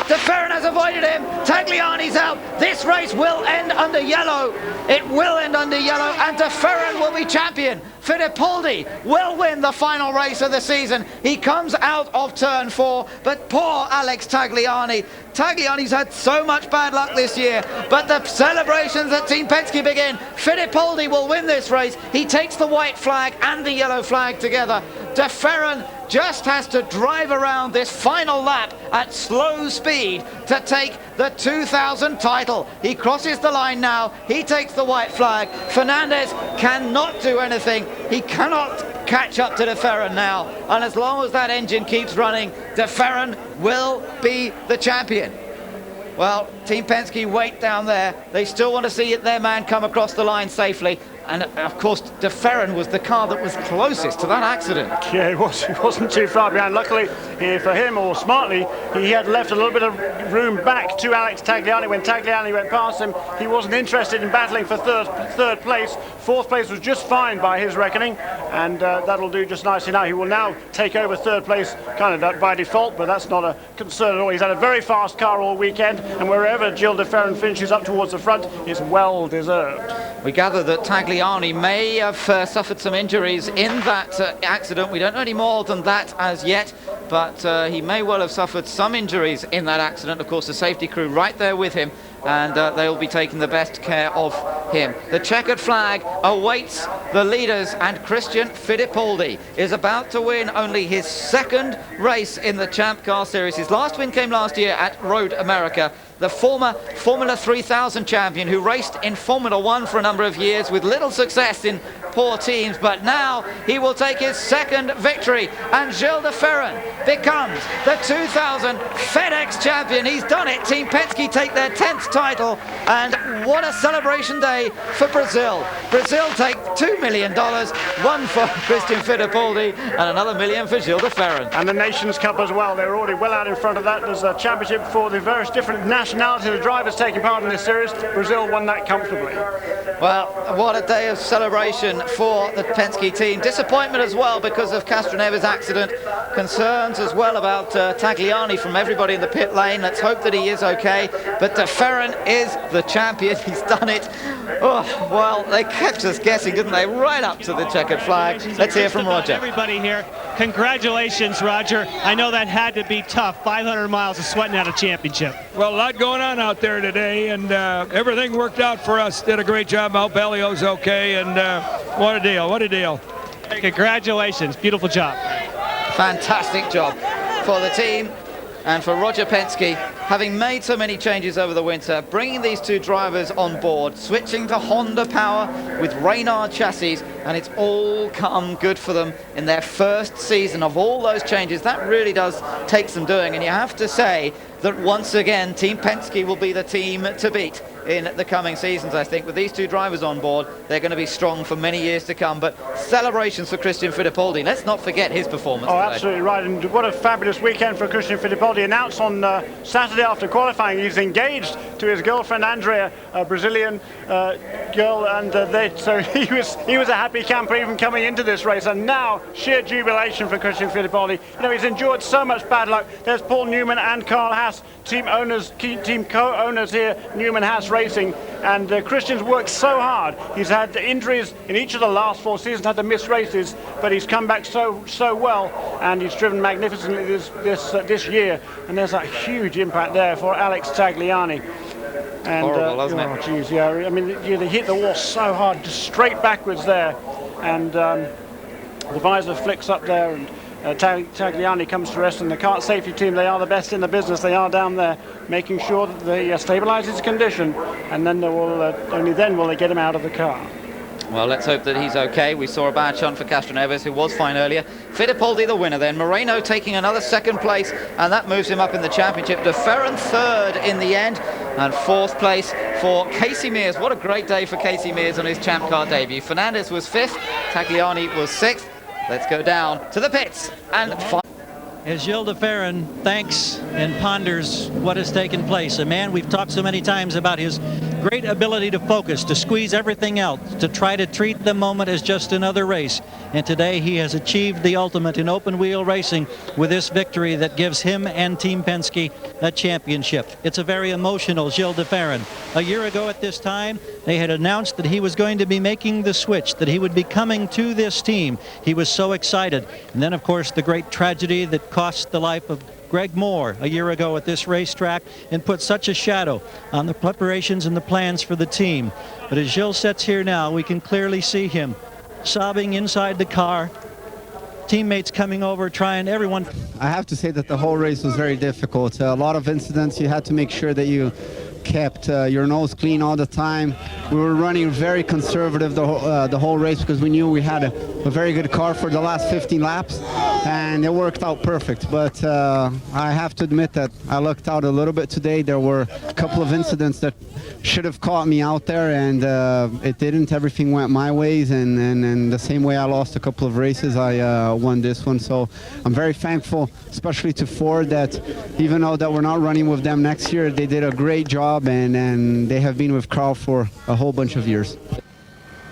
De Ferran has avoided him. Tagliani's out. This race will end under yellow. It will end under yellow, and De Ferran will be champion. Fittipaldi will win the final race of the season. He comes out of turn 4, but poor Alex Tagliani. Tagliani's had so much bad luck this year, but the celebrations at Team Penske begin. Fittipaldi will win this race. He takes the white flag and the yellow flag together. De Ferran just has to drive around this final lap at slow speed to take the 2000 title. He crosses the line now. He takes the white flag. Fernandez cannot do anything. He cannot catch up to De Ferran now. And as long as that engine keeps running, De Ferran will be the champion. Well, Team Penske wait down there. They still want to see their man come across the line safely. And of course, De Ferran was the car that was closest to that accident. Yeah, he wasn't too far behind. Luckily for him, or smartly, he had left a little bit of room back to Alex Tagliani. When Tagliani went past him, he wasn't interested in battling for third place. 4th place was just fine by his reckoning, and that'll do just nicely now. He will now take over 3rd place, kind of by default, but that's not a concern at all. He's had a very fast car all weekend, and wherever Gilles de Ferran finishes up towards the front, it's well deserved. We gather that Tagliani may have suffered some injuries in that accident. We don't know any more than that as yet, but he may well have suffered some injuries in that accident. Of course, the safety crew right there with him, and they will be taking the best care of him. The checkered flag awaits the leaders, and Christian Fittipaldi is about to win only his 2nd race in the Champ Car Series. His last win came last year at Road America. The former Formula 3000 champion who raced in Formula 1 for a number of years with little success in poor teams, but now he will take his 2nd victory, and Gilles de Ferran becomes the 2000 FedEx champion. He's done it. Team Penske take their 10th title, and what a celebration day for Brazil. Brazil take $2 million, one for Christian Fittipaldi and another $1 million for Gilles de Ferran. And the Nations Cup as well. They're already well out in front of that. There's a championship for the various different nationalities of drivers taking part in this series. Brazil won that comfortably. Well, what a day of celebration for the Penske team. Disappointment as well because of Castroneves' accident. Concerns as well about Tagliani from everybody in the pit lane. Let's hope that he is okay. But De Ferran is the champion. He's done it. Oh, well, they kept us guessing, didn't they? Right up to the checkered flag. Let's hear from Roger. Everybody here, congratulations, Roger. I know that had to be tough. 500 miles of sweating out a championship. Well, a lot going on out there today, and everything worked out for us. Did a great job. Malpelio's okay, and what a deal, what a deal. Congratulations, beautiful job. Fantastic job for the team and for Roger Penske, having made so many changes over the winter, bringing these two drivers on board, switching to Honda power with Reynard chassis, and it's all come good for them in their 1st season of all those changes. That really does take some doing, and you have to say that once again Team Penske will be the team to beat in the coming seasons. I think with these two drivers on board, they're going to be strong for many years to come. But celebrations for Christian Fittipaldi. Let's not forget his performance today. Absolutely right, and what a fabulous weekend for Christian Fittipaldi. Announced on Saturday after qualifying he's engaged to his girlfriend Andrea, a Brazilian girl, and so he was a happy happy camper even coming into this race, and now sheer jubilation for Christian Fittipaldi. You know, he's endured so much bad luck. There's Paul Newman and Carl Haas, team co-owners here, Newman Haas Racing, and Christian's worked so hard. He's had injuries in each of the last 4 seasons, had to miss races, but he's come back so well, and he's driven magnificently this year. And there's that huge impact there for Alex Tagliani. And, horrible, isn't it? Geez, yeah. I mean, they hit the wall so hard, just straight backwards there, and the visor flicks up there, and Tagliani comes to rest. And the kart safety team, they are the best in the business. They are down there making sure that they stabilise his condition, and then they will only then will they get him out of the car. Well, let's hope that he's okay. We saw a bad shunt for Castroneves, who was fine earlier. Fittipaldi the winner then. Moreno taking another second place, and that moves him up in the championship. De Ferran third in the end, and fourth place for Casey Mears. What a great day for Casey Mears on his Champ Car debut. Fernandez was fifth, Tagliani was sixth. Let's go down to the pits and as Gilles de Ferran thanks and ponders what has taken place. A man we've talked so many times about his great ability to focus, to squeeze everything out, to try to treat the moment as just another race. And today he has achieved the ultimate in open wheel racing with this victory that gives him and Team Penske a championship. It's a very emotional Gilles de Ferran. A year ago at this time, they had announced that he was going to be making the switch, that he would be coming to this team. He was so excited. And then, of course, the great tragedy that cost the life of Greg Moore a year ago at this racetrack and put such a shadow on the preparations and the plans for the team. But as Gilles sits here now, we can clearly see him sobbing inside the car, teammates coming over, trying everyone. I have to say that the whole race was very difficult. A lot of incidents. You had to make sure that you kept your nose clean all the time. We were running very conservative the whole race because we knew we had a very good car for the last 15 laps, and it worked out perfect. But I have to admit that I lucked out a little bit today. There were a couple of incidents that should have caught me out there, and it didn't. Everything went my ways, and the same way I lost a couple of races, I won this one. So I'm very thankful, especially to Ford, that even though that we're not running with them next year, they did a great job, and they have been with Carl for a whole bunch of years.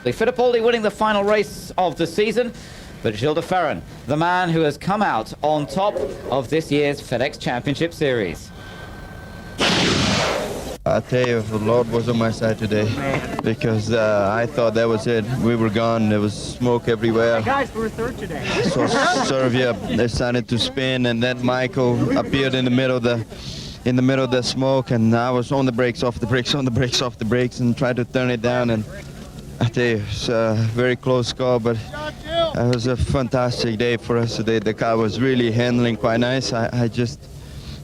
Fittipaldi winning the final race of the season, but Gilles de Ferran, the man who has come out on top of this year's FedEx Championship Series. I tell you, the Lord was on my side today, because I thought that was it. We were gone. There was smoke everywhere. Hey guys, we're third today. So Serbia decided to spin, and then Michael appeared in the middle of the smoke, and I was on the brakes, off the brakes, on the brakes, off the brakes, and tried to turn it down. And I tell you, it's a very close call, but it was a fantastic day for us today. The car was really handling quite nice.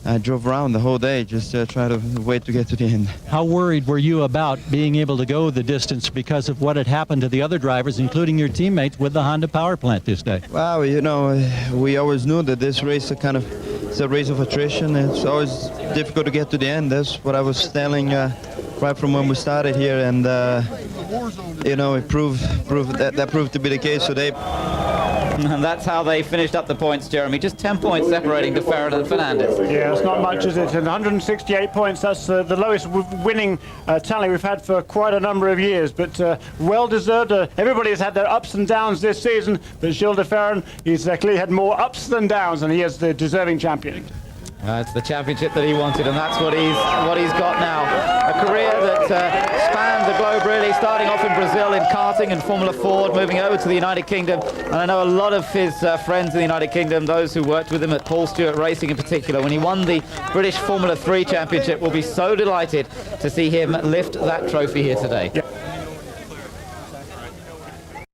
I drove around the whole day, just try to wait to get to the end. How worried were you about being able to go the distance because of what had happened to the other drivers, including your teammates with the Honda power plant this day? Well, you know, we always knew that this race it's a race of attrition. It's always difficult to get to the end. That's what I was telling right from when we started here, and you know, it proved to be the case today. And that's how they finished up the points, Jeremy. Just 10 points separating de Ferran and Fernandez. Yeah, it's not much, is it? And 168 points, that's the lowest winning tally we've had for quite a number of years. But well-deserved. Everybody's had their ups and downs this season, but Gilles de Ferran, he's clearly had more ups than downs, and he is the deserving champion. It's the championship that he wanted, and that's what he's got now. A career that spanned the globe, really, starting off in Brazil in karting and Formula Ford, moving over to the United Kingdom. And I know a lot of his friends in the United Kingdom, those who worked with him at Paul Stewart Racing in particular, when he won the British Formula 3 Championship, will be so delighted to see him lift that trophy here today. Yeah.